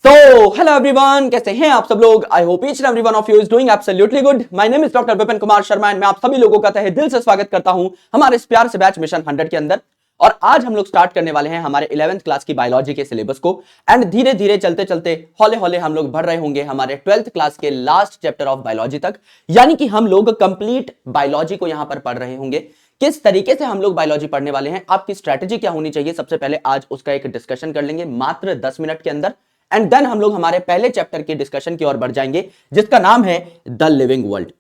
तो hello everyone, कैसे हैं आप सब लोग। I hope each and every one of you is doing absolutely good. My name is doctor Vipin Kumar Sharma and मैं आप सभी लोगों का तहे दिल से स्वागत करता हूं हमारे इस प्यार से बैच मिशन 100 के अंदर। और आज हम लोग स्टार्ट करने वाले हैं हमारे 11th क्लास की बायोलॉजी के सिलेबस को एंड धीरे धीरे चलते चलते हौले हौले हम लोग बढ़ रहे होंगे हमारे 12th क्लास के लास्ट चैप्टर ऑफ बायोलॉजी तक। यानी कि हम लोग कंप्लीट बायोलॉजी को यहां पर पढ़ रहे होंगे। किस तरीके से हम लोग बायोलॉजी पढ़ने वाले हैं, आपकी स्ट्रेटेजी क्या होनी चाहिए, सबसे पहले आज उसका एक डिस्कशन कर लेंगे मात्र 10 मिनट के अंदर। एंड देन हम लोग हमारे पहले चैप्टर के डिस्कशन की ओर बढ़ जाएंगे जिसका नाम है द लिविंग वर्ल्ड।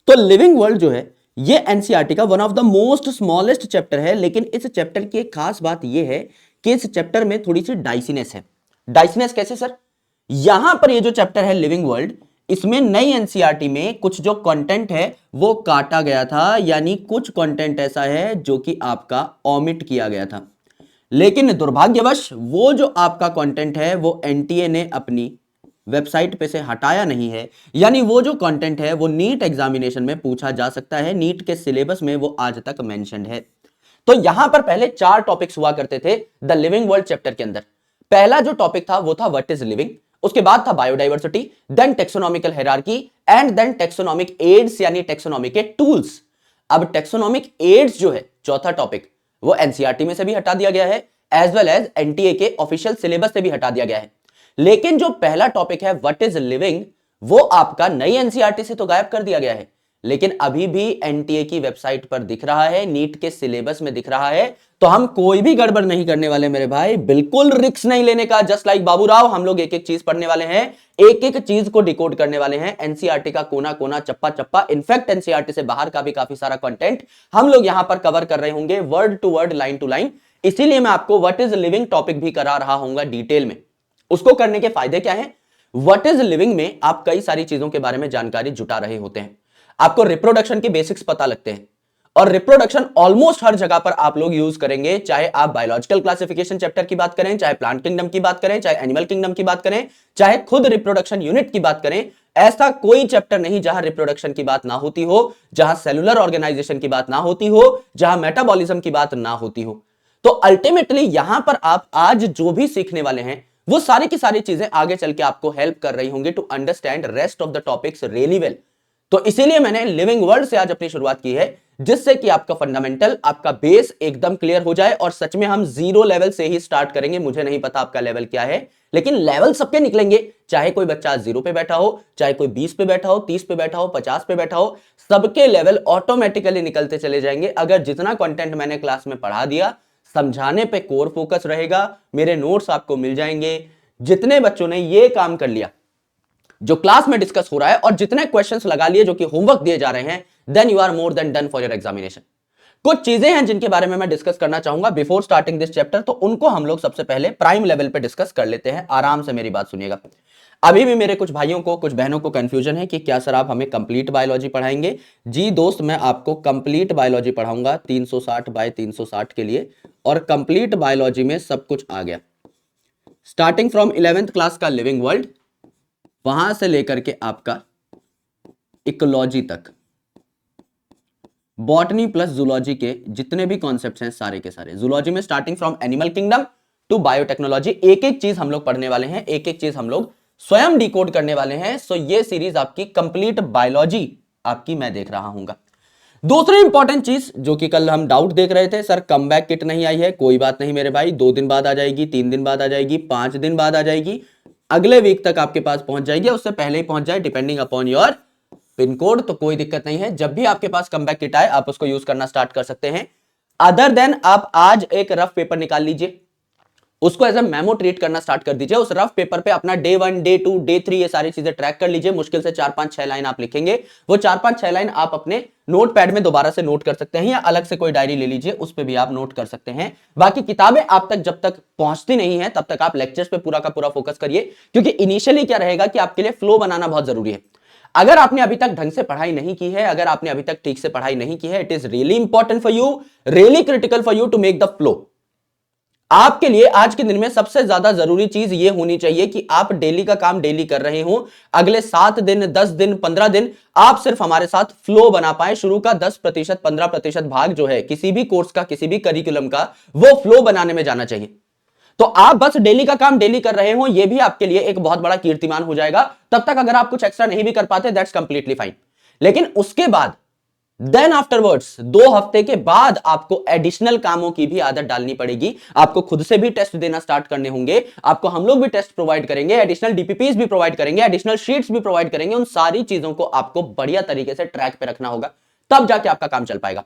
तो लिविंग वर्ल्ड जो है ये एनसीईआरटी का one of the most smallest chapter है, लेकिन इस चैप्टर की एक खास बात यह है कि इस चैप्टर में थोड़ी सी डाइसीनेस है। डाइसीनेस कैसे सर? यहां पर ये जो चैप्टर है लिविंग वर्ल्ड, इसमें नई एनसीईआरटी में कुछ जो कंटेंट है वो काटा गया था, यानी कुछ कंटेंट ऐसा है जो कि आपका ओमिट किया गया था। लेकिन दुर्भाग्यवश वो जो आपका कंटेंट है वो एनटीए ने अपनी वेबसाइट पे से हटाया नहीं है। यानी वो जो कंटेंट है वो नीट एग्जामिनेशन में पूछा जा सकता है, नीट के सिलेबस में वो आज तक मेंशन्ड है। तो यहां पर पहले 4 टॉपिक्स हुआ करते थे द लिविंग वर्ल्ड चैप्टर के अंदर। पहला जो टॉपिक था वो था व्हाट इज लिविंग, उसके बाद था biodiversity, then taxonomical hierarchy and then taxonomic aids यानी टेक्सोनॉमी के टूल्स। अब टेक्सोनॉमिक एड्स जो है चौथा टॉपिक, वो एनसीईआरटी में से भी हटा दिया गया है एज वेल एज एनटीए के ऑफिशियल सिलेबस से भी हटा दिया गया है। लेकिन जो पहला टॉपिक है व्हाट इज लिविंग, वो आपका नई एनसीईआरटी से तो गायब कर दिया गया है, लेकिन अभी भी एनटीए की वेबसाइट पर दिख रहा है, नीट के सिलेबस में दिख रहा है। तो हम कोई भी गड़बड़ नहीं करने वाले मेरे भाई, बिल्कुल रिस्क नहीं लेने का। जस्ट लाइक बाबूराव हम लोग एक एक चीज पढ़ने वाले हैं, एक एक चीज को डिकोड करने वाले हैं, एनसीईआरटी का कोना कोना चप्पा चप्पा। इनफैक्ट एनसीईआरटी से बाहर का भी काफी सारा कंटेंट हम लोग यहां पर कवर कर रहे होंगे word to word, line to line. इसीलिए मैं आपको व्हाट इज लिविंग टॉपिक भी करा रहा हूंगा डिटेल में। उसको करने के फायदे क्या हैं? व्हाट इज लिविंग में आप कई सारी चीजों के बारे में जानकारी जुटा रहे होते हैं, आपको रिप्रोडक्शन के बेसिक्स पता लगते हैं। और रिप्रोडक्शन ऑलमोस्ट हर जगह पर आप लोग यूज करेंगे, चाहे आप बायोलॉजिकल क्लासिफिकेशन चैप्टर की बात करें, चाहे प्लांट किंगडम की बात करें, चाहे एनिमल किंगडम की बात करें, चाहे खुद रिप्रोडक्शन यूनिट की बात करें। ऐसा कोई चैप्टर नहीं जहां रिप्रोडक्शन की बात ना होती हो, जहां सेलुलर ऑर्गेनाइजेशन की बात ना होती हो, जहां मेटाबॉलिज्म की बात ना होती हो। तो अल्टीमेटली यहां पर आप आज जो भी सीखने वाले हैं वो सारी की सारी चीजें आगे चल के आपको हेल्प कर रही होंगी to understand rest of the topics really well. तो इसीलिए मैंने लिविंग वर्ल्ड से आज अपनी शुरुआत की है, जिससे कि आपका फंडामेंटल, आपका बेस एकदम क्लियर हो जाए। और सच में हम 0 लेवल से ही स्टार्ट करेंगे। मुझे नहीं पता आपका लेवल क्या है, लेकिन लेवल सबके निकलेंगे। चाहे कोई बच्चा 0 पे बैठा हो, चाहे कोई 20 पे बैठा हो, 30 पे बैठा हो, 50 पे बैठा हो, सबके लेवल ऑटोमेटिकली निकलते चले जाएंगे अगर जितना कंटेंट मैंने क्लास में पढ़ा दिया, समझाने पे कोर फोकस रहेगा, मेरे नोट्स आपको मिल जाएंगे। जितने बच्चों ने ये काम कर लिया जो क्लास में डिस्कस हो रहा है, और जितने क्वेश्चंस लगा लिए जो कि होमवर्क दिए जा रहे हैं, then you are more than done for your examination. कुछ चीजें हैं जिनके बारे में मैं डिस्कस करना चाहूंगा बिफोर स्टार्टिंग दिस चैप्टर, तो उनको हम लोग सबसे पहले प्राइम लेवल पे डिस्कस कर लेते हैं। आराम से मेरी बात सुनिएगा। अभी भी मेरे कुछ भाइयों को, कुछ बहनों को कंफ्यूजन है कि क्या सर आप हमें कंप्लीट बायोलॉजी पढ़ाएंगे। जी दोस्त, मैं आपको कंप्लीट बायोलॉजी पढ़ाऊंगा 360 बाय 360 के लिए, और कंप्लीट बायोलॉजी में सब कुछ आ गया, स्टार्टिंग फ्रॉम 11th क्लास का लिविंग वर्ल्ड, वहां से लेकर के आपका इकोलॉजी तक, बॉटनी प्लस जूलॉजी के जितने भी कॉन्सेप्ट्स हैं सारे के सारे। जूलॉजी में starting from animal kingdom to biotechnology, एक एक चीज हम लोग पढ़ने वाले हैं, एक एक चीज हम लोग स्वयं डिकोड करने वाले हैं। सो ये सीरीज आपकी कंप्लीट बायोलॉजी आपकी मैं देख रहा हूंगा। दूसरी इंपॉर्टेंट चीज जो कि कल हम डाउट देख रहे थे, सर कमबैक किट नहीं आई है। कोई बात नहीं मेरे भाई, 2 दिन बाद आ जाएगी, 3 दिन बाद आ जाएगी, 5 दिन बाद आ जाएगी, अगले वीक तक आपके पास पहुंच जाएगी, उससे पहले ही पहुंच जाए depending upon your pin code, तो कोई दिक्कत नहीं है। जब भी आपके पास कमबैक किट आए आप उसको यूज करना स्टार्ट कर सकते हैं। अदर देन आप आज एक रफ पेपर निकाल लीजिए, उसको एज ए मेमो ट्रीट करना स्टार्ट कर दीजिए। उस रफ पेपर पे अपना डे 1, डे 2, डे 3 ये सारी चीजें ट्रैक कर लीजिए। मुश्किल से 4-5-6 लाइन आप लिखेंगे, वो 4-5-6 लाइन आप अपने नोट पैड में दोबारा से नोट कर सकते हैं, या अलग से कोई डायरी ले लीजिए, उस पर भी आप नोट कर सकते हैं। बाकी किताबें आप तक जब तक पहुंचती नहीं है तब तक आप लेक्चर्स पे पूरा का पूरा फोकस करिए, क्योंकि इनिशियली क्या रहेगा कि आपके लिए फ्लो बनाना बहुत जरूरी है। अगर आपने अभी तक ढंग से पढ़ाई नहीं की है, अगर आपने अभी तक ठीक से पढ़ाई नहीं की है, it is really important for you, really critical for you to make the flow. आपके लिए आज के दिन में सबसे ज्यादा जरूरी चीज यह होनी चाहिए कि आप डेली का काम डेली कर रहे हो, अगले 7 दिन, 10 दिन, 15 दिन आप सिर्फ हमारे साथ फ्लो बना पाए। शुरू का 10%, 15% भाग जो है किसी भी कोर्स का, किसी भी करिकुलम का, वो फ्लो बनाने में जाना चाहिए। तो आप बस डेली का काम डेली कर रहे हो, ये भी आपके लिए एक बहुत बड़ा कीर्तिमान हो जाएगा। तब तक अगर आप कुछ एक्स्ट्रा नहीं भी कर पाते, दैट्स कंप्लीटली फाइन। लेकिन उसके बाद देन आफ्टरवर्ड्स 2 हफ्ते के बाद आपको एडिशनल कामों की भी आदत डालनी पड़ेगी। आपको खुद से भी टेस्ट देना स्टार्ट करने होंगे, आपको हम लोग भी टेस्ट प्रोवाइड करेंगे, एडिशनल डीपीपीस भी प्रोवाइड करेंगे, एडिशनल शीट्स भी प्रोवाइड करेंगे। उन सारी चीजों को आपको बढ़िया तरीके से ट्रैक पे रखना होगा, तब जाके आपका काम चल पाएगा।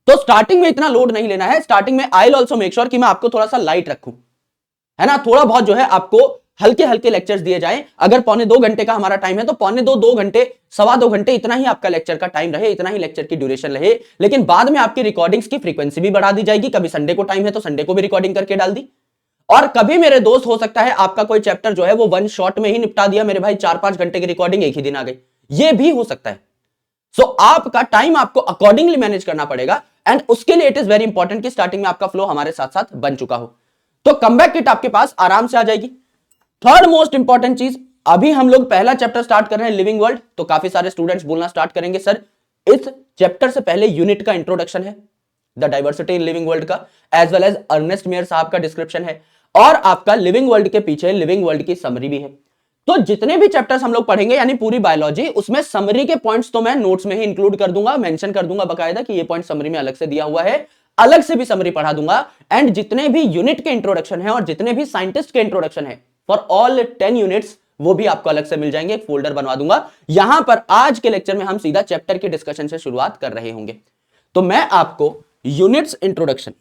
तो स्टार्टिंग में इतना लोड नहीं लेना है। स्टार्टिंग में I will also make sure कि मैं आपको थोड़ा सा लाइट रखूं, है ना, थोड़ा बहुत जो है आपको हल्के हल्के लेक्चर्स दिए जाएं। अगर 1.25 घंटे का हमारा टाइम है तो 1.25-2 घंटे, 2.25 घंटे, इतना ही आपका लेक्चर का टाइम रहे, इतना ही लेक्चर की ड्यूरेशन रहे। लेकिन बाद में आपकी रिकॉर्डिंग्स की फ्रीक्वेंसी भी बढ़ा दी जाएगी। कभी संडे को टाइम है तो संडे को भी रिकॉर्डिंग करके डाल दी, और कभी मेरे दोस्त हो सकता है आपका कोई चैप्टर जो है वो 1 शॉट में ही निपटा दिया, मेरे भाई 4-5 घंटे की रिकॉर्डिंग एक ही दिन आ गई, ये भी हो सकता है। सो आपका टाइम आपको अकॉर्डिंगली मैनेज करना पड़ेगा, एंड उसके लिए इट इज वेरी इंपॉर्टेंट कि स्टार्टिंग में आपका फ्लो हमारे साथ साथ बन चुका हो। तो कमबैक किट आपके पास आराम से आ जाएगी। थर्ड मोस्ट इंपॉर्टेंट चीज, अभी हम लोग पहला चैप्टर स्टार्ट कर रहे हैं, लिविंग वर्ल्ड। तो काफी सारे स्टूडेंट्स बोलना स्टार्ट करेंगे, सर इस चैप्टर से पहले यूनिट का इंट्रोडक्शन है, the diversity in living world का, as well as Ernest Mayr साहब का डिस्क्रिप्शन है, और आपका लिविंग वर्ल्ड के पीछे लिविंग वर्ल्ड की समरी भी है। तो जितने भी चैप्टर्स हम लोग पढ़ेंगे, यानी पूरी बायोलॉजी, उसमें समरी के पॉइंट्स तो मैं नोट्स में ही इंक्लूड कर दूंगा, मेंशन कर दूंगा बकायदा कि ये पॉइंट समरी में अलग से दिया हुआ है, अलग से भी समरी पढ़ा दूंगा। एंड जितने भी यूनिट के इंट्रोडक्शन है और जितने भी साइंटिस्ट के इंट्रोडक्शन है फॉर ऑल 10 यूनिट्स, वो भी आपको अलग से मिल जाएंगे, एक फोल्डर बनवा दूंगा। यहां पर आज के लेक्चर में हम सीधा चैप्टर के डिस्कशन से शुरुआत कर रहे होंगे। तो मैं आपको यूनिट्स इंट्रोडक्शन,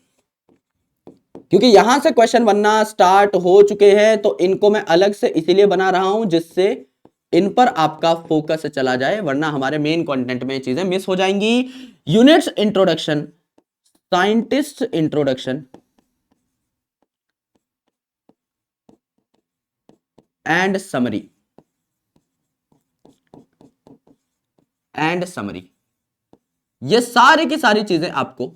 क्योंकि यहां से क्वेश्चन बनना स्टार्ट हो चुके हैं, तो इनको मैं अलग से इसीलिए बना रहा हूं जिससे इन पर आपका फोकस चला जाए, वरना हमारे मेन कंटेंट में चीजें मिस हो जाएंगी। Units introduction, scientist introduction and summary, ये सारी की सारी चीजें आपको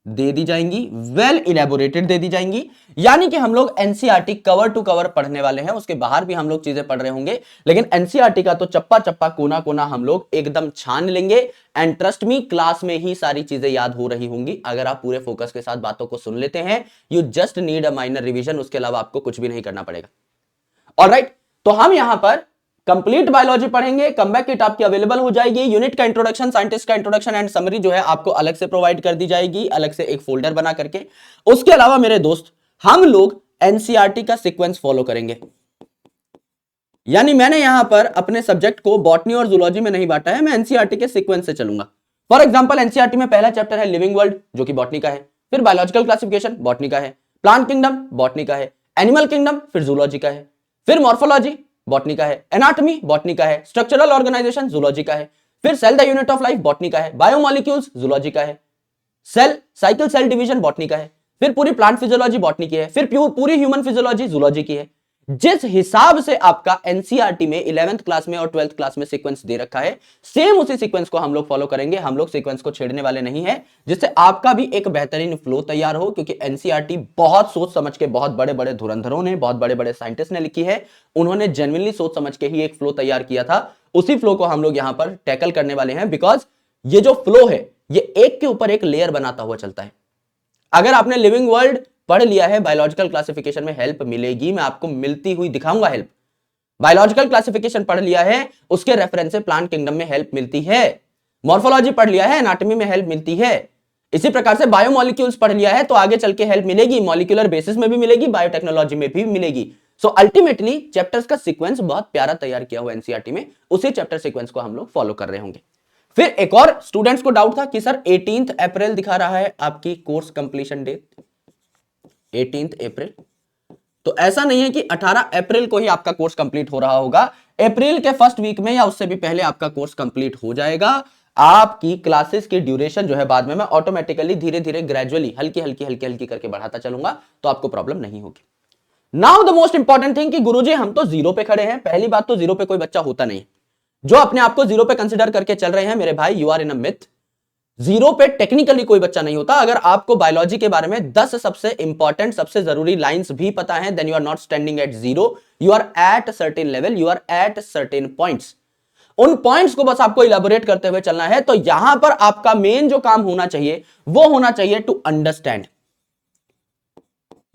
दे दी जाएंगी, वेल इलेबोरेटेड दे दी जाएंगी। यानी कि हम लोग एनसीईआरटी कवर टू कवर पढ़ने वाले हैं, उसके बाहर भी हम लोग चीजें पढ़ रहे होंगे, लेकिन एनसीईआरटी का तो चप्पा चप्पा कोना कोना हम लोग एकदम छान लेंगे। एंड ट्रस्ट मी, क्लास में ही सारी चीजें याद हो रही होंगी अगर आप पूरे फोकस के साथ बातों को सुन लेते हैं। You just need a minor revision, उसके अलावा आपको कुछ भी नहीं करना पड़ेगा। ऑलराइट, तो हम यहां पर कंप्लीट बायोलॉजी पढ़ेंगे, कमबैक किट आपकी अवेलेबल हो जाएगी, यूनिट का इंट्रोडक्शन, साइंटिस्ट का इंट्रोडक्शन एंड समरी जो है आपको अलग से प्रोवाइड कर दी जाएगी, अलग से एक फोल्डर बना करके। उसके अलावा मेरे दोस्त, हम लोग एनसीईआरटी का सीक्वेंस फॉलो करेंगे। यानी मैंने यहां पर अपने सब्जेक्ट को बॉटनी और जूलॉजी में नहीं बांटा है, मैं एनसीईआरटी के सीक्वेंस से चलूंगा। फॉर एग्जांपल, एनसीईआरटी में पहला चैप्टर है लिविंग वर्ल्ड, जो कि बॉटनी का है, फिर बायोलॉजिकल क्लासिफिकेशन बॉटनी का है, प्लांट किंगडम बॉटनी का है, एनिमल किंगडम फिर जूलॉजी का है, फिर मॉर्फोलॉजी बॉटनी का है, एनाटॉमी बॉटनी का है, स्ट्रक्चरल ऑर्गेनाइजेशन जूलॉजी का है, फिर cell the unit of life botany का है, बायोमोलिक्यूल्स जूलॉजी का है, cell cycle cell division botany का है, फिर पूरी प्लांट फिजियोलॉजी बॉटनी की है, फिर पूरी ह्यूमन फिजियोलॉजी जूलॉजी की है। जिस हिसाब से आपका एनसीईआरटी में 11th क्लास में और 12th क्लास में सीक्वेंस दे रखा है, सेम उसी सीक्वेंस को हम लोग फॉलो करेंगे। हम लोग सीक्वेंस को छेड़ने वाले नहीं है, जिससे आपका भी एक बेहतरीन फ्लो तैयार हो, क्योंकि एनसीईआरटी बहुत सोच समझ के, बहुत बड़े बड़े धुरंधरों ने, बहुत बड़े बड़े साइंटिस्ट ने लिखी है, उन्होंने जेन्युइनली सोच समझ के ही एक फ्लो तैयार किया था। उसी फ्लो को हम लोग यहां पर टैकल करने वाले हैं, बिकॉज ये जो फ्लो है ये एक के ऊपर एक लेयर बनाता हुआ चलता है। अगर आपने लिविंग वर्ल्ड पढ़ लिया है, बायोलॉजिकल क्लासिफिकेशन में हेल्प मिलेगी, मैं आपको मिलती हुई दिखाऊंगा हेल्प। बायोलॉजिकल क्लासिफिकेशन पढ़ लिया है, उसके रेफरेंस से प्लांट किंगडम में हेल्प मिलती है। मॉर्फोलॉजी पढ़ लिया है, एनाटॉमी में हेल्प मिलती है। इसी प्रकार से बायोमोलिक्यूल्स पढ़ लिया है तो आगे चल के हेल्प मिलेगी, मॉलिक्यूलर बेसिस में भी मिलेगी, बायोटेक्नोलॉजी में भी मिलेगी। सो अल्टीमेटली चैप्टर्स का सीक्वेंस बहुत प्यारा तैयार किया हुआ एनसीईआरटी में, उसी चैप्टर सीक्वेंस को हम लोग फॉलो कर रहे होंगे। फिर एक और स्टूडेंट्स को डाउट था कि सर 18 अप्रैल दिखा रहा है आपकी कोर्स कंप्लीशन डेट, 18 अप्रैल। तो ऐसा नहीं है कि 18 अप्रैल को ही आपका कोर्स कंप्लीट हो रहा होगा, अप्रैल के फर्स्ट वीक में या उससे भी पहले आपका कोर्स कंप्लीट हो जाएगा। आपकी क्लासेस की ड्यूरेशन जो है बाद में मैं ऑटोमेटिकली धीरे धीरे ग्रेजुअली हल्की हल्की करके बढ़ाता चलूंगा, तो आपको प्रॉब्लम नहीं होगी। Now the most important thing कि गुरुजी हम तो जीरो पे खड़े हैं। पहली बात तो जीरो पे कोई बच्चा होता नहीं, जो अपने आप को जीरो पे कंसिडर करके चल रहे हैं मेरे भाई, you are in a myth. Zero पे टेक्निकली कोई बच्चा नहीं होता। अगर आपको बायोलॉजी के बारे में 10 सबसे इंपॉर्टेंट, सबसे जरूरी लाइंस भी पता है, then you are not standing at zero, you are at certain level, you are at certain points. उन पॉइंट्स को बस आपको इलेबोरेट करते हुए चलना है। तो यहां पर आपका मेन जो काम होना चाहिए वो होना चाहिए टू अंडरस्टैंड।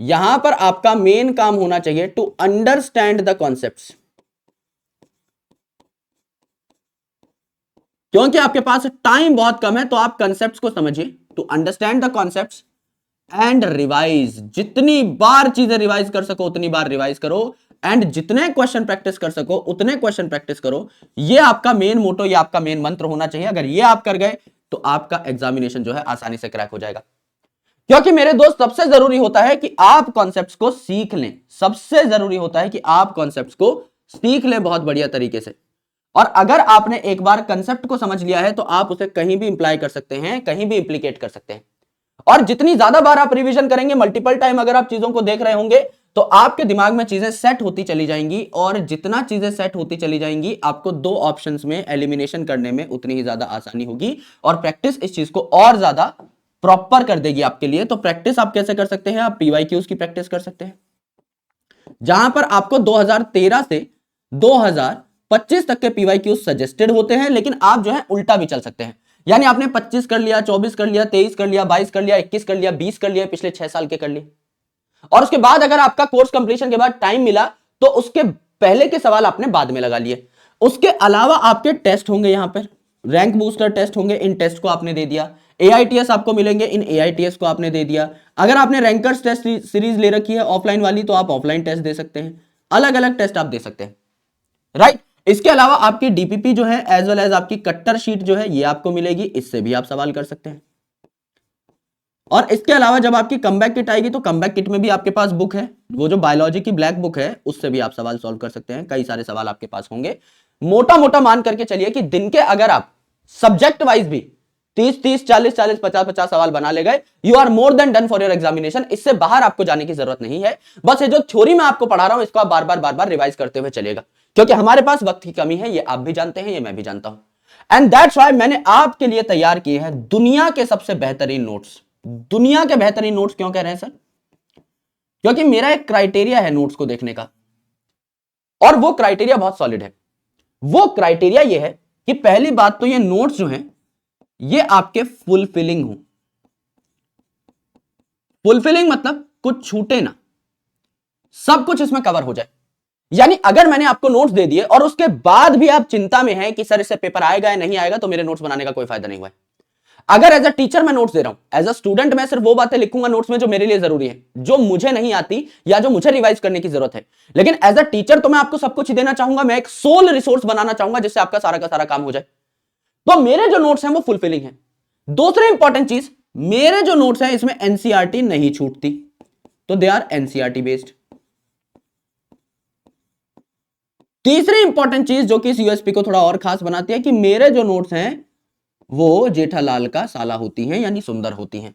यहां पर आपका मेन काम होना चाहिए टू अंडरस्टैंड द कॉन्सेप्ट्स, क्योंकि आपके पास टाइम बहुत कम है, तो आप कॉन्सेप्ट्स को समझिए, to understand the concepts and revise. जितनी बार चीजें रिवाइज कर सको उतनी बार रिवाइज करो, एंड जितने क्वेश्चन प्रैक्टिस कर सको उतने क्वेश्चन प्रैक्टिस करो। ये आपका मेन मोटो, ये आपका मेन मंत्र होना चाहिए। अगर ये आप कर गए तो आपका एग्जामिनेशन जो है आसानी से क्रैक हो जाएगा। क्योंकि मेरे दोस्त सबसे जरूरी होता है कि आप कॉन्सेप्ट्स को सीख लें, सबसे जरूरी होता है कि आप कॉन्सेप्ट्स को सीख लें बहुत बढ़िया तरीके से। और अगर आपने एक बार कंसेप्ट को समझ लिया है तो आप उसे कहीं भी इंप्लाई कर सकते हैं, कहीं भी इंप्लीकेट कर सकते हैं। और जितनी ज्यादा बार आप रिवीजन करेंगे, मल्टीपल टाइम अगर आप चीजों को देख रहे होंगे, तो आपके दिमाग में चीजें सेट होती चली जाएंगी। और जितना चीजें सेट होती चली जाएंगी, आपको दो ऑप्शंस में एलिमिनेशन करने में उतनी ही ज्यादा आसानी होगी। और प्रैक्टिस इस चीज को और ज्यादा प्रॉपर कर देगी आपके लिए। तो प्रैक्टिस आप कैसे कर सकते हैं? आप पीवाईक्यूज की प्रैक्टिस कर सकते हैं, जहां पर आपको 2013 से 2025 तक के पीवाईक्यूज सजेस्टेड होते हैं, लेकिन आप जो है उल्टा भी चल सकते हैं। यानी आपने 25 कर लिया, 24 कर लिया, 23 कर लिया, 22 कर लिया, 21 कर लिया, 20 कर लिया, पिछले 6 साल के कर लिए। और उसके बाद अगर आपका कोर्स कंप्लीशन के बाद टाइम मिला तो उसके पहले के सवाल आपने बाद में लगा लिए। उसके अलावा आपके टेस्ट होंगे, यहां पर रैंक बूस्टर टेस्ट होंगे, इन टेस्ट को आपने दे दिया। एआईटीएस आपको मिलेंगे, इन एआईटीएस को आपने दे दिया। अगर आपने रैंकर्स टेस्ट सीरीज ले रखी है ऑफलाइन वाली, तो आप ऑफलाइन टेस्ट दे सकते हैं, अलग अलग टेस्ट आप दे सकते हैं, राइट। इसके अलावा आपकी डीपीपी जो है एज वेल एज आपकी कट्टर शीट जो है ये आपको मिलेगी, इससे भी आप सवाल कर सकते हैं। और इसके अलावा जब आपकी कमबैक किट आएगी तो कमबैक किट में भी आपके पास बुक है, वो जो बायोलॉजी की ब्लैक बुक है, उससे भी आप सवाल सॉल्व कर सकते हैं। कई सारे सवाल आपके पास होंगे। मोटा मोटा मान करके चलिए कि दिन के अगर आप सब्जेक्ट वाइज भी 30-30, 40-40, 50-50 सवाल बना ले गए, you are more than done for your examination. इससे बाहर आपको जाने की जरूरत नहीं है। बस ये जो थ्योरी मैं आपको पढ़ा रहा हूं, इसको आप बार बार रिवाइज करते हुए चलेगा, क्योंकि हमारे पास वक्त की कमी है। ये आप भी जानते हैं, ये मैं भी जानता हूं। एंड दैट्स व्हाई मैंने आपके लिए तैयार किए हैं दुनिया के सबसे बेहतरीन नोट्स। दुनिया के बेहतरीन नोट्स क्यों कह रहे हैं सर? क्योंकि मेरा एक क्राइटेरिया है नोट्स को देखने का, और वो क्राइटेरिया बहुत सॉलिड है। वो क्राइटेरिया ये है कि पहली बात तो ये नोट्स जो हैं ये आपके फुलफिलिंग हो। फुलफिलिंग मतलब कुछ छूटे ना, सब कुछ इसमें कवर हो जाए। यानी अगर मैंने आपको नोट्स दे दिए और उसके बाद भी आप चिंता में हैं कि सर इससे पेपर आएगा या नहीं आएगा, तो मेरे नोट्स बनाने का कोई फायदा नहीं हुआ है। अगर एज अ टीचर मैं नोट्स दे रहा हूं, एज अ स्टूडेंट मैं सिर्फ वो बातें लिखूंगा नोट्स में जो मेरे लिए जरूरी है, जो मुझे नहीं आती या जो मुझे रिवाइज करने की जरूरत है। लेकिन एज अ टीचर तो मैं आपको सब कुछ ही देना चाहूंगा, मैं एक सोल रिसोर्स बनाना चाहूंगा जिससे आपका सारा का सारा काम हो जाए। तो मेरे जो नोट्स हैं वो फुलफिलिंग है। दूसरी इंपॉर्टेंट चीज, मेरे जो नोट्स हैं इसमें एनसीईआरटी नहीं छूटती, तो दे आर एनसीईआरटी बेस्ड। तीसरी इंपॉर्टेंट चीज जो कि इस यूएसपी को थोड़ा और खास बनाती है कि मेरे जो नोट्स हैं वो जेठालाल का साला होती हैं, यानी सुंदर होती हैं।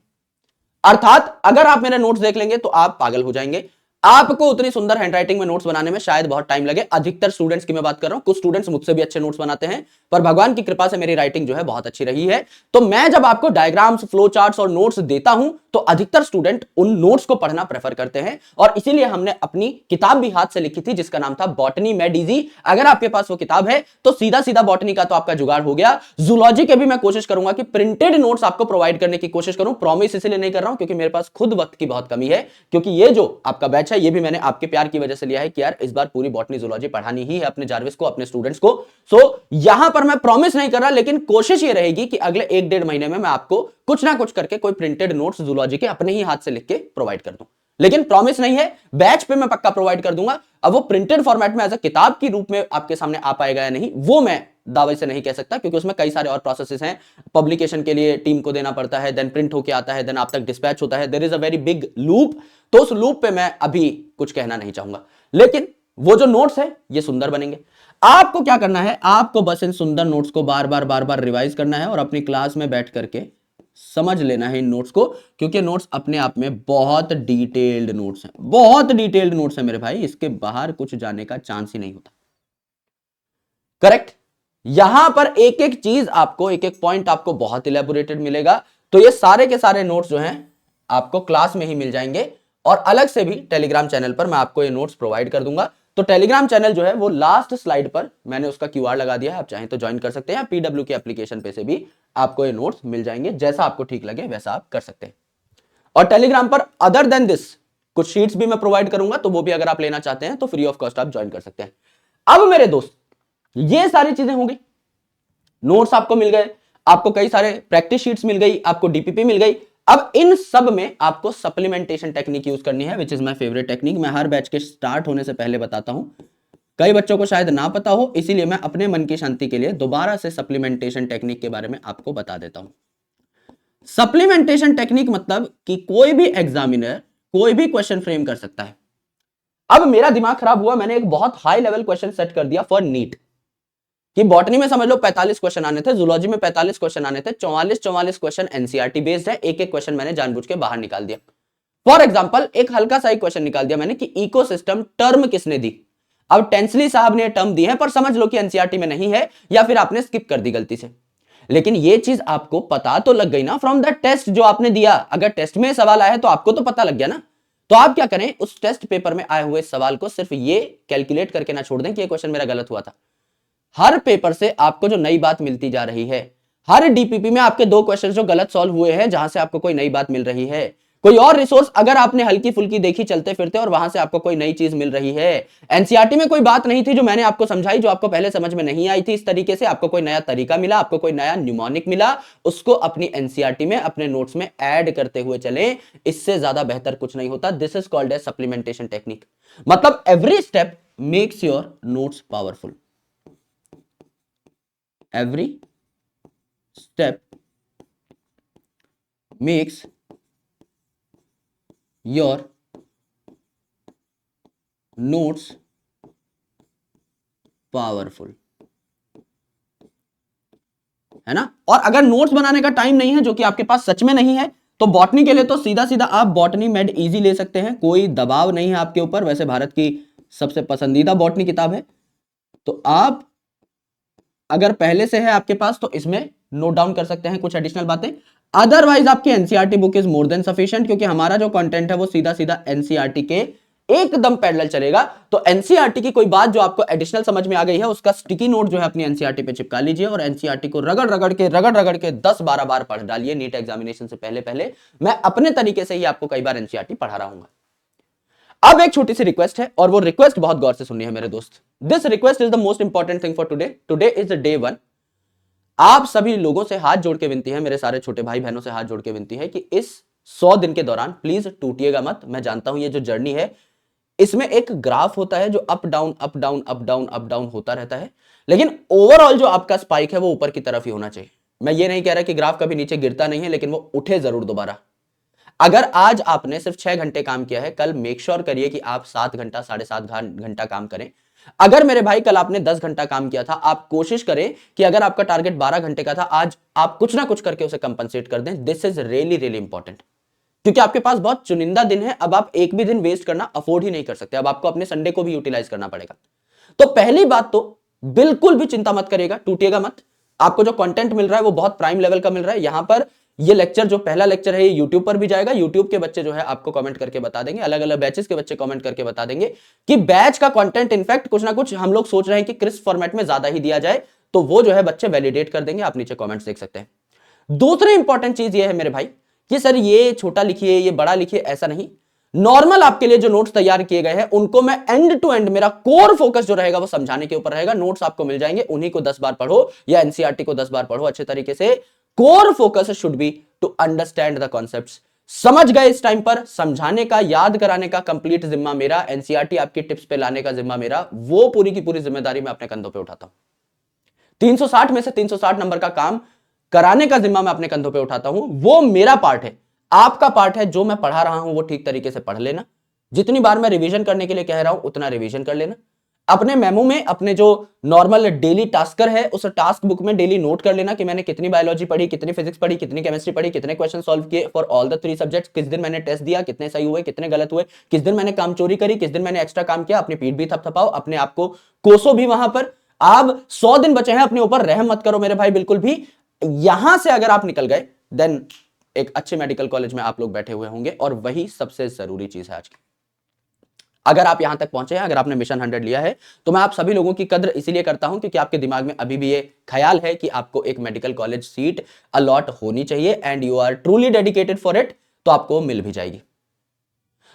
अर्थात अगर आप मेरे नोट्स देख लेंगे तो आप पागल हो जाएंगे। आपको उतनी सुंदर हैंडराइटिंग में नोट्स बनाने में शायद बहुत टाइम लगे। अधिकतर स्टूडेंट्स की मैं बात कर रहा हूं, कुछ स्टूडेंट्स मुझसे भी अच्छे नोट्स बनाते हैं, पर भगवान की कृपा से मेरी राइटिंग जो है बहुत अच्छी रही है। तो मैं जब आपको डायग्राम्स, फ्लो चार्ट्स और नोट्स देता हूं तो अधिकतर स्टूडेंट उन नोट्स को पढ़ना प्रेफर करते हैं। और इसीलिए हमने अपनी किताब भी हाथ से लिखी थी जिसका नाम था बॉटनी में डीजी। अगर आपके पास वो किताब है तो सीधा सीधा बॉटनी का तो आपका जुगाड़ हो गया। जूलॉजी के भी मैं कोशिश करूंगा कि प्रिंटेड नोट्स आपको प्रोवाइड करने की कोशिश करूं। प्रॉमिस इसलिए नहीं कर रहा हूं क्योंकि मेरे पास खुद वक्त की बहुत कमी है, क्योंकि ये जो आपका बैच है ये भी मैंने आपके प्यार की वजह से लिया है कि यार इस बार पूरी बॉटनी जूलॉजी पढ़ानी ही है अपने जार्विस को, अपने स्टूडेंट्स को। सो यहां पर मैं प्रॉमिस नहीं कर रहा, लेकिन कोशिश ये रहेगी कि अगले 1-1.5 महीने में मैं आपको कुछ ना कुछ करके कोई प्रिंटेड नोट्स जूलॉजी के अपने ही हाथ से लिख के प्रोवाइड कर दूं। लेकिन प्रॉमिस नहीं है, बैच पे मैं पक्का प्रोवाइड कर दूंगा। अब वो प्रिंटेड फॉर्मेट में एज अ किताब की रूप में आपके सामने आ पाएगा या नहीं, वो मैं दावे से नहीं कह सकता, क्योंकि उसमें कई सारे और प्रोसेसेस हैं। पब्लिकेशन के लिए टीम को देना पड़ता है, देन प्रिंट होके आता है, देन आप तक डिस्पैच होता है। There is a very big loop. तो उस लूप पे मैं अभी कुछ कहना नहीं चाहूंगा, लेकिन वो जो नोट्स है ये सुंदर बनेंगे। आपको क्या करना है, आपको बस इन सुंदर नोट्स को बार बार रिवाइज करना है और अपनी क्लास में बैठ करके समझ लेना है इन नोट्स को, क्योंकि नोट्स अपने आप में बहुत डिटेल्ड नोट्स हैं, बहुत डिटेल्ड नोट्स हैं मेरे भाई। इसके बाहर कुछ जाने का चांस ही नहीं होता। करेक्ट। यहां पर एक एक चीज आपको, एक एक पॉइंट आपको बहुत इलेबोरेटेड मिलेगा। तो ये सारे के सारे नोट्स जो हैं आपको क्लास में ही मिल जाएंगे, और अलग से भी टेलीग्राम चैनल पर मैं आपको ये नोट्स प्रोवाइड कर दूंगा। तो टेलीग्राम चैनल जो है वो लास्ट स्लाइड पर मैंने उसका क्यूआर लगा दिया है, आप चाहें तो ज्वाइन कर सकते हैं। पीडब्ल्यू के एप्लीकेशन पे से भी आपको ये नोट्स मिल जाएंगे, जैसा आपको ठीक लगे वैसा आप कर सकते हैं। और टेलीग्राम पर अदर देन दिस कुछ शीट्स भी मैं प्रोवाइड करूंगा, तो वो भी अगर आप लेना चाहते हैं तो फ्री ऑफ कॉस्ट आप ज्वाइन कर सकते हैं। अब मेरे दोस्त, ये सारी चीजें हो गई, नोट्स आपको मिल गए, आपको कई सारे प्रैक्टिस शीट्स मिल गई, आपको डीपीपी मिल गई। अब इन सब में आपको सप्लीमेंटेशन टेक्निक यूज करनी है, which is my favourite technique. मैं हर बैच के स्टार्ट होने से पहले बताता हूं, कई बच्चों को शायद ना पता हो, इसीलिए मैं अपने मन की शांति के लिए दोबारा से सप्लीमेंटेशन टेक्निक के बारे में आपको बता देता हूं। सप्लीमेंटेशन टेक्निक मतलब कि कोई भी एग्जामिनर कोई भी क्वेश्चन फ्रेम कर सकता है। अब मेरा दिमाग खराब हुआ, मैंने एक बहुत हाई लेवल क्वेश्चन सेट कर दिया फॉर नीट, कि बॉटनी में समझ लो 45 क्वेश्चन आने थे, जूलॉजी में 45 क्वेश्चन आने थे, 44 क्वेश्चन एनसीईआरटी बेस्ड है, एक एक क्वेश्चन मैंने जानबूझ के बाहर निकाल दिया। फॉर एग्जांपल एक हल्का सा एक क्वेश्चन निकाल दिया मैंने कि इकोसिस्टम टर्म किसने दी। अब टेंसली साहब ने टर्म दी है, पर समझ लो कि एनसीईआरटी में नहीं है, या फिर आपने स्किप कर दी गलती से, लेकिन ये चीज आपको पता तो लग गई ना फ्रॉम द टेस्ट जो आपने दिया। अगर टेस्ट में सवाल आया है तो आपको तो पता लग गया ना। तो आप क्या करें, उस टेस्ट पेपर में आए हुए सवाल को सिर्फ ये कैलकुलेट करके ना छोड़ दें कि ये क्वेश्चन मेरा गलत हुआ था। हर पेपर से आपको जो नई बात मिलती जा रही है, हर डीपीपी में आपके 2 क्वेश्चन जो गलत सॉल्व हुए हैं, जहां से आपको कोई नई बात मिल रही है, कोई और रिसोर्स अगर आपने हल्की फुल्की देखी चलते फिरते और वहां से आपको कोई नई चीज मिल रही है। एनसीईआरटी में कोई बात नहीं थी जो मैंने आपको समझाई, जो आपको पहले समझ में नहीं आई थी इस तरीके से, आपको कोई नया तरीका मिला, आपको कोई नया न्यूमोनिक मिला, उसको अपनी एनसीईआरटी में अपने नोट्स में ऐड करते हुए चले। इससे ज्यादा बेहतर कुछ नहीं होता। This is called as supplementation technique. मतलब every step makes your notes powerful. Every step makes your notes powerful, है ना। और अगर नोट्स बनाने का टाइम नहीं है, जो कि आपके पास सच में नहीं है, तो बॉटनी के लिए तो सीधा सीधा आप बॉटनी मेड इजी ले सकते हैं, कोई दबाव नहीं है आपके ऊपर। वैसे भारत की सबसे पसंदीदा बॉटनी किताब है, तो आप अगर पहले से है आपके पास तो इसमें नोट डाउन कर सकते हैं कुछ एडिशनल बातें। अदरवाइज आपकी NCERT book is more than sufficient, क्योंकि हमारा जो कंटेंट है वो सीधा सीधा एनसीईआरटी के एकदम पैरेलल चलेगा। तो एनसीईआरटी की कोई बात जो आपको एडिशनल समझ में आ गई है, उसका स्टिकी नोट जो है अपनी एनसीईआरटी पे चिपका लीजिए और एनसीईआरटी को रगड़ रगड़ के 10-12 बार पढ़ डालिए। नीट एग्जामिनेशन से पहले मैं अपने तरीके से ही आपको कई बार एनसीईआरटी पढ़ा रहा हूं। अब एक छोटी सी रिक्वेस्ट है, और वो रिक्वेस्ट बहुत गौर से सुननी है मेरे दोस्त। This request is the most important thing for today. Today is the day 1। आप सभी लोगों से हाथ जोड़ के विनती है, मेरे सारे छोटे भाई बहनों से हाथ जोड़ के विनती है कि इस 100 दिन के दौरान प्लीज टूटिएगा मत। मैं जानता हूं ये जो जर्नी है, इसमें एक ग्राफ होता है जो up down up down up down up down होता रहता है, लेकिन ओवरऑल जो आपका स्पाइक है वो ऊपर की तरफ ही होना चाहिए। मैं ये नहीं कह रहा कि ग्राफ कभी नीचे गिरता नहीं है, लेकिन वो उठे जरूर दोबारा। अगर आज आपने सिर्फ 6 घंटे काम किया है, कल मेक श्योर करिए कि आप 7 घंटा 7.5 घंटा काम करें। अगर मेरे भाई कल आपने 10 घंटा काम किया था, आप कोशिश करें कि अगर आपका टारगेट 12 घंटे का था, आज आप कुछ ना कुछ करके उसे कंपनसेट कर दें। This is really really important, क्योंकि आपके पास बहुत चुनिंदा दिन है। अब आप एक भी दिन वेस्ट करना अफोर्ड ही नहीं कर सकते, अब आपको अपने संडे को भी यूटिलाइज करना पड़ेगा। तो पहली बात तो बिल्कुल भी चिंता मत करिएगा, टूटिएगा मत। आपको जो कंटेंट मिल रहा है वो बहुत प्राइम लेवल का मिल रहा है। यहां पर ये लेक्चर जो पहला लेक्चर है ये यूट्यूब पर भी जाएगा। यूट्यूब के बच्चे जो है आपको कमेंट करके बता देंगे, अलग अलग बैचेस के बच्चे कमेंट करके बता देंगे कि बैच का कंटेंट इनफैक्ट कुछ ना कुछ हम लोग सोच रहे हैं कि क्रिस्प फॉर्मेट में ज्यादा ही दिया जाए, तो वो जो है बच्चे वैलिडेट कर देंगे। आप नीचे कमेंट्स देख सकते हैं। दूसरी इंपॉर्टेंट चीज ये है मेरे भाई कि सर ये छोटा लिखिए ये बड़ा लिखिए, ऐसा नहीं। नॉर्मल आपके लिए जो नोट्स तैयार किए गए हैं उनको मैं एंड टू एंड, मेरा कोर फोकस जो रहेगा वो समझाने के ऊपर रहेगा। नोट्स आपको मिल जाएंगे, उन्हीं को 10 बार पढ़ो या एनसीईआरटी को 10 बार पढ़ो अच्छे तरीके से। Core focus should be to understand the concepts. समझ गए इस टाइम पर, समझाने का याद कराने का कंप्लीट जिम्मा मेरा, एनसीईआरटी आपकी टिप्स पे लाने का जिम्मा मेरा। वो पूरी की पूरी जिम्मेदारी मैं अपने कंधों पे उठाता हूं। 360 में से 360 नंबर का काम कराने का जिम्मा मैं अपने कंधों पे उठाता हूं, वो मेरा पार्ट है। आपका पार्ट है जो मैं पढ़ा रहा हूं वो ठीक तरीके से पढ़ लेना। जितनी बार मैं रिवीजन करने के लिए कह रहा हूं उतना रिवीजन कर लेना। अपने मेमो में अपने जो नॉर्मल डेली टास्कर है उस टास्क बुक में डेली नोट कर लेना कि मैंने कितनी बायोलॉजी पढ़ी, कितनी फिजिक्स पढ़ी, कितनी केमिस्ट्री पढ़ी, कितने क्वेश्चन सॉल्व किए फॉर ऑल द 3 सब्जेक्ट्स, किस दिन मैंने टेस्ट दिया, कितने सही हुए, कितने गलत हुए, किस दिन मैंने काम चोरी करी, किस दिन मैंने एक्स्ट्रा काम किया। अपनी पीठ भी थपथपाओ, अपने आप को कोसो भी वहां पर। आप 100 दिन बचे हैं, अपने ऊपर रहम मत करो मेरे भाई बिल्कुल भी। यहां से अगर आप निकल गए देन एक अच्छे मेडिकल कॉलेज में आप लोग बैठे हुए होंगे, और वही सबसे जरूरी चीज है आज की। अगर आप यहां तक पहुंचे हैं, अगर आपने मिशन 100 लिया है, तो मैं आप सभी लोगों की कद्र इसीलिए करता हूं क्योंकि आपके दिमाग में अभी भी ये ख्याल है कि आपको एक मेडिकल कॉलेज सीट अलॉट होनी चाहिए, and you are truly dedicated for it, तो आपको मिल भी जाएगी।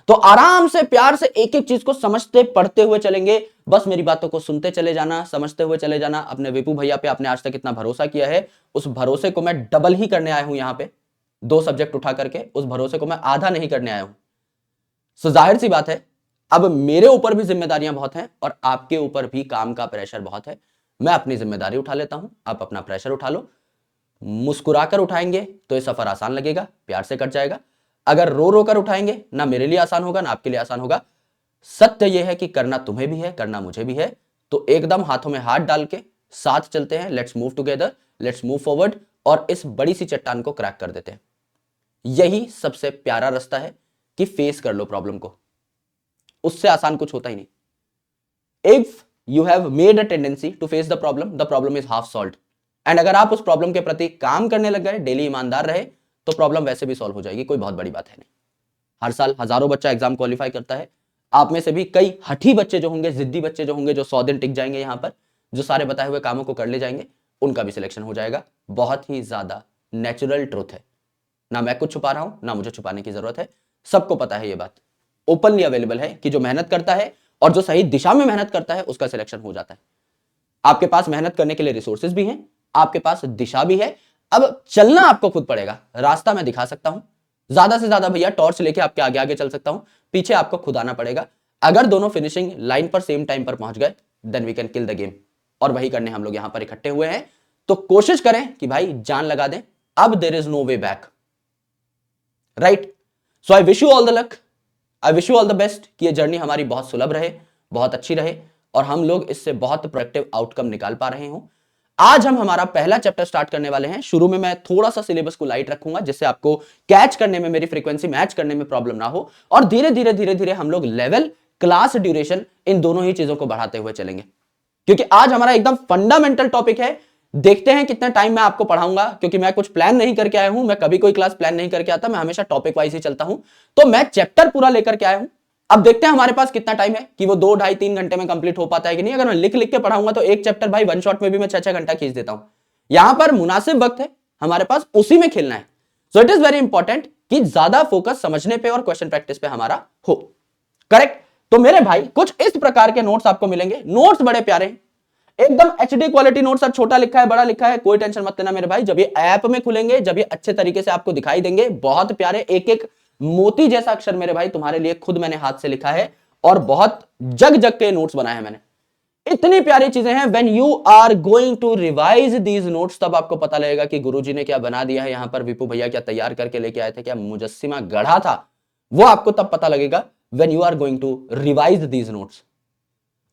तो आराम से प्यार से एक एक चीज को समझते पढ़ते हुए चलेंगे। बस मेरी बातों को सुनते चले जाना, समझते हुए चले जाना। अपने विपू भैया पे आपने आज तक इतना भरोसा किया है, उस भरोसे को मैं डबल ही करने आया हूं। यहां पे 2 सब्जेक्ट उठा करके उस भरोसे को मैं आधा नहीं करने आया हूं। सो जाहिर सी बात है, अब मेरे ऊपर भी जिम्मेदारियां बहुत हैं और आपके ऊपर भी काम का प्रेशर बहुत है। मैं अपनी जिम्मेदारी उठा लेता हूं, आप अपना प्रेशर उठा लो। मुस्कुराकर उठाएंगे तो ये सफर आसान लगेगा, प्यार से कट जाएगा। अगर रो रो कर उठाएंगे, ना मेरे लिए आसान होगा ना आपके लिए आसान होगा। सत्य यह है कि करना तुम्हें भी है, करना मुझे भी है। तो एकदम हाथों में हाथ डाल के साथ चलते हैं। Let's move together, let's move forward और इस बड़ी सी चट्टान को क्रैक कर देते हैं। यही सबसे प्यारा रास्ता है कि फेस कर लो प्रॉब्लम को, उससे आसान कुछ होता ही नहीं। If you have made a tendency to face the problem is half solved. And अगर आप उस प्रॉब्लम के प्रति काम करने लग गए, डेली ईमानदार रहे, तो प्रॉब्लम वैसे भी सॉल्व हो जाएगी। कोई बहुत बड़ी बात है नहीं। हर साल हजारों बच्चा एग्जाम क्वालिफाई करता है। आप में से भी कई हठी बच्चे जो होंगे, जिद्दी बच्चे जो होंगे, जो 100 दिन टिक जाएंगे यहां पर, जो सारे बताए हुए कामों को कर ले जाएंगे, उनका भी सिलेक्शन हो जाएगा। बहुत ही ज्यादा नेचुरल ट्रुथ है, ना मैं कुछ छुपा रहा हूं, ना मुझे छुपाने की जरूरत है। सबको पता है, ये बात ओपनली अवेलेबल है कि जो मेहनत करता है और जो सही दिशा में मेहनत करता है उसका सिलेक्शन हो जाता है। आपके पास मेहनत करने के लिए रिसोर्सेज भी हैं, आपके पास दिशा भी है। अब चलना आपको खुद पड़ेगा। रास्ता मैं दिखा सकता हूं, ज्यादा से ज्यादा भैया टॉर्च लेके आपके आगे आगे चल सकता हूं, पीछे आपको खुद आना पड़ेगा। अगर दोनों फिनिशिंग लाइन पर सेम टाइम पर पहुंच गए, then we can kill the game. और वही करने हम लोग यहां पर इकट्ठे हुए हैं। तो कोशिश करें कि भाई जान लगा दें। अब there is no way back, right? So I wish you all the luck, I wish you all the best कि ये जर्नी हमारी बहुत सुलभ रहे, बहुत अच्छी रहे और हम लोग इससे बहुत प्रोडक्टिव आउटकम निकाल पा रहे हो। आज हम हमारा पहला चैप्टर स्टार्ट करने वाले हैं। शुरू में मैं थोड़ा सा सिलेबस को लाइट रखूंगा, जिससे आपको कैच करने में, मेरी फ्रीक्वेंसी मैच करने में प्रॉब्लम ना हो। और धीरे धीरे हम लोग लेवल, क्लास ड्यूरेशन, इन दोनों ही चीजों को बढ़ाते हुए चलेंगे, क्योंकि आज हमारा एकदम फंडामेंटल टॉपिक है। देखते हैं कितना टाइम मैं आपको पढ़ाऊंगा, क्योंकि मैं कुछ प्लान नहीं करके आया हूं। मैं कभी कोई क्लास प्लान नहीं करके आता, मैं हमेशा टॉपिक वाइज ही चलता हूं। तो मैं चैप्टर पूरा लेकर के आया हूं। अब देखते हैं हमारे पास कितना टाइम है कि वो 2, ढाई, 3 घंटे में कंप्लीट हो पाता है कि नहीं। अगर मैं लिख लिख के पढ़ाऊंगा तो एक चैप्टर भाई वन शॉट में भी मैं 6-6 घंटा खींच देता हूं। यहां पर मुनासिब वक्त है हमारे पास, उसी में खेलना है। So it is very important कि ज्यादा फोकस समझने पे और क्वेश्चन प्रैक्टिस पे हमारा हो। करेक्ट? तो मेरे भाई कुछ इस प्रकार के नोट्स आपको मिलेंगे। नोट्स बड़े प्यारे हैं, एकदम एचडी क्वालिटी नोट्स। अब छोटा लिखा है, बड़ा लिखा है, कोई टेंशन मत लेना मेरे भाई। जब ये ऐप में खुलेंगे, जब ये अच्छे तरीके से आपको दिखाई देंगे, बहुत प्यारे, एक एक मोती जैसा अक्षर मेरे भाई तुम्हारे लिए खुद मैंने हाथ से लिखा है और बहुत जग जग के नोट्स बनाए हैं मैंने। इतनी प्यारी चीजें हैं। When you are going to revise these notes, तब आपको पता लगेगा कि गुरुजी ने क्या बना दिया है यहां पर, विपू भैया क्या तैयार करके लेके आए थे, क्या मुजस्सिमा गढ़ा था, वो आपको तब पता लगेगा when you are going to revise these notes.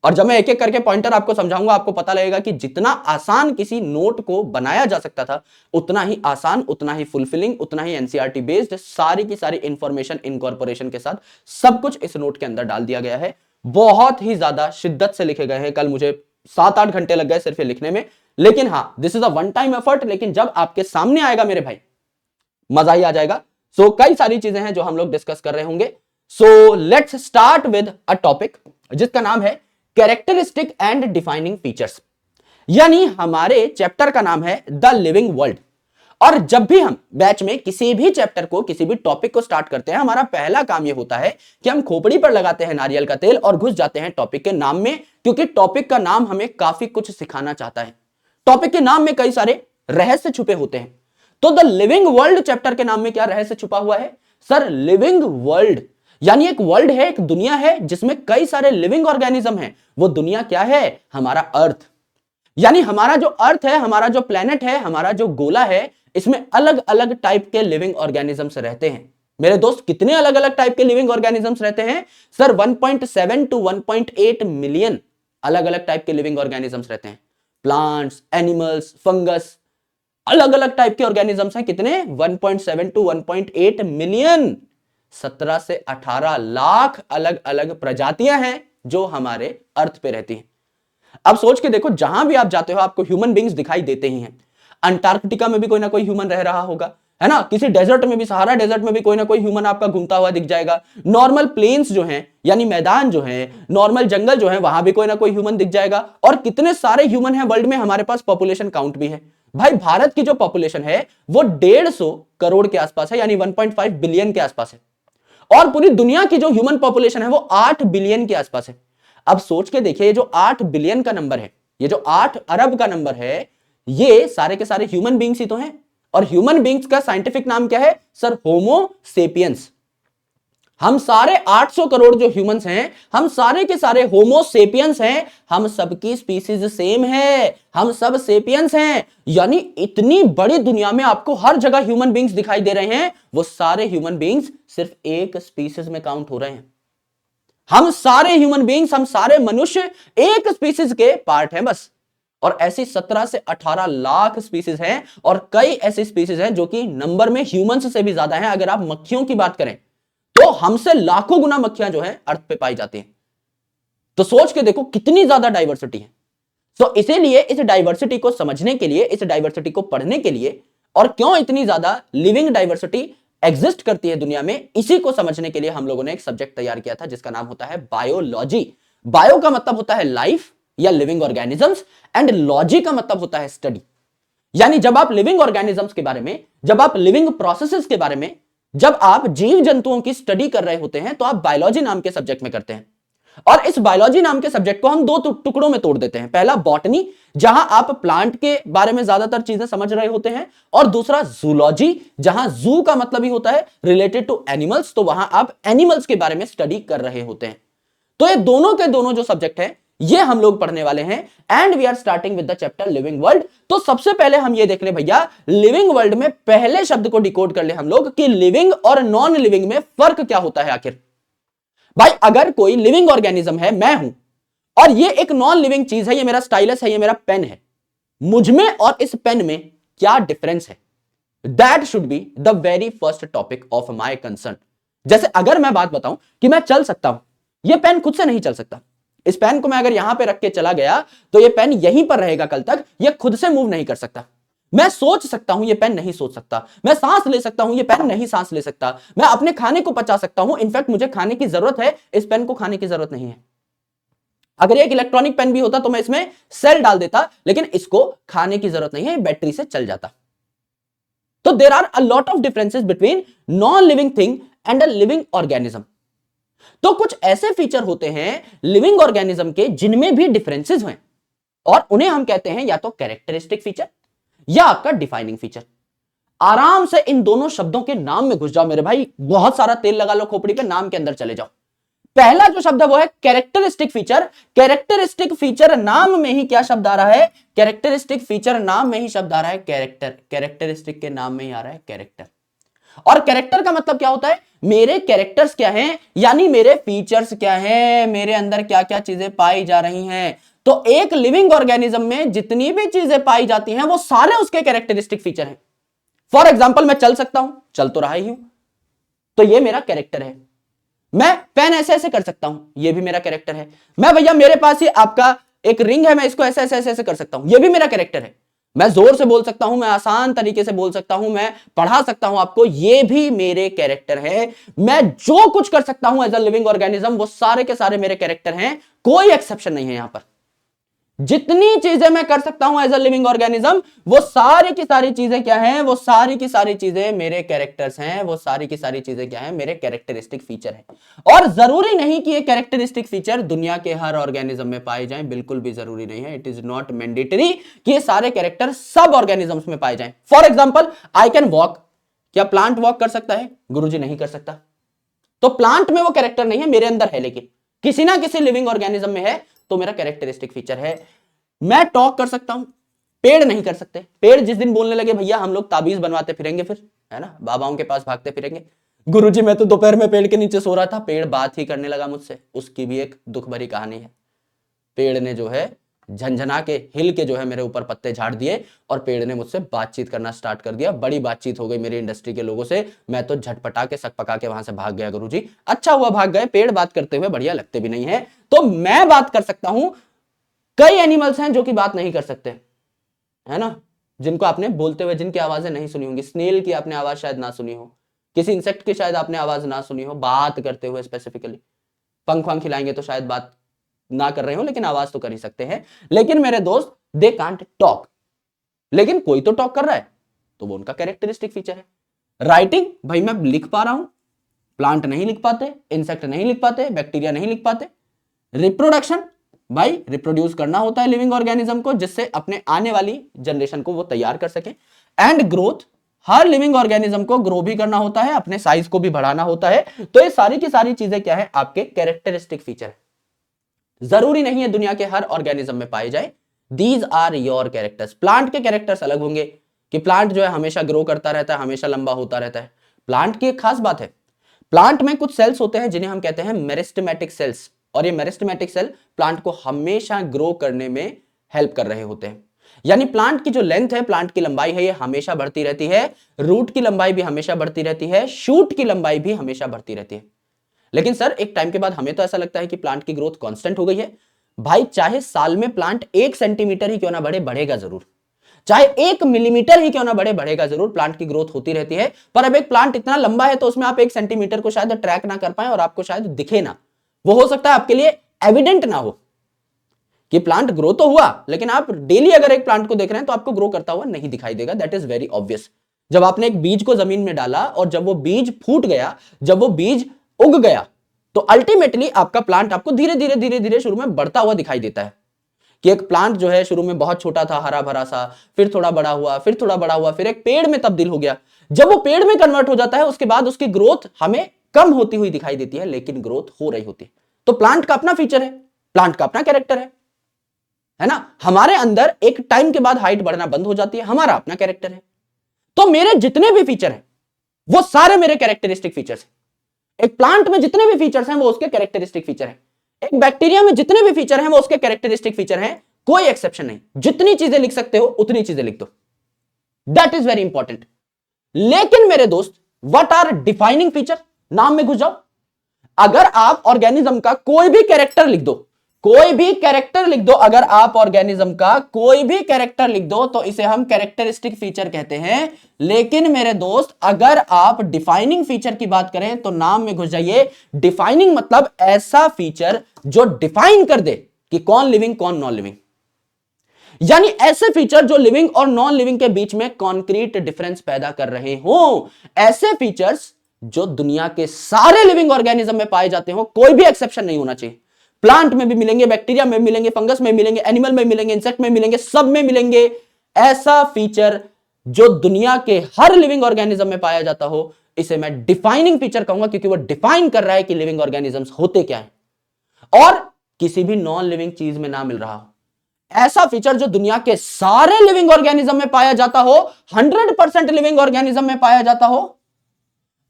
और जब मैं एक एक करके पॉइंटर आपको समझाऊंगा, आपको पता लगेगा कि जितना आसान किसी नोट को बनाया जा सकता था, उतना ही आसान, उतना ही फुलफिलिंग, उतना ही एनसीईआरटी बेस्ड, सारी की सारी इंफॉर्मेशन इनकॉर्पोरेशन के साथ सब कुछ इस नोट के अंदर डाल दिया गया है। बहुत ही ज्यादा शिद्दत से लिखे गए हैं। कल मुझे 7-8 घंटे लग गए सिर्फ ये लिखने में, लेकिन हाँ, this is a one time effort. लेकिन जब आपके सामने आएगा मेरे भाई, मजा ही आ जाएगा। सो कई सारी चीजें हैं जो हम लोग डिस्कस कर रहे होंगे। So let's start with a topic जिसका नाम है कैरेक्टरिस्टिक एंड डिफाइनिंग फीचर्स, यानी हमारे चैप्टर का नाम है द लिविंग वर्ल्ड। और जब भी हम बैच में किसी भी चैप्टर को, किसी भी टॉपिक को स्टार्ट करते हैं, हमारा पहला काम यह होता है कि हम खोपड़ी पर लगाते हैं नारियल का तेल और घुस जाते हैं टॉपिक के नाम में, क्योंकि टॉपिक का नाम हमें काफी कुछ सिखाना चाहता है। टॉपिक के नाम में कई सारे रहस्य छुपे होते हैं। तो द लिविंग वर्ल्ड चैप्टर के नाम में क्या रहस्य छुपा हुआ है सर? लिविंग वर्ल्ड यानी एक वर्ल्ड है, एक दुनिया है जिसमें कई सारे लिविंग ऑर्गेनिज्म हैं। वो दुनिया क्या है? हमारा अर्थ। यानी हमारा जो अर्थ है, हमारा जो प्लेनेट है, हमारा जो गोला है, इसमें अलग अलग टाइप के लिविंग ऑर्गेनिजम्स रहते हैं। मेरे दोस्त, कितने अलग अलग टाइप के लिविंग ऑर्गेनिजम्स रहते हैं सर? 1.7 टू 1.8 मिलियन अलग अलग टाइप के लिविंग ऑर्गेनिजम्स रहते हैं। प्लांट्स, एनिमल्स, फंगस, अलग अलग टाइप के ऑर्गेनिजम्स हैं। कितने? 1.7 टू 1.8 मिलियन। 17 से 18 लाख अलग अलग प्रजातियां हैं जो हमारे अर्थ पे रहती हैं। अब सोच के देखो, जहां भी आप जाते हो आपको ह्यूमन बींग्स दिखाई देते ही हैं। अंटार्कटिका में भी कोई ना कोई ह्यूमन रह रहा होगा, है ना? किसी डेजर्ट में भी, सहारा डेजर्ट में भी कोई ना कोई ह्यूमन आपका घूमता हुआ दिख जाएगा। नॉर्मल प्लेन्स जो हैं, यानी मैदान जो हैं, नॉर्मल जंगल जो है, वहां भी कोई ना कोई ह्यूमन दिख जाएगा। और कितने सारे ह्यूमन हैं वर्ल्ड में, हमारे पास पॉपुलेशन काउंट भी है। भाई भारत की जो पॉपुलेशन है वो 150 करोड़ के आसपास है, यानी 1.5 बिलियन के आसपास है। और पूरी दुनिया की जो ह्यूमन पॉपुलेशन है वो 8 बिलियन के आसपास है। अब सोच के देखिए, ये जो 8 बिलियन का नंबर है, ये जो 8 अरब का नंबर है, ये सारे के सारे ह्यूमन बींग्स ही तो हैं। और ह्यूमन बींग्स का साइंटिफिक नाम क्या है सर? होमो सेपियंस। हम सारे 800 करोड़ जो ह्यूमंस हैं, हम सारे के सारे होमो सेपियंस हैं। हम सबकी स्पीसीज सेम है, हम सब सेपियंस हैं। यानी इतनी बड़ी दुनिया में आपको हर जगह ह्यूमन बींग्स दिखाई दे रहे हैं, वो सारे ह्यूमन बींग्स सिर्फ एक स्पीसीज में काउंट हो रहे हैं। हम सारे ह्यूमन बींग्स, हम सारे मनुष्य एक स्पीसीज के पार्ट हैं बस। और ऐसी 17 से 18 लाख स्पीसीज हैं, और कई ऐसी स्पीसीज हैं जो कि नंबर में ह्यूमंस से भी ज्यादा हैं। अगर आप मक्खियों की बात करें तो हमसे लाखों गुना मक्खियां जो है अर्थ पे पाई जाती हैं। तो सोच के देखो कितनी ज्यादा डाइवर्सिटी है। तो इसीलिए इस डाइवर्सिटी को समझने के लिए, इस डाइवर्सिटी को पढ़ने के लिए, और क्यों इतनी ज्यादा लिविंग डाइवर्सिटी एग्जिस्ट करती है दुनिया में, इसी को समझने के लिए हम लोगों ने एक सब्जेक्ट तैयार किया था जिसका नाम होता है बायोलॉजी। बायो का मतलब होता है लाइफ या लिविंग ऑर्गेनिजम्स, एंड लॉजी का मतलब होता है स्टडी। यानी जब आप लिविंग ऑर्गेनिजम्स के बारे में, जब आप लिविंग प्रोसेसेस के बारे में, जब आप जीव जंतुओं की स्टडी कर रहे होते हैं तो आप बायोलॉजी नाम के सब्जेक्ट में करते हैं। और इस बायोलॉजी नाम के सब्जेक्ट को हम दो टुकड़ों में तोड़ देते हैं। पहला बॉटनी, जहां आप प्लांट के बारे में ज्यादातर चीजें समझ रहे होते हैं, और दूसरा जूलॉजी, जहां जू का मतलब ही होता है रिलेटेड टू एनिमल्स, तो वहां आप एनिमल्स के बारे में स्टडी कर रहे होते हैं। तो ये दोनों के दोनों जो सब्जेक्ट है ये हम लोग पढ़ने वाले हैं। And we are starting with the chapter living world. तो सबसे पहले हम ये देख ले भैया, लिविंग वर्ल्ड में पहले शब्द को डिकोड कर ले हम लोग कि लिविंग और नॉन लिविंग में फर्क क्या होता है आखिर। भाई अगर कोई लिविंग ऑर्गेनिज्म है, मैं हूं, और ये एक नॉन लिविंग चीज है, ये मेरा स्टाइलस है, ये मेरा पेन है, मुझमें और इस पेन में क्या डिफरेंस है? That should be the very first topic of my concern. जैसे अगर मैं बात बताऊं कि मैं चल सकता हूं, ये पेन खुद से नहीं चल सकता। इस पेन को मैं अगर यहां पे रख के चला गया तो ये पेन यहीं पर रहेगा कल तक, ये खुद से मूव नहीं कर सकता। मैं सोच सकता हूं, ये पेन नहीं सोच सकता। मैं सांस ले सकता हूं, ये पेन नहीं सांस ले सकता। मैं अपने खाने को पचा सकता हूं, इनफैक्ट मुझे खाने की जरूरत है, इस पेन को खाने की जरूरत नहीं है। अगर ये एक इलेक्ट्रॉनिक पेन भी होता तो मैं इसमें सेल डाल देता, लेकिन इसको खाने की जरूरत नहीं है, बैटरी से चल जाता। तो there are a lot of differences between non living thing and a living organism. तो कुछ ऐसे फीचर होते हैं लिविंग ऑर्गेनिज्म के जिनमें भी डिफरेंसेस हैं, और उन्हें हम कहते हैं या तो कैरेक्टरिस्टिक फीचर या आपका डिफाइनिंग फीचर। आराम से इन दोनों शब्दों के नाम में घुस जाओ मेरे भाई, बहुत सारा तेल लगा लो खोपड़ी पे, नाम के अंदर चले जाओ। पहला जो शब्द है वो है कैरेक्टरिस्टिक फीचर। कैरेक्टरिस्टिक फीचर नाम में ही क्या शब्द आ रहा है? कैरेक्टरिस्टिक फीचर नाम में ही शब्द आ रहा है कैरेक्टर। कैरेक्टरिस्टिक के नाम में ही आ रहा है कैरेक्टर। और कैरेक्टर का मतलब क्या होता है? मेरे कैरेक्टर्स क्या हैं, यानी मेरे फीचर्स क्या हैं, मेरे अंदर क्या क्या चीजें पाई जा रही हैं। तो एक लिविंग ऑर्गेनिज्म में जितनी भी चीजें पाई जाती हैं वो सारे उसके कैरेक्टरिस्टिक फीचर हैं। फॉर एग्जाम्पल, मैं चल सकता हूं, चल तो रहा ही हूं, तो ये मेरा कैरेक्टर है। मैं पेन ऐसे ऐसे कर सकता हूं, ये भी मेरा कैरेक्टर है। मैं भैया मेरे पास ही आपका एक रिंग है, मैं इसको ऐसे ऐसे ऐसे कर सकता हूं, ये भी मेरा कैरेक्टर है। मैं जोर से बोल सकता हूं, मैं आसान तरीके से बोल सकता हूं, मैं पढ़ा सकता हूं आपको, ये भी मेरे कैरेक्टर है। मैं जो कुछ कर सकता हूं एज अ लिविंग ऑर्गेनिज्म वो सारे के सारे मेरे कैरेक्टर हैं, कोई एक्सेप्शन नहीं है यहां पर। जितनी चीजें मैं कर सकता हूं एज अ लिविंग ऑर्गेनिज्म वो सारी की सारी चीजें क्या हैं? वो सारी की सारी चीजें मेरे कैरेक्टर्स हैं। वो सारी की सारी चीजें क्या हैं? मेरे कैरेक्टरिस्टिक फीचर हैं। और जरूरी नहीं कि ये कैरेक्टरिस्टिक फीचर दुनिया के हर ऑर्गेनिज्म में पाए जाएं, बिल्कुल भी जरूरी नहीं है। इट इज नॉट मैंडेटरी कि ये सारे कैरेक्टर सब ऑर्गेनिजम्स में पाए जाएं। For example, I can walk. क्या प्लांट वॉक कर सकता है? गुरुजी नहीं कर सकता। तो प्लांट में वो कैरेक्टर नहीं है, मेरे अंदर है, लेकिन किसी ना किसी लिविंग ऑर्गेनिज्म में है, तो मेरा कैरेक्टरिस्टिक फीचर है। मैं टॉक कर सकता हूं, पेड़ नहीं कर सकते। पेड़ जिस दिन बोलने लगे भैया हम लोग ताबीज बनवाते फिरेंगे, फिर है ना, बाबाओं के पास भागते फिरेंगे। गुरुजी मैं तो दोपहर में पेड़ के नीचे सो रहा था, पेड़ बात ही करने लगा मुझसे। उसकी भी एक दुख भरी कहानी है। पेड़ ने जो है झंझना के, हिल के जो है मेरे ऊपर पत्ते झाड़ दिए, और पेड़ ने मुझसे बातचीत करना स्टार्ट कर दिया। बड़ी बातचीत हो गई मेरी इंडस्ट्री के लोगों से। मैं तो झटपटा के सक पका के वहां से भाग गया। गुरुजी अच्छा हुआ भाग गए, पेड़ बात करते हुए बढ़िया लगते भी नहीं है। तो मैं बात कर सकता हूं। कई एनिमल्स हैं जो कि बात नहीं कर सकते, है ना, जिनको आपने बोलते हुए, जिनकी आवाजें नहीं सुनी होंगी। स्नेल की आपने आवाज शायद ना सुनी हो, किसी इंसेक्ट की शायद आपने आवाज ना सुनी हो बात करते हुए स्पेसिफिकली। पंख वंख खिलाएंगे तो शायद बात ना कर रहे हो, लेकिन आवाज तो कर ही सकते हैं। लेकिन मेरे दोस्त, दे कांट टॉक, लेकिन कोई तो टॉक कर रहा है, तो वो उनका कैरेक्टरिस्टिक फीचर है। राइटिंग, भाई मैं लिख पा रहा हूं, प्लांट नहीं लिख पाते, इंसेक्ट नहीं लिख पाते, बैक्टीरिया नहीं लिख पाते। रिप्रोडक्शन, भाई रिप्रोड्यूस करना होता है लिविंग ऑर्गेनिज्म को, जिससे अपने आने वाली जनरेशन को वो तैयार कर सके। And growth, her living organism को ग्रो भी करना होता है, अपने साइज को भी बढ़ाना होता है। तो ये सारी की सारी चीजें क्या है, आपके कैरेक्टरिस्टिक फीचर है। जरूरी नहीं है दुनिया के हर ऑर्गेनिज्म में पाए जाए। These are your characters. Plant के कैरेक्टर्स अलग होंगे कि प्लांट जो है हमेशा ग्रो करता रहता है, हमेशा लंबा होता रहता है। प्लांट की एक खास बात है, प्लांट में कुछ सेल्स होते हैं जिन्हें हम कहते हैं मेरिस्टेमेटिक सेल्स, और ये मेरिस्टेमेटिक सेल प्लांट को हमेशा ग्रो करने में हेल्प कर रहे होते हैं। यानी प्लांट की जो लेंथ है, प्लांट की लंबाई है, ये हमेशा बढ़ती रहती है। रूट की लंबाई भी हमेशा बढ़ती रहती है, शूट की लंबाई भी हमेशा बढ़ती रहती है। लेकिन सर एक टाइम के बाद हमें तो ऐसा लगता है कि प्लांट की ग्रोथ कांस्टेंट हो गई है। भाई चाहे साल में प्लांट 1 सेंटीमीटर ही क्यों ना बढ़े, बढ़ेगा जरूर। चाहे 1 मिलीमीटर ही क्यों ना बढ़े, बढ़ेगा जरूर। प्लांट की ग्रोथ होती रहती है। पर अब एक प्लांट इतना लंबा है तो उसमें आप 1 सेंटीमीटर को शायद ट्रैक ना कर पाए और आपको शायद दिखे ना। वो हो सकता है आपके लिए एविडेंट ना हो कि प्लांट ग्रो तो हुआ, लेकिन आप डेली अगर एक प्लांट को देख रहे हैं तो आपको ग्रो करता हुआ नहीं दिखाई देगा। That is very obvious. जब आपने एक बीज को जमीन में डाला और जब वो बीज फूट गया, जब वो बीज उग गया, तो अल्टीमेटली आपका प्लांट आपको धीरे धीरे धीरे धीरे शुरू में बढ़ता हुआ दिखाई देता है। कि एक प्लांट जो है शुरू में बहुत छोटा था, हरा भरा सा, फिर थोड़ा बड़ा हुआ, फिर थोड़ा बड़ा हुआ, फिर एक पेड़ में तब्दील हो गया। जब वो पेड़ में कन्वर्ट हो जाता है उसके बाद उसकी ग्रोथ हमें कम होती हुई दिखाई देती है, लेकिन ग्रोथ हो रही होती है। तो प्लांट का अपना फीचर है, प्लांट का अपना कैरेक्टर है ना। हमारे अंदर एक टाइम के बाद हाइट बढ़ना बंद हो जाती है, हमारा अपना कैरेक्टर है। तो मेरे जितने भी फीचर हैं वो सारे मेरे कैरेक्टरिस्टिक फीचर्स हैं। एक प्लांट में जितने भी फीचर्स हैं वो उसके कैरेक्टरिस्टिक फीचर हैं। एक बैक्टीरिया में जितने भी फीचर हैं वो उसके कैरेक्टरिस्टिक फीचर हैं, कोई एक्सेप्शन नहीं। जितनी चीजें लिख सकते हो उतनी चीजें लिख दो, दैट इज वेरी इंपॉर्टेंट। लेकिन मेरे दोस्त, व्हाट आर डिफाइनिंग फीचर? नाम में घुस जाओ। अगर आप ऑर्गेनिज्म का कोई भी कैरेक्टर लिख दो, कोई भी कैरेक्टर लिख दो, अगर आप ऑर्गेनिज्म का कोई भी कैरेक्टर लिख दो तो इसे हम कैरेक्टरिस्टिक फीचर कहते हैं। लेकिन मेरे दोस्त, अगर आप डिफाइनिंग फीचर की बात करें तो नाम में घुस जाइए। डिफाइनिंग मतलब ऐसा फीचर जो डिफाइन कर दे कि कौन लिविंग कौन नॉन लिविंग। यानी ऐसे फीचर जो लिविंग और नॉन लिविंग के बीच में कॉन्क्रीट डिफरेंस पैदा कर रहे हो। ऐसे फीचर्स जो दुनिया के सारे लिविंग ऑर्गेनिज्म में पाए जाते हो, कोई भी एक्सेप्शन नहीं होना चाहिए। प्लांट में भी मिलेंगे, बैक्टीरिया में मिलेंगे, फंगस में मिलेंगे, एनिमल में मिलेंगे, इंसेक्ट में मिलेंगे, सब में मिलेंगे। ऐसा फीचर जो दुनिया के हर लिविंग ऑर्गेनिज्म में पाया जाता हो, इसे मैं डिफाइनिंग फीचर कहूंगा, क्योंकि वो डिफाइन कर रहा है कि लिविंग ऑर्गेनिजम्स होते क्या है और किसी भी नॉन लिविंग चीज में ना मिल रहा हो। ऐसा फीचर जो दुनिया के सारे लिविंग ऑर्गेनिज्म में पाया जाता हो, 100% लिविंग ऑर्गेनिज्म में पाया जाता हो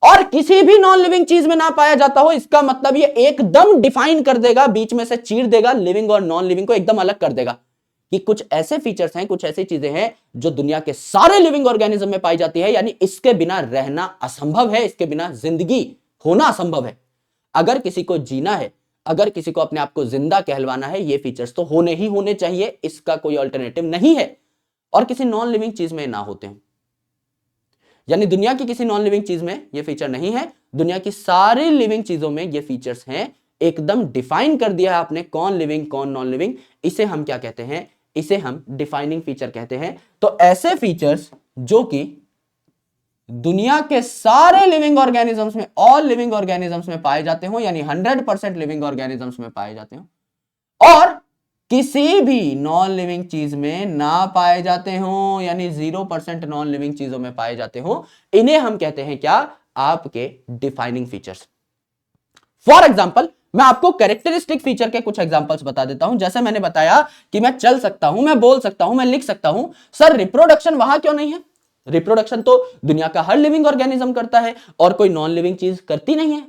और किसी भी नॉन लिविंग चीज में ना पाया जाता हो। इसका मतलब ये एकदम डिफाइन कर देगा, बीच में से चीर देगा, लिविंग और नॉन लिविंग को एकदम अलग कर देगा कि कुछ ऐसे फीचर्स हैं, कुछ ऐसी चीजें हैं जो दुनिया के सारे लिविंग ऑर्गेनिज्म में पाई जाती है। यानी इसके बिना रहना असंभव है, इसके बिना जिंदगी होना असंभव है। अगर किसी को जीना है, अगर किसी को अपने आप को जिंदा कहलवाना है, ये फीचर्स तो होने ही होने चाहिए, इसका कोई अल्टरनेटिव नहीं है। और किसी नॉन लिविंग चीज में ना होते हैं। यानी दुनिया की किसी नॉन लिविंग चीज में ये फीचर नहीं है, दुनिया की सारी लिविंग चीजों में ये फीचर्स हैं। एकदम डिफाइन कर दिया है आपने कौन लिविंग कौन नॉन लिविंग। इसे हम क्या कहते हैं? इसे हम डिफाइनिंग फीचर कहते हैं। तो ऐसे फीचर्स जो कि दुनिया के सारे लिविंग ऑर्गेनिजम्स में, ऑल लिविंग ऑर्गेनिजम्स में पाए जाते हो, यानी 100% लिविंग ऑर्गेनिजम्स में पाए जाते हो और किसी भी नॉन लिविंग चीज में ना पाए जाते हो, यानी 0% नॉन लिविंग चीजों में पाए जाते हो, इन्हें हम कहते हैं क्या? आपके डिफाइनिंग फीचर्स। फॉर एग्जाम्पल, मैं आपको कैरेक्टरिस्टिक फीचर के कुछ एग्जांपल्स बता देता हूं। जैसे मैंने बताया कि मैं चल सकता हूं, मैं बोल सकता हूं, मैं लिख सकता हूं। सर रिप्रोडक्शन वहां क्यों नहीं है? रिप्रोडक्शन तो दुनिया का हर लिविंग ऑर्गेनिज्म करता है और कोई नॉन लिविंग चीज करती नहीं है।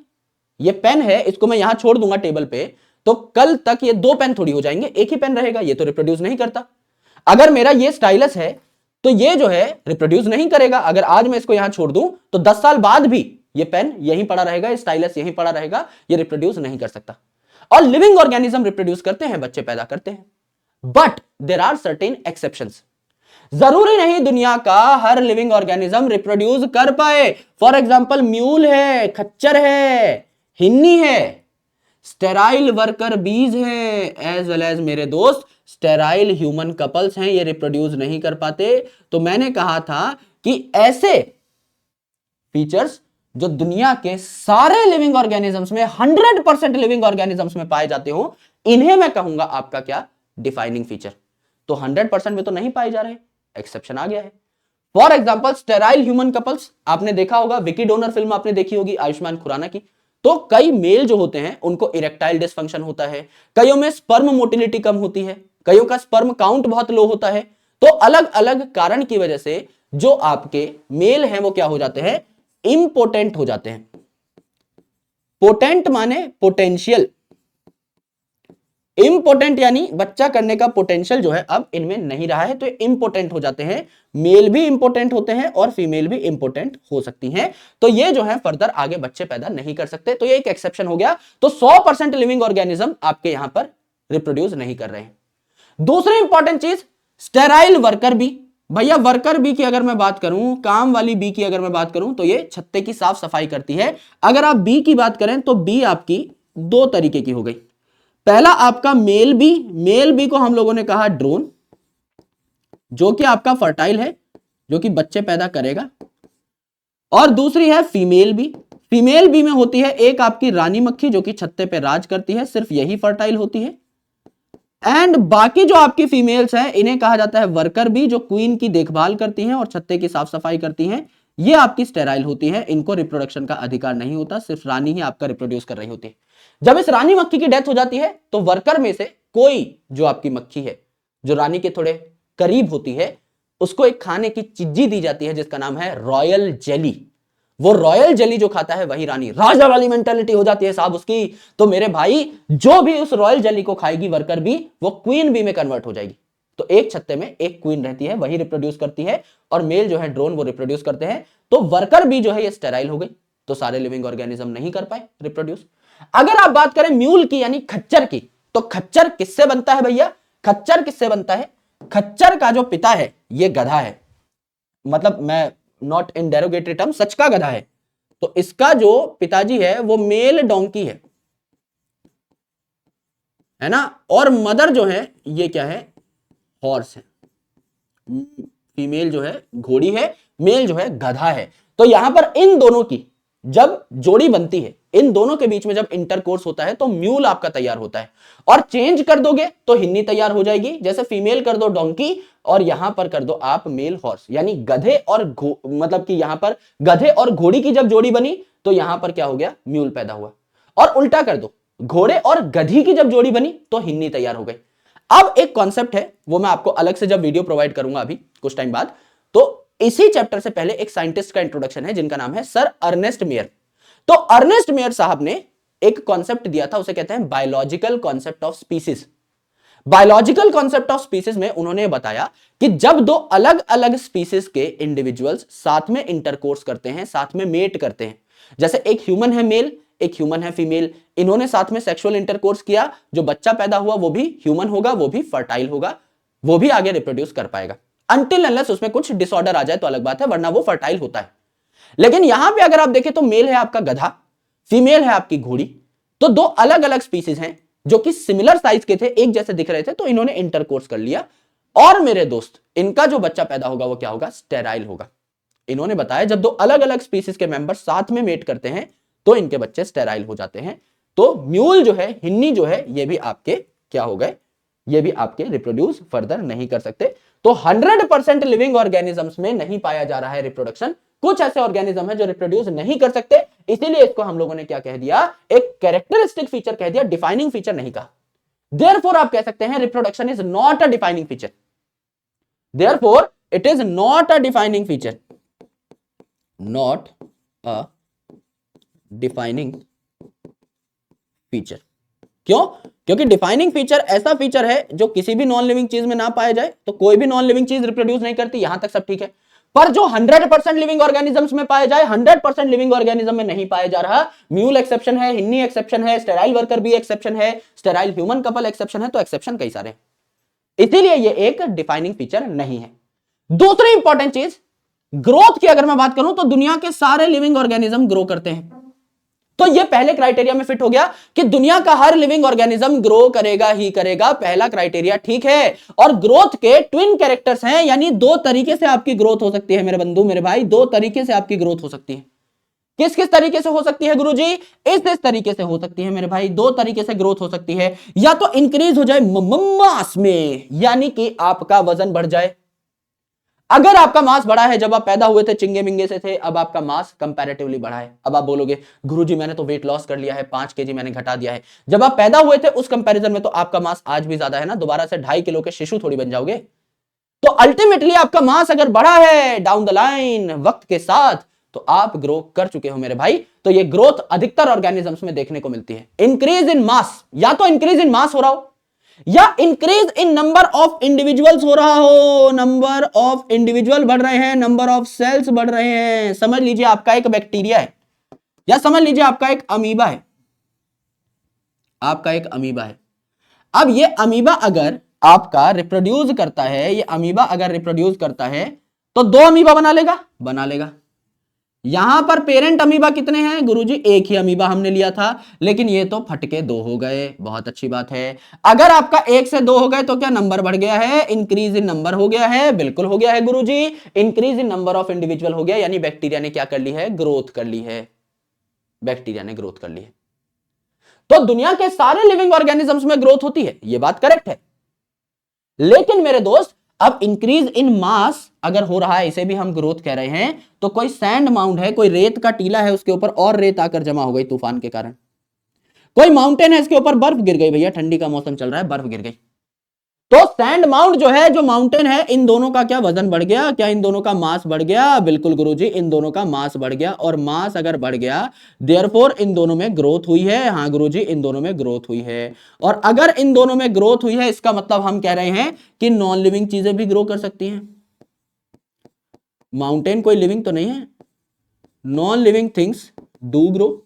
ये पेन है, इसको मैं यहां छोड़ दूंगा टेबल पे, तो कल तक ये 2 पेन थोड़ी हो जाएंगे, एक ही पेन रहेगा। ये तो रिप्रोड्यूस नहीं करता। अगर मेरा ये स्टाइलस है तो ये जो है रिप्रोड्यूस नहीं करेगा। अगर आज मैं इसको यहां छोड़ दूं तो 10 साल बाद भी ये पेन यहीं पड़ा रहेगा, स्टाइलस यहीं पड़ा रहेगा, ये रिप्रोड्यूस नहीं कर सकता। और लिविंग ऑर्गेनिज्म रिप्रोड्यूस करते हैं, बच्चे पैदा करते हैं, but there are certain exceptions. जरूरी नहीं दुनिया का हर लिविंग ऑर्गेनिज्म रिप्रोड्यूस कर पाए। फॉर एग्जाम्पल, म्यूल है, खच्चर है, हिन्नी है, स्टेराइल वर्कर बीज है, एज वेल एज मेरे दोस्त स्टेराइल ह्यूमन कपल्स हैं, ये रिप्रोड्यूस नहीं कर पाते। तो मैंने कहा था कि ऐसे फीचर्स जो दुनिया के सारे लिविंग ऑर्गेनिजम्स में 100% लिविंग ऑर्गेनिजम्स में पाए जाते हो, इन्हें मैं कहूंगा आपका क्या, डिफाइनिंग फीचर। तो 100% में तो नहीं पाए जा रहे, एक्सेप्शन आ गया है। For example sterile human couples, आपने देखा होगा, विकी डोनर फिल्म आपने देखी होगी आयुष्मान खुराना की, तो कई मेल जो होते हैं उनको इरेक्टाइल डिसफंक्शन होता है, कईयों में स्पर्म मोटिलिटी कम होती है, कईयों का स्पर्म काउंट बहुत लो होता है। तो अलग अलग कारण की वजह से जो आपके मेल हैं वो क्या हो जाते हैं, इंपोटेंट हो जाते हैं। पोटेंट माने पोटेंशियल, इंपोटेंट यानी बच्चा करने का पोटेंशियल जो है अब इनमें नहीं रहा है, तो इंपोटेंट हो जाते हैं। मेल भी इंपोटेंट होते हैं और फीमेल भी इंपोटेंट हो सकती हैं, तो ये जो है फर्दर आगे बच्चे पैदा नहीं कर सकते, तो ये एक एक्सेप्शन हो गया। तो 100% लिविंग ऑर्गेनिज्म आपके यहां पर रिप्रोड्यूस नहीं कर रहे हैं। दूसरी इंपॉर्टेंट चीज, स्टेराइल वर्कर बी। भैया वर्कर बी की अगर मैं बात करूं, काम वाली बी की अगर मैं बात करूं, तो ये छत्ते की साफ सफाई करती है। अगर आप बी की बात करें तो बी आपकी दो तरीके की हो गई। पहला आपका मेल बी, मेल बी को हम लोगों ने कहा ड्रोन, जो कि आपका फर्टाइल है, जो कि बच्चे पैदा करेगा। और दूसरी है फीमेल बी। फीमेल बी में होती है एक आपकी रानी मक्खी, जो कि छत्ते पे राज करती है, सिर्फ यही फर्टाइल होती है। एंड बाकी जो आपकी फीमेल्स हैं इन्हें कहा जाता है वर्कर बी, जो क्वीन की देखभाल करती हैं और छत्ते की साफ सफाई करती हैं। ये आपकी स्टेराइल होती है, इनको रिप्रोडक्शन का अधिकार नहीं होता, सिर्फ रानी ही आपका रिप्रोड्यूस कर रही होती है। जब इस रानी मक्खी की डेथ हो जाती है तो वर्कर में से कोई जो आपकी मक्खी है, जो रानी के थोड़े करीब होती है, उसको एक खाने की चीजी दी जाती है जिसका नाम है रॉयल जेली। वो रॉयल जेली जो खाता है वही रानी, राजा वाली मेंटालिटी हो जाती है साहब उसकी। तो मेरे भाई जो भी उस रॉयल जेली को खाएगी वर्कर बी, वो क्वीन बी में कन्वर्ट हो जाएगी। तो एक छत्ते में एक क्वीन रहती है, वही रिप्रोड्यूस करती है, और मेल जो है ड्रोन वो रिप्रोड्यूस करते हैं। तो वर्कर बी जो है ये स्टेराइल हो गई, तो सारे लिविंग ऑर्गेनिज्म नहीं कर पाए रिप्रोड्यूस। अगर आप बात करें म्यूल की यानी खच्चर की, तो खच्चर किससे बनता है भैया, खच्चर किससे बनता है, खच्चर का जो पिता है ये गधा है, मतलब मैं नॉट इन डेरोगेटरी टर्म, सच का गधा है। तो इसका जो पिताजी है वो मेल डोंकी है ना, और मदर जो है ये क्या है, हॉर्स है। फीमेल जो है घोड़ी है, मेल जो है गधा है। तो यहां पर इन दोनों की जब जोड़ी बनती है, इन दोनों के बीच में जब इंटरकोर्स होता है तो म्यूल आपका तैयार होता है। और चेंज कर दोगे तो हिन्नी तैयार हो जाएगी, जैसे फीमेल कर दो डोंकी और यहां पर कर दो आप मेल हॉर्स, यानी गधे और मतलब कि यहां पर गधे और घोड़ी की जब जोड़ी बनी तो यहां पर क्या हो गया, म्यूल पैदा हुआ। और उल्टा कर दो, घोड़े और गधी की जब जोड़ी बनी तो हिन्नी तैयार हो गई। अब एक कॉन्सेप्ट है, वो मैं आपको अलग से जब वीडियो प्रोवाइड करूंगा अभी कुछ टाइम बाद। तो इसी चैप्टर से पहले एक साइंटिस्ट का इंट्रोडक्शन है जिनका नाम है सर अर्नेस्ट मेयर। तो अर्नेस्ट मेयर साहब ने एक कॉन्सेप्ट दिया था, उसे कहते हैं biological concept of species. Biological concept of species में उन्होंने बताया कि जब दो अलग अलग स्पीसीज के इंडिविजुअल्स साथ में इंटरकोर्स करते हैं, साथ में मेट करते हैं, जैसे एक ह्यूमन है मेल, एक ह्यूमन है फीमेल, इन्होंने साथ में सेक्सुअल इंटरकोर्स किया, जो बच्चा पैदा हुआ वो भी ह्यूमन होगा, वो भी फर्टाइल होगा, वो भी आगे रिप्रोड्यूस कर पाएगा, अनटिल अनलेस उसमें कुछ डिसऑर्डर आ जाए तो अलग बात है, वरना वो फर्टाइल होता है। लेकिन यहां पे अगर आप देखें तो मेल है आपका गधा, फीमेल है आपकी घोड़ी, तो दो अलग अलग स्पीसीज हैं जो कि सिमिलर साइज के थे, एक जैसे दिख रहे थे, तो इन्होंने इंटरकोर्स कर लिया। और मेरे दोस्त इनका जो बच्चा पैदा होगा वो क्या होगा, स्टेराइल होगा। इन्होंने बताया जब दो अलग अलग स्पीसीज के मेंबर साथ में मेट करते हैं तो इनके बच्चे स्टेराइल हो जाते हैं। तो म्यूल जो है, हिन्नी जो है, ये भी आपके क्या हो गए, ये भी आपके रिप्रोड्यूस फर्दर नहीं कर सकते। तो 100% लिविंग ऑर्गेनिजम्स में नहीं पाया जा रहा है रिप्रोडक्शन। कुछ ऐसे ऑर्गेनिज्म है जो रिप्रोड्यूस नहीं कर सकते, इसीलिए इसको हम लोगों ने क्या कह दिया, एक कैरेक्टरिस्टिक फीचर कह दिया, डिफाइनिंग फीचर नहीं कहा। देयरफॉर आप कह सकते हैं reproduction is not a defining feature, therefore it is not a defining feature, not a defining feature. क्यों? क्योंकि डिफाइनिंग फीचर ऐसा फीचर है जो किसी भी नॉन लिविंग चीज में ना पाया जाए, तो कोई भी नॉन लिविंग चीज रिप्रोड्यूस नहीं करती, यहां तक सब ठीक है। पर जो 100% लिविंग ऑर्गेनिजम्स में पाया जाए, 100% लिविंग ऑर्गेनिज्म में नहीं पाया जा रहा, म्यूल एक्सेप्शन है, हिन्नी एक्सेप्शन है, स्टेराइल वर्कर भी एक्सेप्शन है, स्टेराइल ह्यूमन कपल एक्सेप्शन है, तो एक्सेप्शन कई सारे, इसीलिए ये एक डिफाइनिंग फीचर नहीं है। दूसरी इंपॉर्टेंट चीज, ग्रोथ की अगर मैं बात करूं तो दुनिया के सारे लिविंग ऑर्गेनिज्म ग्रो करते हैं, तो ये पहले क्राइटेरिया में फिट हो गया कि दुनिया का हर लिविंग ऑर्गेनिज्म ग्रो करेगा ही करेगा, पहला क्राइटेरिया ठीक है। और ग्रोथ के ट्विन कैरेक्टर्स हैं, यानी दो तरीके से आपकी ग्रोथ हो सकती है मेरे बंधु मेरे भाई, दो तरीके से आपकी ग्रोथ हो सकती है। किस किस तरीके से हो सकती है गुरुजी? इस तरीके से हो सकती है मेरे भाई। दो तरीके से ग्रोथ हो सकती है, या तो इंक्रीज हो जाए मास में, यानी कि आपका वजन बढ़ जाए। अगर आपका मास बढ़ा है, जब आप पैदा हुए थे चिंगे मिंगे से थे, अब आपका मास कंपैरेटिवली बढ़ा है। अब आप बोलोगे गुरुजी मैंने तो वेट लॉस कर लिया है, 5 केजी मैंने घटा दिया है। जब आप पैदा हुए थे उस कंपैरिजन में तो आपका मास आज भी ज्यादा है ना, दोबारा से 2.5 किलो के शिशु थोड़ी बन जाओगे। तो अल्टीमेटली आपका मास अगर बढ़ा है डाउन द लाइन वक्त के साथ, तो आप ग्रो कर चुके हो मेरे भाई। तो ये ग्रोथ अधिकतर ऑर्गेनिजम्स में देखने को मिलती है। इंक्रीज इन मास, या तो इंक्रीज इन मास हो रहा हो, या increase in number of individuals हो रहा हो। नंबर ऑफ इंडिविजुअल बढ़ रहे हैं, नंबर ऑफ सेल्स बढ़ रहे हैं। समझ लीजिए आपका एक बैक्टीरिया है, या समझ लीजिए आपका एक अमीबा है। आपका एक अमीबा है। अब ये अमीबा अगर आपका रिप्रोड्यूस करता है, ये अमीबा अगर रिप्रोड्यूस करता है तो 2 अमीबा बना लेगा, बना लेगा। यहां पर पेरेंट अमीबा कितने हैं गुरुजी? एक ही अमीबा हमने लिया था, लेकिन ये तो फटके 2 हो गए। बहुत अच्छी बात है। अगर आपका 1 से 2 हो गए तो क्या नंबर बढ़ गया है? इंक्रीज इन नंबर हो गया है, बिल्कुल हो गया है गुरुजी। Increase in number of individual हो गया, यानी बैक्टीरिया ने क्या कर ली है? ग्रोथ कर ली है। बैक्टीरिया ने ग्रोथ कर ली है। तो दुनिया के सारे लिविंग ऑर्गेनिजम्स में ग्रोथ होती है, यह बात करेक्ट है। लेकिन मेरे दोस्त, अब इंक्रीज इन मास अगर हो रहा है, इसे भी हम ग्रोथ कह रहे हैं, तो कोई सैंड माउंट है, कोई रेत का टीला है, उसके ऊपर और रेत आकर जमा हो गई तूफान के कारण। कोई माउंटेन है, इसके ऊपर बर्फ गिर गई, भैया ठंडी का मौसम चल रहा है, बर्फ गिर गई। तो सैंड माउंट जो है, जो माउंटेन है, इन दोनों का क्या वजन बढ़ गया? क्या इन दोनों का मास बढ़ गया? बिल्कुल गुरुजी, इन दोनों का मास बढ़ गया। और मास अगर बढ़ गया, देयरफॉर इन दोनों में ग्रोथ हुई है। हाँ गुरुजी, इन दोनों में ग्रोथ हुई है। और अगर इन दोनों में ग्रोथ हुई है, इसका मतलब हम कह रहे हैं कि नॉन लिविंग चीजें भी ग्रो कर सकती हैं। माउंटेन कोई लिविंग तो नहीं है। Non living things do grow.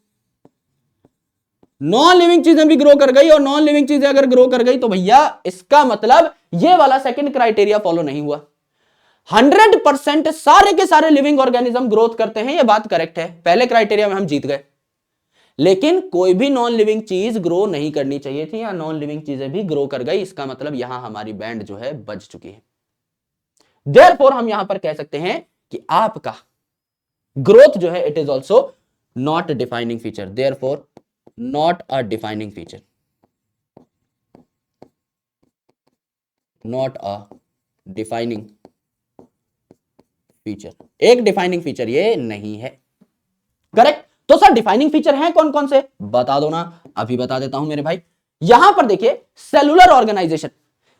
Non living चीजें भी ग्रो कर गई, और नॉन लिविंग चीजें अगर ग्रो कर गई तो भैया इसका मतलब ये वाला सेकंड क्राइटेरिया फॉलो नहीं हुआ। 100% सारे के सारे लिविंग ऑर्गेनिज्म ग्रोथ करते हैं, ये बात करेक्ट है। पहले क्राइटेरिया में हम जीत गए। लेकिन कोई भी नॉन लिविंग चीज ग्रो नहीं करनी चाहिए थी, या नॉन लिविंग चीजें भी ग्रो कर गई, इसका मतलब यहां हमारी बैंड जो है बज चुकी है। देयरफॉर हम यहां पर कह सकते हैं कि आपका ग्रोथ जो है, it is also not defining feature. Therefore not a defining feature, not a defining feature। एक डिफाइनिंग फीचर ये नहीं है। करेक्ट। तो सर डिफाइनिंग फीचर हैं कौन कौन से, बता दो ना। अभी बता देता हूं मेरे भाई। यहां पर देखिए, सेलुलर ऑर्गेनाइजेशन।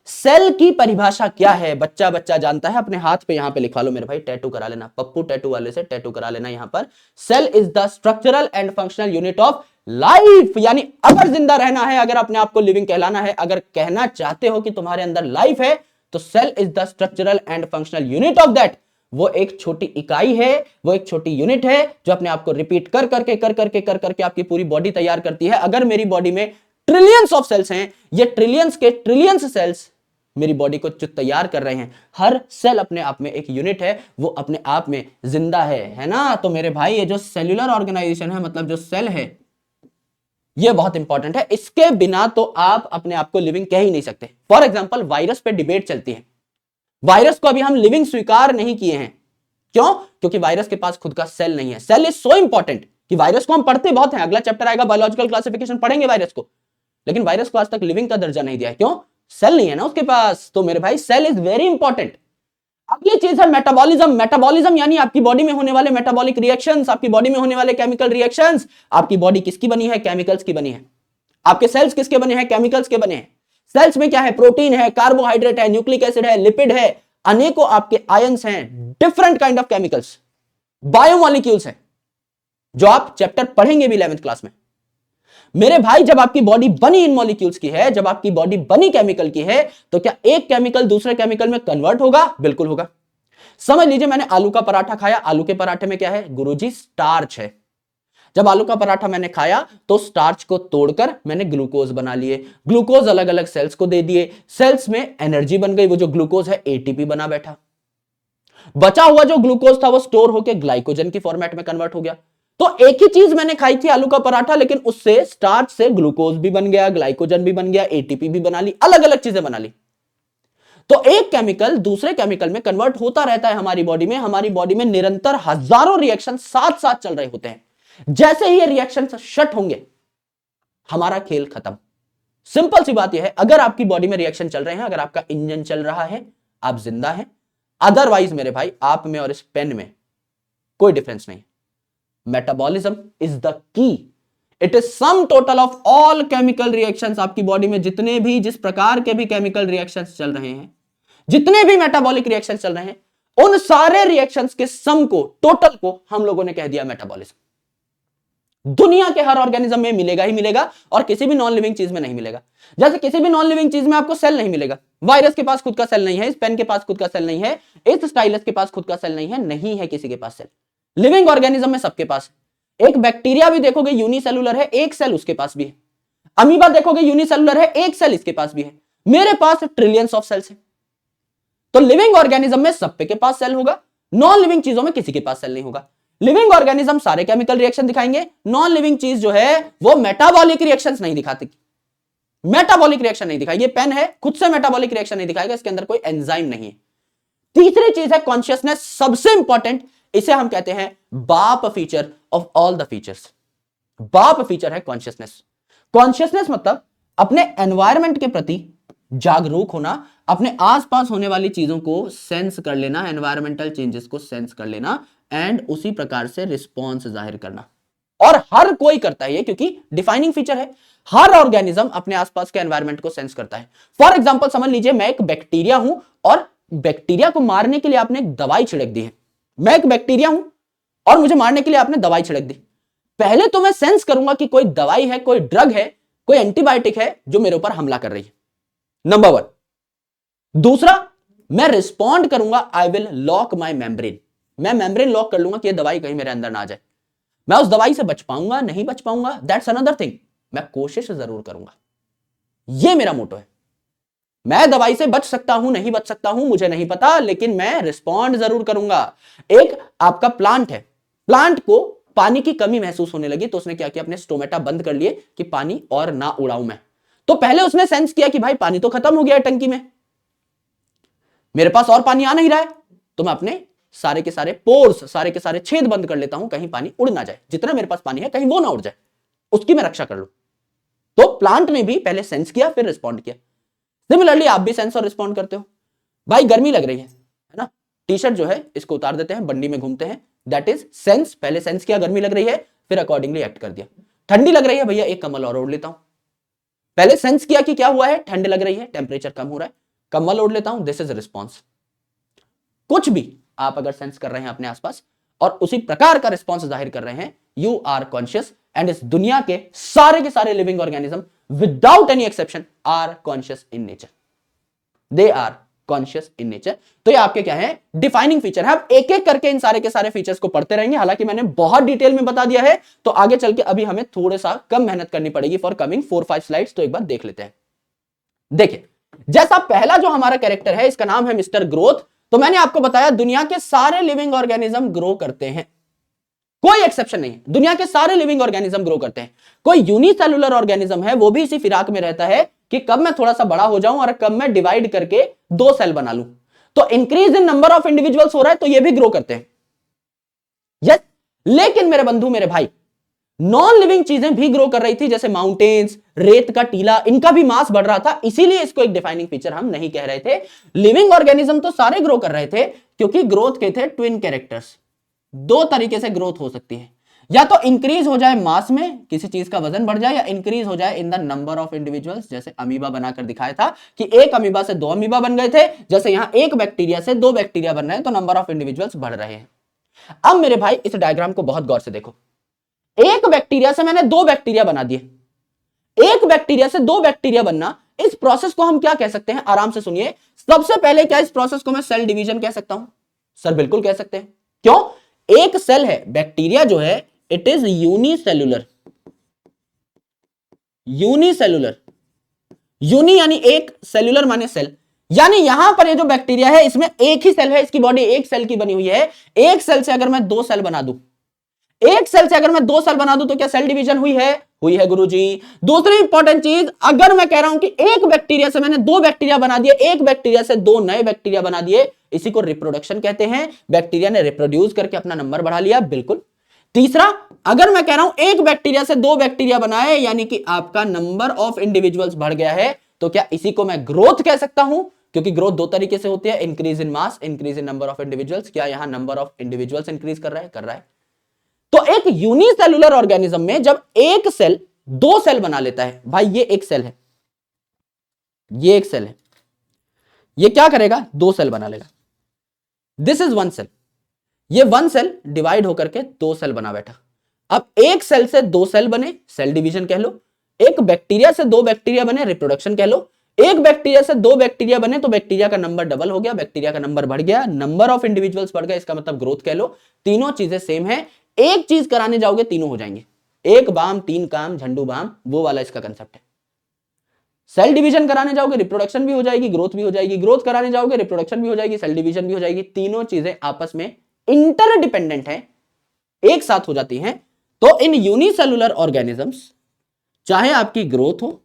सेल की परिभाषा क्या है? बच्चा बच्चा जानता है, अपने हाथ पे यहां पे लिखा लो मेरे भाई, टैटू करा लेना, पप्पू टैटू वाले से टैटू करा लेना यहां पर। Cell is the structural and functional unit of life. यानी अगर जिंदा रहना है, अगर अपने आप को लिविंग कहलाना है, अगर कहना चाहते हो कि तुम्हारे अंदर लाइफ है, तो cell is the structural and functional unit of that. वो एक छोटी इकाई है, वो एक छोटी यूनिट है, जो अपने आप को रिपीट कर करके आपकी पूरी बॉडी तैयार करती है। अगर मेरी बॉडी में ट्रिलियंस ऑफ सेल्स हैं, ये ट्रिलियंस के ट्रिलियंस सेल्स मेरी बॉडी को जो तैयार कर रहे हैं, हर सेल अपने आप में एक यूनिट है, वो अपने आप में जिंदा है ना। तो मेरे भाई, ये जो सेल्यूलर ऑर्गेनाइजेशन है, मतलब जो सेल है, ये बहुत इंपॉर्टेंट है। इसके बिना तो आप अपने आप को लिविंग कह ही नहीं सकते। फॉर एग्जाम्पल, वायरस पे डिबेट चलती है। वायरस को अभी हम लिविंग स्वीकार नहीं किए हैं। क्यों? क्योंकि वायरस के पास खुद का सेल नहीं है। सेल इज सो इंपॉर्टेंट कि वायरस को हम पढ़ते बहुत हैं, अगला चैप्टर आएगा बायोलॉजिकल क्लासिफिकेशन, पढ़ेंगे वायरस को, लेकिन वायरस को आज तक लिविंग का दर्जा नहीं दिया है। क्यों? सेल नहीं है ना उसके पास। तो मेरे भाई, सेल इज वेरी इंपॉर्टेंट। अगली चीज है मेटाबॉलिज्म। मेटाबॉलिज्म यानी आपकी बॉडी में होने वाले मेटाबॉलिक रिएक्शंस, आपकी बॉडी में होने वाले केमिकल रिएक्शंस। आपकी बॉडी किसकी बनी है? केमिकल्स की बनी है। आपके सेल्स किसके बने हैं? केमिकल्स के बने हैं। सेल्स में क्या है? प्रोटीन है, कार्बोहाइड्रेट है, न्यूक्लिक एसिड है, लिपिड है, अनेकों आपके आयंस हैं, different kind of chemicals, biomolecules हैं, जो आप चैप्टर पढ़ेंगे भी 11th क्लास में। मेरे भाई, जब आपकी बॉडी बनी इन मॉलिक्यूल्स की है, जब आपकी बॉडी बनी केमिकल की है, तो क्या एक केमिकल दूसरे केमिकल में कन्वर्ट होगा? बिल्कुल होगा। समझ लीजिए, मैंने आलू का पराठा खाया। आलू के पराठे में क्या है गुरुजी? स्टार्च है। जब आलू का पराठा मैंने खाया, तो स्टार्च को तोड़कर मैंने ग्लूकोज बना लिए। ग्लूकोज अलग अलग सेल्स को दे दिए, सेल्स में एनर्जी बन गई। वो जो ग्लूकोज है, एटीपी बना बैठा। बचा हुआ जो ग्लूकोज था, वो स्टोर होकर ग्लाइकोजन की फॉर्मेट में कन्वर्ट हो गया। तो एक ही चीज मैंने खाई थी, आलू का पराठा, लेकिन उससे स्टार्च से ग्लूकोज भी बन गया, ग्लाइकोजन भी बन गया, एटीपी भी बना ली, अलग अलग चीजें बना ली। तो एक केमिकल दूसरे केमिकल में कन्वर्ट होता रहता है हमारी बॉडी में। हमारी बॉडी में निरंतर हजारों रिएक्शन साथ साथ चल रहे होते हैं। जैसे ही ये रिएक्शन शट होंगे हमारा खेल खत्म। सिंपल सी बात यह है, अगर आपकी बॉडी में रिएक्शन चल रहे हैं, अगर आपका इंजन चल रहा है, आप जिंदा हैं। अदरवाइज मेरे भाई आप में और इस पेन में कोई डिफरेंस नहीं। Metabolism is the key. It is some total of all chemical reactions. आपकी बॉडी में जितने भी जिस प्रकार के भी केमिकल रिएक्शंस चल रहे हैं, जितने भी मेटाबॉलिक रिएक्शंस चल रहे हैं, उन सारे रिएक्शंस के सम को, टोटल को हम लोगों ने कह दिया मेटाबॉलिज्म। दुनिया के हर ऑर्गेनिज्म में मिलेगा ही मिलेगा और किसी भी नॉन लिविंग चीज में नहीं मिलेगा। जैसे किसी भी नॉन लिविंग चीज में आपको सेल नहीं मिलेगा। वायरस के पास खुद का सेल नहीं है, इस पेन के पास खुद का सेल नहीं है, इस स्टाइलस के पास खुद का सेल नहीं है किसी के पास सेल। लिविंग ऑर्गेनिज्म में सबके पास है। एक बैक्टीरिया भी देखोगे यूनिसेलुलर है, एक सेल उसके पास भी है। अमीबा देखोगे यूनिसेलुलर है, एक सेल इसके पास भी है। मेरे पास ट्रिलियंस ऑफ सेल्स है। तो लिविंग ऑर्गेनिज्म में सब के पास सेल होगा, नॉन लिविंग चीजों में किसी के पास सेल नहीं होगा। लिविंग ऑर्गेनिज्म सारे केमिकल रिएक्शन दिखाएंगे, नॉन लिविंग चीज जो है वो मेटाबॉलिक रिएक्शंस नहीं दिखाती। मेटाबॉलिक रिएक्शन नहीं दिखाएगी। ये पेन है, खुद से मेटाबॉलिक रिएक्शन नहीं दिखाएगा, इसके अंदर कोई एंजाइम नहीं है। तीसरी चीज है कॉन्शियसनेस, सबसे इंपॉर्टेंट। इसे हम कहते हैं बाप feature of all the features. बाप फीचर है कॉन्शियसनेस। कॉन्शियसनेस मतलब अपने एनवायरमेंट के प्रति जागरूक होना, अपने आसपास होने वाली चीजों को सेंस कर लेना, एनवायरमेंटल चेंजेस को सेंस कर लेना एंड उसी प्रकार से रिस्पॉन्स जाहिर करना। और हर कोई करता है ये, क्योंकि डिफाइनिंग फीचर है। हर ऑर्गेनिज्म अपने आसपास के एनवायरमेंट को सेंस करता है। फॉर एग्जांपल समझ लीजिए मैं एक बैक्टीरिया हूं और बैक्टीरिया को मारने के लिए आपने एक दवाई छिड़क दी है। मैं एक बैक्टीरिया हूं और मुझे मारने के लिए आपने दवाई छिड़क दी। पहले तो मैं सेंस करूंगा कि कोई दवाई है, कोई ड्रग है, कोई एंटीबायोटिक है जो मेरे ऊपर हमला कर रही है, नंबर 1। दूसरा, मैं रिस्पॉन्ड करूंगा, I will lock my membrane. मैं मेम्ब्रेन लॉक कर लूंगा कि यह दवाई कहीं मेरे अंदर ना आ जाए। मैं उस दवाई से बच पाऊंगा नहीं बच पाऊंगा, दैट्स अनदर थिंग। मैं कोशिश जरूर करूंगा। यह मेरा मोटो है। मैं दवाई से बच सकता हूं नहीं बच सकता हूं मुझे नहीं पता, लेकिन मैं रिस्पॉन्ड जरूर करूंगा। एक आपका प्लांट है, प्लांट को पानी की कमी महसूस होने लगी तो उसने क्या किया, अपने स्टोमेटा बंद कर लिए कि पानी और ना उड़ाऊं मैं। तो पहले उसने सेंस किया कि भाई पानी तो खत्म हो गया है टंकी में, मेरे पास और पानी आ नहीं रहा है, तो मैं अपने सारे के सारे पोर्स, सारे के सारे छेद बंद कर लेता हूं, कहीं पानी उड़ ना जाए। जितना मेरे पास पानी है कहीं वो ना उड़ जाए, उसकी मैं रक्षा कर लूं। तो प्लांट ने भी पहले सेंस किया फिर रिस्पॉन्ड किया। सिमिलरली आप भी सेंस और रिस्पॉन्ड करते हो। भाई गर्मी लग रही है ना, टी शर्ट जो है इसको उतार देते हैं, बंडी में घूमते हैं, दैट इज सेंस। पहले सेंस किया गर्मी लग रही है, फिर अकॉर्डिंगली एक्ट कर दिया। ठंडी लग रही है, भैया एक कम्बल और ओढ़ लेता हूं। पहले सेंस किया कि क्या हुआ है, ठंड लग रही है, टेम्परेचर कम हो रहा है, कम्बल ओढ़ लेता हूं, दिस इज रिस्पॉन्स। कुछ भी आप अगर सेंस कर रहे हैं अपने आसपास और उसी प्रकार का रिस्पॉन्स जाहिर कर रहे हैं, यू आर कॉन्शियस। एंड इस दुनिया के सारे living organism without any exception are conscious in nature. They are conscious in nature. तो ये आपके क्या है, डिफाइनिंग फीचर है। आप एक एक करके इन सारे के सारे फीचर्स को पढ़ते रहेंगे। हालांकि मैंने बहुत डिटेल में बता दिया है, तो आगे चल के अभी हमें थोड़ा सा कम मेहनत करनी पड़ेगी फॉर कमिंग 4-5 स्लाइड्स। तो एक बार देख लेते हैं। देखिए, जैसा पहला जो हमारा कैरेक्टर है, इसका नाम है मिस्टर ग्रोथ। तो मैंने आपको बताया दुनिया के सारे लिविंग ऑर्गेनिज्म ग्रो करते हैं, कोई एक्सेप्शन नहीं है। दुनिया के सारे लिविंग ऑर्गेनिज्म ग्रो करते हैं। कोई यूनिसेलुलर ऑर्गेनिज्म है, वो भी इसी फिराक में रहता है कि कब मैं थोड़ा सा बड़ा हो जाऊं और कब मैं डिवाइड करके 2 सेल बना लूं। तो increase in number of individuals हो रहा है, तो ये भी ग्रो करते हैं। यस, लेकिन मेरे बंधु मेरे भाई, नॉन लिविंग चीजें भी ग्रो कर रही थी, जैसे माउंटेन्स, रेत का टीला, इनका भी मास बढ़ रहा था। इसीलिए इसको एक डिफाइनिंग फीचर हम नहीं कह रहे थे। लिविंग ऑर्गेनिज्म तो सारे ग्रो कर रहे थे, क्योंकि ग्रोथ के थे ट्विन कैरेक्टर्स। 2 तरीके से ग्रोथ हो सकती है, या तो इंक्रीज हो जाए मास में, किसी चीज का वजन बढ़ जाए, या इंक्रीज हो जाए in the number of individuals. जैसे अमीबा बनाकर दिखाया था कि एक अमीबा से 2 अमीबा बन गए थे, जैसे यहां एक बैक्टीरिया से 2 बैक्टीरिया बन रहे हैं, तो नंबर ऑफ इंडिविजुअल्स बढ़ रहे हैं। अब मेरे भाई इस डायग्राम को बहुत गौर से देखो। एक बैक्टीरिया से मैंने 2 बैक्टीरिया बना दिए। एक बैक्टीरिया से 2 बैक्टीरिया बनना, इस प्रोसेस को हम क्या कह सकते हैं, आराम से सुनिए। सबसे पहले क्या इस प्रोसेस को मैं सेल डिवीजन कह सकता हूं? सर बिल्कुल कह सकते हैं। क्यों? एक सेल है, बैक्टीरिया जो है it is unicellular. Unicellular, uni यानी एक, सेलुलर माने सेल, यानी यहां पर ये जो बैक्टीरिया है इसमें एक ही सेल है, इसकी बॉडी एक सेल की बनी हुई है। एक सेल से अगर मैं 2 सेल बना दूं, एक सेल से अगर मैं 2 सेल बना दूं, तो क्या सेल डिवीजन हुई है? हुई है गुरुजी। दूसरी इंपॉर्टेंट चीज, अगर मैं कह रहा हूं कि एक बैक्टीरिया से मैंने 2 बैक्टीरिया बना दिए, एक बैक्टीरिया से 2 नए बैक्टीरिया बना दिए, इसी को रिप्रोडक्शन कहते हैं। बैक्टीरिया ने रिप्रोड्यूस करके अपना नंबर बढ़ा लिया, बिल्कुल। तीसरा, अगर मैं कह रहा हूं एक बैक्टीरिया से दो बैक्टीरिया बनाए यानी कि आपका नंबर ऑफ इंडिविजुअल्स बढ़ गया है, तो क्या इसी को मैं ग्रोथ कह सकता हूं? क्योंकि ग्रोथ दो तरीके से होती है, increase in mass, increase in number of individuals. क्या यहां नंबर ऑफ इंडिविजुअल्स इंक्रीज कर रहा है? कर रहा है। तो एक यूनिसेलुलर ऑर्गेनिज्म में जब एक सेल दो सेल बना लेता है, भाई ये एक सेल है, ये एक सेल है, ये क्या करेगा? दो सेल बना लेगा। दिस इज वन सेल, ये वन सेल डिवाइड होकर के दो सेल बना बैठा। अब एक सेल से दो सेल बने, सेल डिवीजन कह लो। एक बैक्टीरिया से दो बैक्टीरिया बने, रिप्रोडक्शन कह लो। एक बैक्टीरिया से दो बैक्टीरिया बने तो बैक्टीरिया का नंबर डबल हो गया, बैक्टीरिया का नंबर बढ़ गया, नंबर ऑफ इंडिविजुअल्स बढ़ गया, इसका मतलब ग्रोथ कह लो। तीनों चीजें सेम है, एक चीज कराने जाओगे तीनों हो जाएंगे। एक बाम तीन काम, झंडू बाम, वो वाला इसका कंसेप्ट है। सेल डिवीजन कराने जाओगे रिप्रोडक्शन भी हो जाएगी, ग्रोथ भी हो जाएगी, ग्रोथ कराने जाओगे रिप्रोडक्शन भी हो जाएगी, सेल डिवीजन भी हो जाएगी। तीनों चीजें आपस में इंटरडिपेंडेंट है, एक साथ हो जाती हैं। तो इन यूनिसेलुलर ऑर्गेनिजम्स, चाहे आपकी ग्रोथ हो,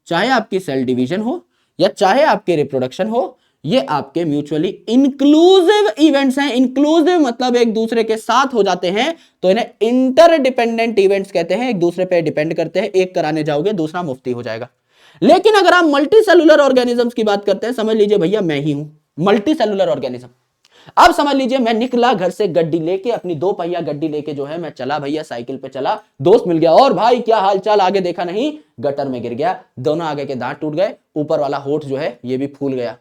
चाहे आपकी सेल डिवीजन हो, या चाहे आपके रिप्रोडक्शन हो, ये आपके म्यूचुअली इंक्लूसिव इवेंट्स हैं। इंक्लूसिव मतलब एक दूसरे के साथ हो जाते हैं, तो इन्हें इंटरडिपेंडेंट इवेंट्स कहते हैं, एक दूसरे पे डिपेंड करते हैं। एक कराने जाओगे दूसरा मुफ्ती हो जाएगा। लेकिन अगर आप मल्टी सेलुलर ऑर्गेनिजम्स की बात करते हैं, समझ लीजिए भैया मैं ही हूं मल्टी सेलुलर ऑर्गेनिज्म। अब समझ लीजिए मैं निकला घर से गड्डी लेके, अपनी दो पहिया गड्डी लेके जो है मैं चला भैया, साइकिल पे चला, दोस्त मिल गया, और भाई क्या हाल चाल, आगे देखा नहीं, गटर में गिर गया, दोनों आगे के दांत टूट गए, ऊपर वाला होठ जो है ये भी फूल गया,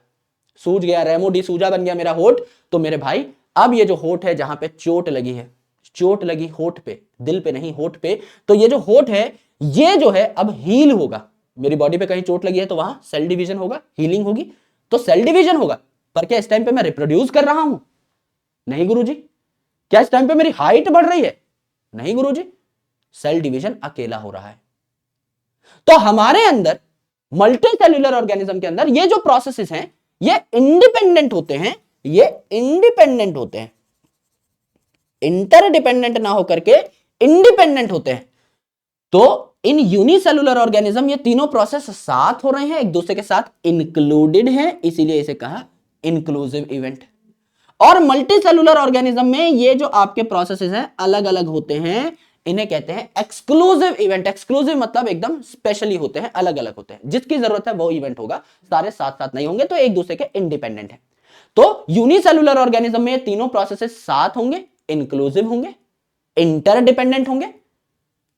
सूज गया, रेमो डी सूजा बन गया मेरा होठ। तो मेरे भाई अब ये जो होठ है जहां पे चोट लगी है, चोट लगी होठ पे, दिल पे नहीं होठ पे, तो ये जो होठ है ये जो है अब हील होगा। मेरी बॉडी पे कहीं चोट लगी है तो वहां सेल डिवीजन होगा, हीलिंग होगी। तो सेल डिवीजन होगा, पर क्या इस टाइम पे मैं रिप्रोड्यूस कर रहा हूं? नहीं गुरुजी। क्या इस टाइम पे मेरी हाइट बढ़ रही है? नहीं गुरुजी। सेल डिवीजन अकेला हो रहा है। तो हमारे अंदर मल्टी सेल्यूलर ऑर्गेनिज्म के अंदर ये जो प्रोसेसेस हैं ये इंडिपेंडेंट होते हैं, ये इंडिपेंडेंट होते हैं, इंटरडिपेंडेंट ना होकर के इंडिपेंडेंट होते हैं। तो इन यूनिसेलुलर ऑर्गेनिज्म ये तीनों प्रोसेस साथ हो रहे हैं, एक दूसरे के साथ इंक्लूडेड हैं, इसीलिए इसे कहा इंक्लूसिव इवेंट। और मल्टी सेलुलर ऑर्गेनिज्म में ये जो आपके प्रोसेसेस हैं अलग अलग होते हैं, इन्हें कहते हैं एक्सक्लूसिव इवेंट। एक्सक्लूसिव मतलब एकदम स्पेशली होते हैं, अलग अलग होते हैं, जिसकी जरूरत है वो इवेंट होगा, सारे साथ साथ नहीं होंगे, तो एक दूसरे के इंडिपेंडेंट है। तो यूनिसेलुलर ऑर्गेनिज्म में तीनों प्रोसेसेस साथ होंगे, इंक्लूसिव होंगे, इंटरडिपेंडेंट होंगे।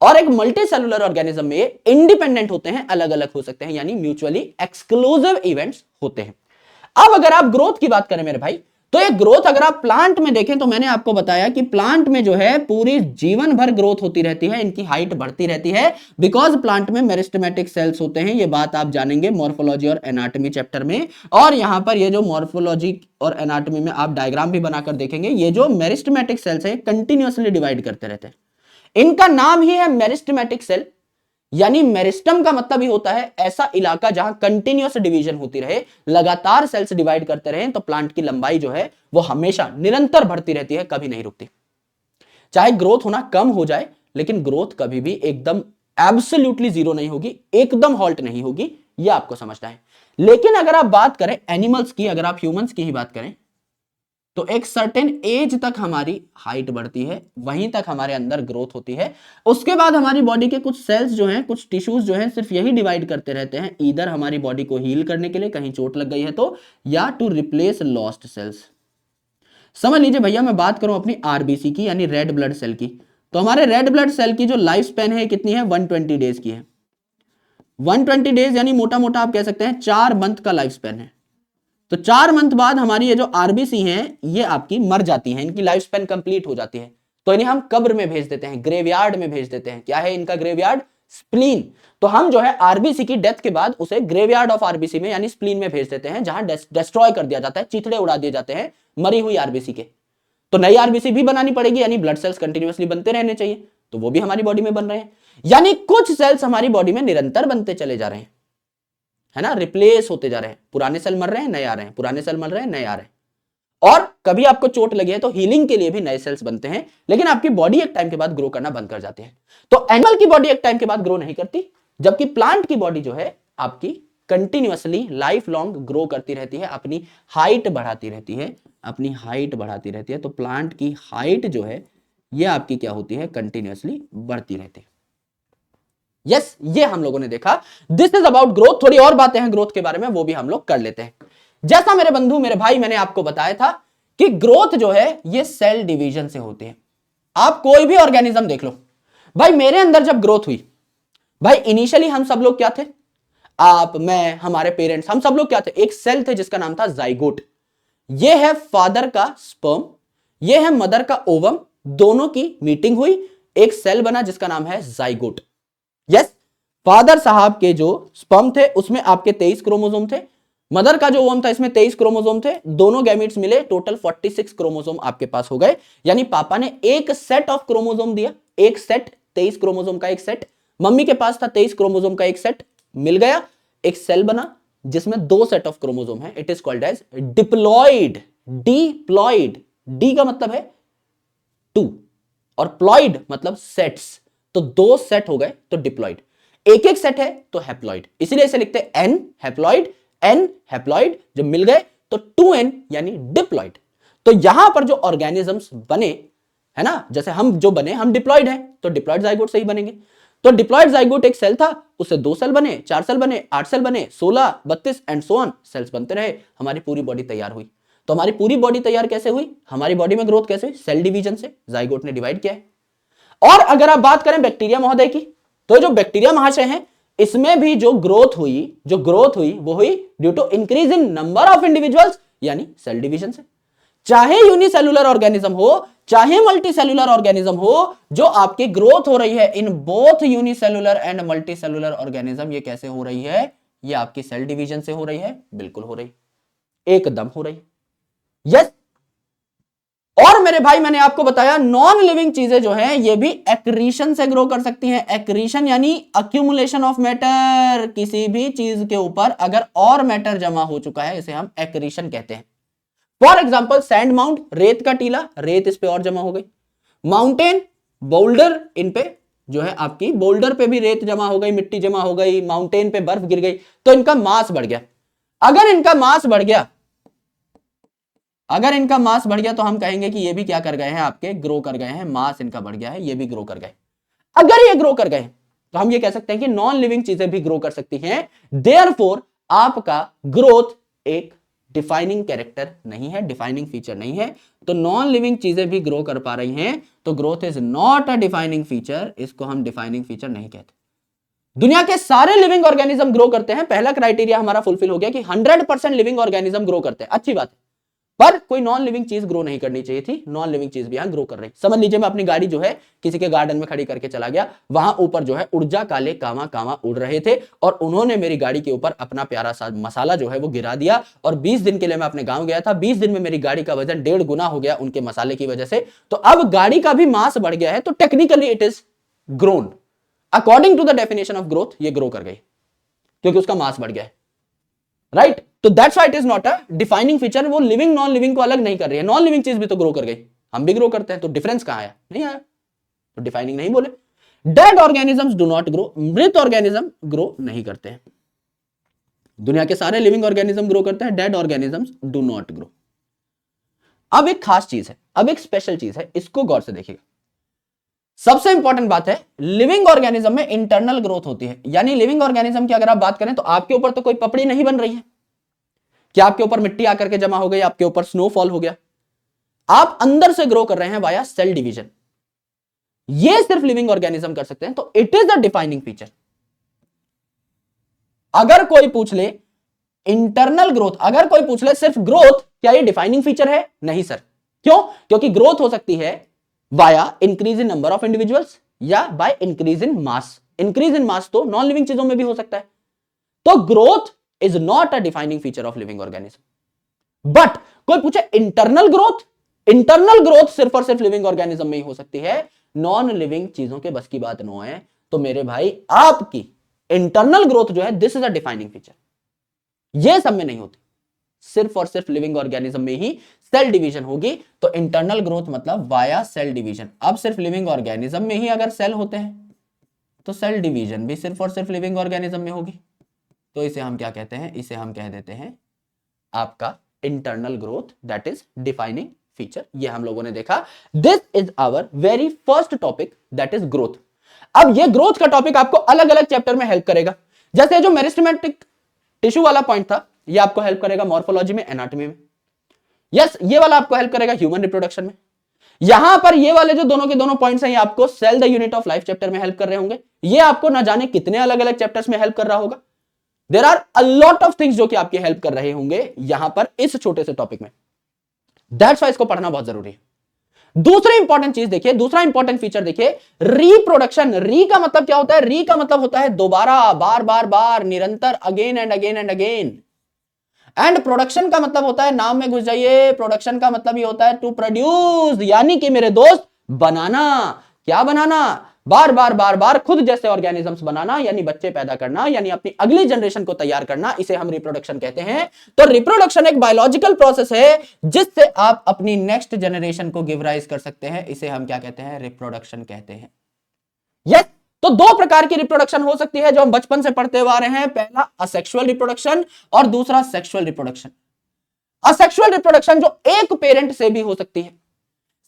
और एक मल्टी सेलुलर ऑर्गेनिज्म में इंडिपेंडेंट होते हैं, अलग अलग हो सकते हैं, यानी म्यूचुअली एक्सक्लूसिव इवेंट्स होते हैं। अब अगर आप ग्रोथ की बात करें मेरे भाई, तो ये ग्रोथ अगर आप प्लांट में देखें तो मैंने आपको बताया कि प्लांट में जो है पूरी जीवन भर ग्रोथ होती रहती है, इनकी हाइट बढ़ती रहती है, बिकॉज प्लांट में मेरिस्टेमेटिक सेल्स होते हैं। ये बात आप जानेंगे मॉर्फोलॉजी और एनाटॉमी चैप्टर में। और यहां पर ये जो मॉर्फोलॉजी और एनाटॉमी में आप डायग्राम भी बनाकर देखेंगे, ये जो मेरिस्टेमेटिक सेल्स है कंटिन्यूअसली डिवाइड करते रहते हैं। इनका नाम ही है मेरिस्टेमेटिक सेल, यानी मेरिस्टम का मतलब ही होता है ऐसा इलाका जहां कंटिन्यूअस डिवीजन होती रहे, लगातार सेल्स डिवाइड करते रहे, तो प्लांट की लंबाई जो है वो हमेशा निरंतर बढ़ती रहती है, कभी नहीं रुकती। चाहे ग्रोथ होना कम हो जाए, लेकिन ग्रोथ कभी भी एकदम एब्सोल्युटली जीरो नहीं होगी, एकदम हॉल्ट नहीं होगी, यह आपको समझना है। लेकिन अगर आप बात करें एनिमल्स की, अगर आप ह्यूमंस की ही बात करें, तो एक सर्टेन एज तक हमारी हाइट बढ़ती है, वहीं तक हमारे अंदर ग्रोथ होती है। उसके बाद हमारी बॉडी के कुछ सेल्स जो हैं, कुछ टिश्यूज जो हैं, सिर्फ यही डिवाइड करते रहते हैं, इधर हमारी बॉडी को हील करने के लिए, कहीं चोट लग गई है तो, या टू रिप्लेस लॉस्ट सेल्स। समझ लीजिए भैया मैं बात करूं अपनी आरबीसी की, यानी रेड ब्लड सेल की, तो हमारे रेड ब्लड सेल की जो लाइफ स्पैन है कितनी है? 120 डेज की है। 120 डेज यानी मोटा मोटा आप कह सकते हैं 4 मंथ का लाइफ स्पैन है। तो 4 मंथ बाद हमारी ये जो आरबीसी हैं ये आपकी मर जाती हैं, इनकी लाइफ स्पैन कंप्लीट हो जाती है, तो इन्हें हम कब्र में भेज देते हैं, ग्रेवयार्ड में भेज देते हैं। क्या है इनका ग्रेवयार्ड? स्प्लीन। तो हम जो है आरबीसी की डेथ के बाद उसे ग्रेवयार्ड ऑफ आरबीसी में यानी स्प्लीन में भेज देते हैं, जहां डिस्ट्रॉय कर दिया जाता है, चिथड़े उड़ा दिए जाते हैं मरी हुई आरबीसी के। तो नई आरबीसी भी बनानी पड़ेगी, यानी ब्लड सेल्स कंटिन्यूअसली बनते रहने चाहिए, तो वो भी हमारी बॉडी में बन रहे हैं, यानी कुछ सेल्स हमारी बॉडी में निरंतर बनते चले जा रहे हैं, है ना, रिप्लेस होते जा रहे हैं, पुराने सेल मर रहे हैं नए आ रहे हैं, पुराने सेल मर रहे हैं नए आ रहे हैं। और कभी आपको चोट लगी है तो हीलिंग के लिए भी नए सेल्स बनते हैं, लेकिन आपकी बॉडी एक टाइम के बाद ग्रो करना बंद कर जाती है। तो एनिमल की बॉडी एक टाइम के बाद ग्रो नहीं करती, जबकि प्लांट की बॉडी जो है आपकी कंटिन्यूअसली लाइफ लॉन्ग ग्रो करती रहती है, अपनी हाइट बढ़ाती रहती है, अपनी हाइट बढ़ाती रहती है। तो प्लांट की हाइट जो है ये आपकी क्या होती है, कंटिन्यूअसली बढ़ती रहती है। यस, ये हम लोगों ने देखा। This is about growth. थोड़ी और बातें हैं ग्रोथ के बारे में, वो भी हम लोग कर लेते हैं। जैसा मेरे बंधु, मेरे भाई, मैंने आपको बताया था कि ग्रोथ जो है ये सेल डिवीजन से होती है। आप कोई भी ऑर्गेनिज्म देख लो भाई, मेरे अंदर जब ग्रोथ हुई भाई, इनिशियली हम सब लोग क्या थे, आप, मैं, हमारे पेरेंट्स, हम सब लोग क्या थे, एक सेल थे जिसका नाम था जाइगोट। ये है फादर का स्पर्म, ये है मदर का ओवम, दोनों की मीटिंग हुई, एक सेल बना जिसका नाम है जाइगोट। यस, फादर साहब के जो स्पर्म थे उसमें आपके 23 क्रोमोसोम थे, मदर का जो ओवम था इसमें 23 क्रोमोसोम थे, दोनों गैमेट्स मिले टोटल 46 क्रोमोसोम आपके पास हो गए। यानी पापा ने एक सेट ऑफ क्रोमोसोम दिया, एक सेट 23 क्रोमोसोम का एक सेट, मम्मी के पास था 23 क्रोमोसोम का एक सेट, मिल गया, एक सेल बना जिसमें 2 सेट ऑफ क्रोमोसोम है। It is called as diploid. Diploid, D का मतलब है 2 और प्लॉइड मतलब सेट्स, तो 2 सेट हो गए तो डिप्लॉइड। एक एक सेट है तो हैप्लॉइड, इसीलिए इसे लिखते हैं एन हैप्लॉइड, एन हैप्लॉइड। जब मिल गए तो 2n यानी डिप्लॉइड। तो यहां पर जो ऑर्गेनिजम्स बने है ना, जैसे हम जो बने, हम डिप्लॉइड हैं तो डिप्लॉइड जाइगोट से ही बनेंगे। तो डिप्लॉइड जाइगोट एक सेल था, उससे 2 सेल बने, 4 सेल बने, 8 सेल बने, 16, 32 एंड सो ऑन सेल्स बनते रहे, हमारी पूरी बॉडी तैयार हुई। तो हमारी पूरी बॉडी तैयार कैसे हुई, हमारी बॉडी में ग्रोथ कैसे हुई, सेल डिवीजन से, जाइगोट ने डिवाइड किया है। और अगर आप बात करें बैक्टीरिया महोदय की, तो जो बैक्टीरिया महाशय हैं इसमें भी जो ग्रोथ हुई वो हुई due to increase in number of individuals, यानी सेल डिवीजन से। चाहे यूनिसेलुलर ऑर्गेनिज्म हो चाहे मल्टीसेलुलर ऑर्गेनिज्म हो, जो आपकी ग्रोथ हो रही है in both unicellular and multicellular organism, ये कैसे हो रही है, ये आपकी सेल डिवीजन से हो रही है, बिल्कुल हो रही, एकदम हो रही। यस, और मेरे भाई मैंने आपको बताया नॉन लिविंग चीजें जो हैं ये भी एक्रीशन से ग्रो कर सकती हैं। एक्रीशन यानी अक्यूमुलेशन ऑफ मैटर, किसी भी चीज के ऊपर अगर और मैटर जमा हो चुका है इसे हम एक्रीशन कहते हैं। फॉर एग्जाम्पल सैंड माउंट, रेत का टीला, रेत इस पे और जमा हो गई। माउंटेन, बोल्डर, इन पे जो है आपकी बोल्डर पे भी रेत जमा हो गई, मिट्टी जमा हो गई, माउंटेन पे बर्फ गिर गई, तो इनका मास बढ़ गया। अगर इनका मास बढ़ गया, अगर इनका मास बढ़ गया तो हम कहेंगे कि ये भी क्या कर गए हैं, आपके ग्रो कर गए हैं, मास इनका बढ़ गया है, ये भी ग्रो कर गए। अगर ये ग्रो कर गए तो हम ये कह सकते हैं कि नॉन लिविंग चीजें भी ग्रो कर सकती हैं। देयरफॉर आपका ग्रोथ एक डिफाइनिंग कैरेक्टर नहीं है, डिफाइनिंग फीचर नहीं है। तो नॉन लिविंग चीजें भी ग्रो कर पा रही हैं तो growth is not a defining feature, इसको हम डिफाइनिंग फीचर नहीं कहते। दुनिया के सारे लिविंग ऑर्गेनिज्म ग्रो करते हैं, पहला क्राइटेरिया हमारा फुलफिल हो गया कि 100% लिविंग ऑर्गेनिज्म ग्रो करते हैं, अच्छी बात है। पर कोई नॉन लिविंग चीज ग्रो नहीं करनी चाहिए थी, नॉन लिविंग चीज भी यहां ग्रो कर रही। समझ लीजिए मैं अपनी गाड़ी जो है किसी के गार्डन में खड़ी करके चला गया, वहां ऊपर जो है ऊर्जा काले कामा कामा उड़ रहे थे और उन्होंने मेरी गाड़ी के ऊपर अपना प्यारा सा मसाला जो है वो गिरा दिया। और 20 दिन के लिए मैं अपने गांव गया था, 20 दिन में मेरी गाड़ी का वजन 1.5 गुना हो गया उनके मसाले की वजह से। तो अब गाड़ी का भी मास बढ़ गया है, तो technically it is grown. According to the definition of growth ये ग्रो कर गई क्योंकि उसका मास बढ़ गया है, राइट। तो that's why it is not a defining feature. वो लिविंग नॉन लिविंग को अलग नहीं कर रही है, नॉन लिविंग चीज भी तो ग्रो कर गई, हम भी ग्रो करते हैं, तो डिफरेंस कहां आया, नहीं आया, तो डिफाइनिंग नहीं बोले। Dead organisms do not grow, मृत ऑर्गेनिज्म ग्रो नहीं करते हैं। दुनिया के सारे लिविंग ऑर्गेनिज्म ग्रो करते हैं, dead organisms do not grow. अब एक खास चीज है, अब एक स्पेशल चीज है, इसको गौर से देखिएगा। सबसे इंपॉर्टेंट बात है, लिविंग ऑर्गेनिज्म में इंटरनल ग्रोथ होती है। यानी लिविंग ऑर्गेनिज्म की अगर आप बात करें तो आपके ऊपर तो कोई पपड़ी नहीं बन रही है, क्या आपके ऊपर मिट्टी आकर के जमा हो गई, आपके ऊपर स्नोफॉल हो गया, आप अंदर से ग्रो कर रहे हैं वाया सेल डिवीजन। ये सिर्फ लिविंग ऑर्गेनिज्म कर सकते हैं, तो it is the defining feature. अगर कोई पूछ ले इंटरनल ग्रोथ, अगर कोई पूछ ले सिर्फ ग्रोथ, क्या ये डिफाइनिंग फीचर है, नहीं सर। क्यों, क्योंकि ग्रोथ हो सकती है via increase in number of individuals या by increase in mass. Increase in mass तो नॉन लिविंग चीजों में भी हो सकता है। तो growth is not a defining feature of living organism. But कोई पूछे इंटरनल ग्रोथ, इंटरनल ग्रोथ सिर्फ और सिर्फ लिविंग ऑर्गेनिज्म में ही हो सकती है, नॉन लिविंग चीजों के बस की बात नो है। तो मेरे भाई आपकी इंटरनल ग्रोथ जो है this is a defining feature, ये सब में नहीं होती, सिर्फ और सिर्फ लिविंग ऑर्गेनिज्म में ही सेल डिवीजन होगी। तो इंटरनल ग्रोथ मतलब वाया सेल डिवीजन। अब सिर्फ लिविंग ऑर्गेनिज्म में ही अगर सेल होते हैं तो सेल डिवीजन भी सिर्फ और सिर्फ लिविंग ऑर्गेनिज्म में होगी। तो इसे हम क्या कहते हैं, इसे हम कह देते हैं आपका internal growth, that is defining feature, ये हम लोगों ने देखा। This is our very first topic, that is growth. अब ये ग्रोथ का टॉपिक आपको अलग अलग चैप्टर में हेल्प करेगा। जैसे जो मेरिस्टेमेटिक टिश्यू वाला पॉइंट था, ये आपको हेल्प करेगा मॉर्फोलॉजी में, एनाटॉमी में। यस, ये वाला आपको हेल्प करेगा ह्यूमन रिप्रोडक्शन में। यहां पर ये वाले जो दोनों के दोनों पॉइंट्स हैं, ये आपको cell the unit of life chapter में हेल्प कर रहे होंगे। ये आपको ना जाने कितने अलग अलग चैप्टर्स में हेल्प कर रहा होगा। There are a lot of things जो कि आपकी हेल्प कर रहे होंगे यहां पर इस छोटे से टॉपिक में। दैट्स वाई इसको पढ़ना बहुत जरूरी है। दूसरी इंपॉर्टेंट चीज देखिए, दूसरा इंपॉर्टेंट फीचर देखिए, रिप्रोडक्शन। री का मतलब क्या होता है? री का मतलब होता है दोबारा, बार बार बार, निरंतर, again and again and again. And production का मतलब होता है, नाम में घुस जाइए, प्रोडक्शन का मतलब ये होता है टू प्रोड्यूस, यानी कि मेरे दोस्त बनाना। क्या बनाना? बार बार बार बार खुद जैसे ऑर्गेनिजम्स बनाना, यानी बच्चे पैदा करना, यानी अपनी अगली जनरेशन को तैयार करना, इसे हम रिप्रोडक्शन कहते हैं। तो रिप्रोडक्शन एक बायोलॉजिकल प्रोसेस है जिससे आप अपनी नेक्स्ट जनरेशन को गिव राइज कर सकते हैं। इसे हम क्या कहते हैं? रिप्रोडक्शन कहते हैं। यस, तो दो प्रकार की रिप्रोडक्शन हो सकती है जो हम बचपन से पढ़ते हुए आ रहे हैं। पहला असेक्सुअल रिप्रोडक्शन और दूसरा सेक्सुअल रिप्रोडक्शन। असेक्सुअल रिप्रोडक्शन जो एक पेरेंट से भी हो सकती है।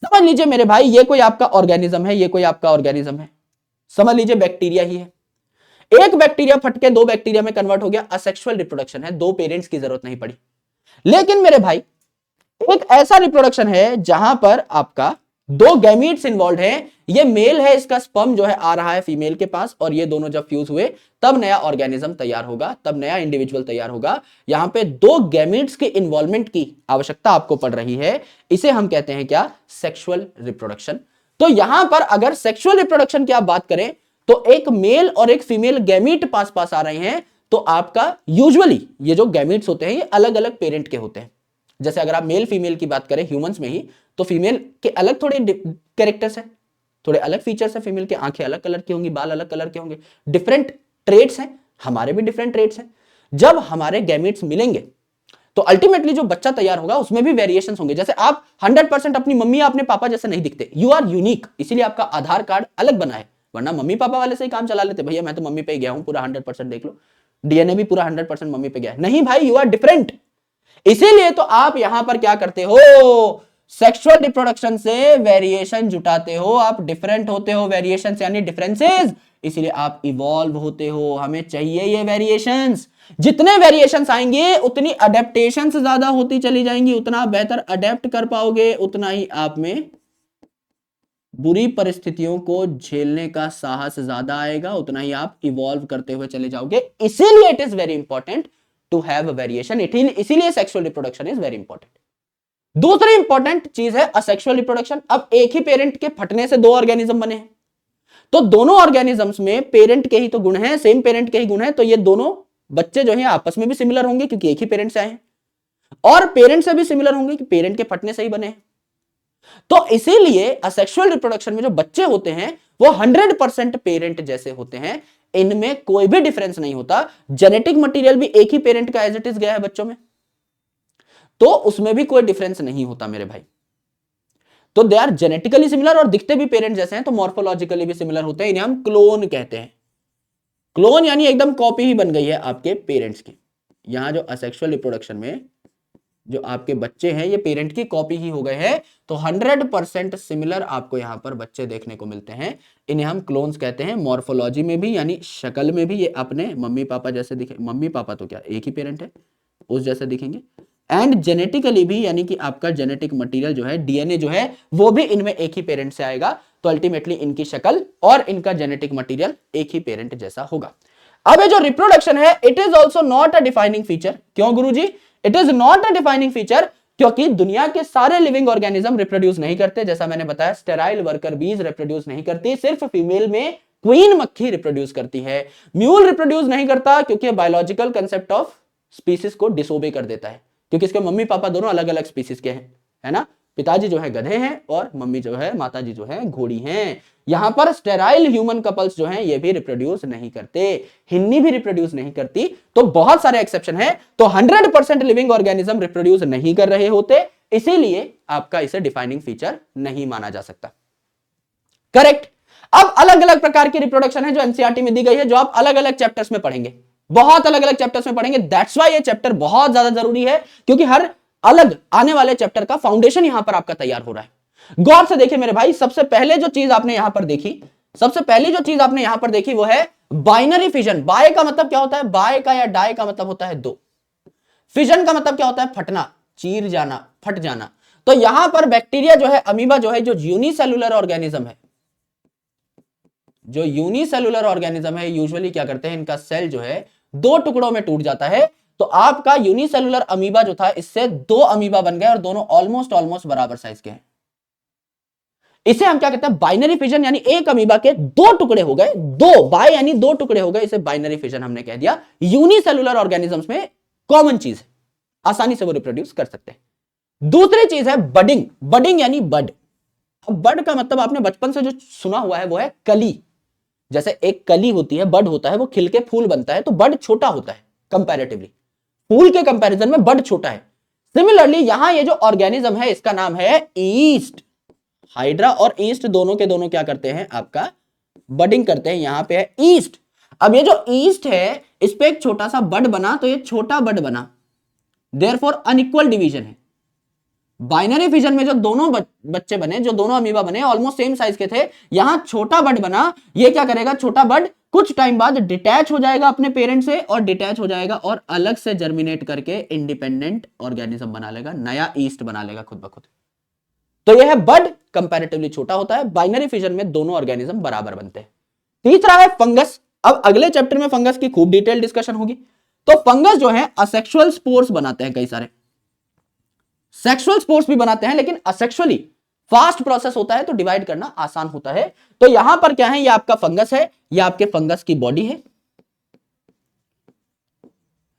समझ लीजिए मेरे भाई, ये कोई आपका ऑर्गेनिज्म है, ये कोई आपका ऑर्गेनिज्म है, समझ लीजिए बैक्टीरिया ही है। एक बैक्टीरिया फटके दो बैक्टीरिया में कन्वर्ट हो गया, असेक्सुअल रिप्रोडक्शन है, दो पेरेंट्स की जरूरत नहीं पड़ी। लेकिन मेरे भाई एक ऐसा रिप्रोडक्शन है जहां पर आपका दो गैमीट्स इन्वॉल्व हैं। ये मेल है, इसका स्पर्म जो है आ रहा है फीमेल के पास, और ये दोनों जब फ्यूज हुए तब नया ऑर्गेनिज्म तैयार होगा, तब नया इंडिविजुअल तैयार होगा। यहां पे दो गैमीट्स के इन्वॉल्वमेंट की आवश्यकता आपको पड़ रही है। इसे हम कहते हैं क्या? Sexual reproduction. तो यहां पर अगर सेक्सुअल रिप्रोडक्शन की आप बात करें तो एक मेल और एक फीमेल गैमीट पास पास आ रहे हैं, तो आपका यूजुअली ये जो गैमीट्स होते हैं ये अलग अलग पेरेंट के होते हैं। जैसे अगर आप मेल फीमेल की बात करें ह्यूमंस में ही, तो फीमेल के अलग थोड़े कैरेक्टर्स हैं, थोड़े अलग फीचर्स हैं। फीमेल की आंखें अलग कलर की होंगी, बाल अलग कलर के होंगे, डिफरेंट ट्रेट्स हैं। हमारे भी डिफरेंट ट्रेट्स हैं। जब हमारे गैमेट्स मिलेंगे तो अल्टीमेटली जो बच्चा तैयार होगा उसमें भी वेरिएशंस होंगे। जैसे आप 100% अपनी मम्मी या अपने पापा जैसे नहीं दिखते, यू आर यूनिक, इसीलिए आपका आधार कार्ड अलग बना है। वरना मम्मी पापा वाले से ही काम चला लेते, भैया मैं तो मम्मी पे गया हूं पूरा 100%, देख लो डीएनए भी पूरा 100% मम्मी पे गया है। नहीं भाई, यू आर डिफरेंट। इसीलिए तो आप यहां पर क्या करते हो? सेक्सुअल रिप्रोडक्शन से वेरिएशन जुटाते हो, आप डिफरेंट होते हो, वेरिएशंस यानी डिफरेंसेस, इसीलिए आप इवॉल्व होते हो। हमें चाहिए ये वेरिएशंस। जितने वेरिएशंस आएंगे उतनी अडेप्टेशंस ज्यादा होती चली जाएंगी, उतना बेहतर अडेप्ट कर पाओगे, उतना ही आप में बुरी परिस्थितियों को झेलने का साहस ज्यादा आएगा, उतना ही आप इवॉल्व करते हुए चले जाओगे। इसीलिए it is very important to have variation, इसीलिए sexual reproduction is very important. दूसरी इंपॉर्टेंट चीज है असेक्सुअल रिप्रोडक्शन। अब एक ही पेरेंट के फटने से दो ऑर्गेनिज्म बने हैं, तो दोनों ऑर्गेनिजम्स में पेरेंट के ही तो गुण हैं, सेम पेरेंट के ही गुण हैं, तो ये दोनों बच्चे जो हैं आपस में भी सिमिलर होंगे क्योंकि एक ही पेरेंट से आए हैं, और पेरेंट से भी सिमिलर होंगे कि पेरेंट के फटने से ही बने हैं। तो इसीलिए असेक्सुअल रिप्रोडक्शन में जो बच्चे होते हैं वो 100% पेरेंट जैसे होते हैं, इनमें कोई भी डिफरेंस नहीं होता। जेनेटिक मटेरियल भी एक ही पेरेंट का एज इट इज गया है बच्चों में, तो उसमें भी कोई डिफरेंस नहीं होता मेरे भाई। तो दे आर जेनेटिकली सिमिलर और दिखते भी पेरेंट जैसे हैं, तो मॉर्फोलॉजिकली भी सिमिलर होते हैं। इन्हें हम क्लोन कहते हैं। क्लोन यानी एकदम कॉपी ही बन गई है आपके पेरेंट्स की। यहां जो असेक्सुअल रिप्रोडक्शन में जो आपके बच्चे हैं ये पेरेंट की कॉपी ही हो गए हैं, तो 100% सिमिलर आपको यहां पर बच्चे देखने को मिलते हैं। इन्हें हम क्लोन्स कहते हैं। मॉर्फोलॉजी में भी यानी शक्ल में भी ये अपने मम्मी पापा जैसे दिखे, मम्मी पापा तो क्या एक ही पेरेंट है, उस जैसे दिखेंगे। एंड जेनेटिकली भी यानी कि आपका जेनेटिक मटेरियल जो है, डीएनए जो है, वो भी इनमें एक ही पेरेंट से आएगा, तो अल्टीमेटली इनकी शक्ल और इनका जेनेटिक मटेरियल एक ही पेरेंट जैसा होगा। अब ये जो रिप्रोडक्शन है it is also not a defining feature. क्यों गुरुजी? It is not a defining feature क्योंकि दुनिया के सारे लिविंग ऑर्गेनिज्म रिप्रोड्यूस नहीं करते। जैसा मैंने बताया, स्टेराइल वर्कर बीज रिप्रोड्यूस नहीं करती, सिर्फ फीमेल में क्वीन मक्खी रिप्रोड्यूस करती है। म्यूल रिप्रोड्यूस नहीं करता क्योंकि बायोलॉजिकल कंसेप्ट ऑफ स्पीसीज को डिसोबे कर देता है, क्योंकि इसके मम्मी पापा दोनों अलग अलग स्पीसीज के हैं, है ना। पिताजी जो है गधे हैं और मम्मी जो है, माताजी जो है घोड़ी हैं। यहां पर स्टेराइल ह्यूमन कपल्स जो हैं ये भी रिप्रोड्यूस नहीं करते, हिन्नी भी रिप्रोड्यूस नहीं करती, तो बहुत सारे एक्सेप्शन हैं। तो 100% लिविंग ऑर्गेनिज्म रिप्रोड्यूस नहीं कर रहे होते, इसीलिए आपका इसे डिफाइनिंग फीचर नहीं माना जा सकता। करेक्ट। अब अलग अलग प्रकार की रिप्रोडक्शन है जो एनसीईआरटी में दी गई है, जो आप अलग अलग चैप्टर्स में पढ़ेंगे, बहुत अलग अलग चैप्टर्स में पढ़ेंगे। दैट्स व्हाई ये चैप्टर बहुत ज्यादा जरूरी है, क्योंकि हर अलग आने वाले चैप्टर का फाउंडेशन यहां पर आपका तैयार हो रहा है। गौर से देखिए मेरे भाई, सबसे पहले जो चीज आपने यहां पर देखी, सबसे पहली जो चीज आपने यहां पर देखी वो है बाइनरी फिजन। बाय का मतलब क्या होता है? बाय का या डाई का मतलब होता है दो। फिजन का मतलब क्या होता है? फटना, चीर जाना, फट जाना। तो यहां पर बैक्टीरिया जो है, अमीबा जो है, जो यूनिसेलुलर ऑर्गेनिज्म है, जो यूनिसेलुलर ऑर्गेनिज्म है, यूजुअली क्या करते हैं, इनका सेल जो है दो टुकड़ों में टूट जाता है। तो आपका यूनिसेलुलर अमीबा जो था, इससे दो अमीबा बन गए और दोनों ऑलमोस्ट बराबर साइज के हैं। इसे हम क्या कहते हैं? बाइनरी फिजन, यानी एक अमीबा के दो टुकड़े हो गए, दो बाय यानी दो टुकड़े हो गए, इसे बाइनरी फिजन हमने कह दिया। यूनिसेलुलर ऑर्गेनिजम्स में कॉमन चीज है, आसानी से वो रिप्रोड्यूस कर सकते हैं। दूसरी चीज है बडिंग। बडिंग यानी बड। अब बड का मतलब आपने बचपन से जो सुना हुआ है वो है कली। जैसे एक कली होती है, बड होता है, वो खिल के फूल बनता है, तो बड छोटा होता है कंपैरेटिवली, फूल के कंपैरिजन में बड छोटा है। सिमिलरली यहां ये जो ऑर्गेनिज्म है इसका नाम है ईस्ट। हाइड्रा और ईस्ट दोनों के दोनों क्या करते हैं? आपका बडिंग करते हैं। यहां पे है ईस्ट। अब ये जो ईस्ट है, इस पे एक छोटा सा बड बना, तो ये छोटा बड बना, देयरफॉर अनइक्वल डिवीजन है। बाइनरी फिजन में जो दोनों बच्चे बने, जो दोनों अमीबा बने, ऑलमोस्ट सेम साइज के थे, यहां छोटा बड बना। ये क्या करेगा? छोटा बड कुछ टाइम बाद डिटैच हो जाएगा अपने पेरेंट से, और डिटैच हो जाएगा और अलग से जर्मिनेट करके इंडिपेंडेंट ऑर्गेनिज्म बना लेगा, नया ईस्ट बना लेगा खुद ब खुद। तो यह है बड, कंपैरेटिवली छोटा होता है। बाइनरी फिजन में दोनों ऑर्गेनिज्म बराबर बनते हैं। तीसरा है फंगस। अब अगले चैप्टर में फंगस की खूब डिटेल डिस्कशन होगी। तो फंगस जो है असेक्सुअल स्पोर्स बनाते हैं, कई सारे सेक्सुअल स्पोर्स भी बनाते हैं, लेकिन असेक्सुअली फास्ट प्रोसेस होता है, तो डिवाइड करना आसान होता है। तो यहां पर क्या है? ये आपका फंगस है, ये आपके फंगस की बॉडी है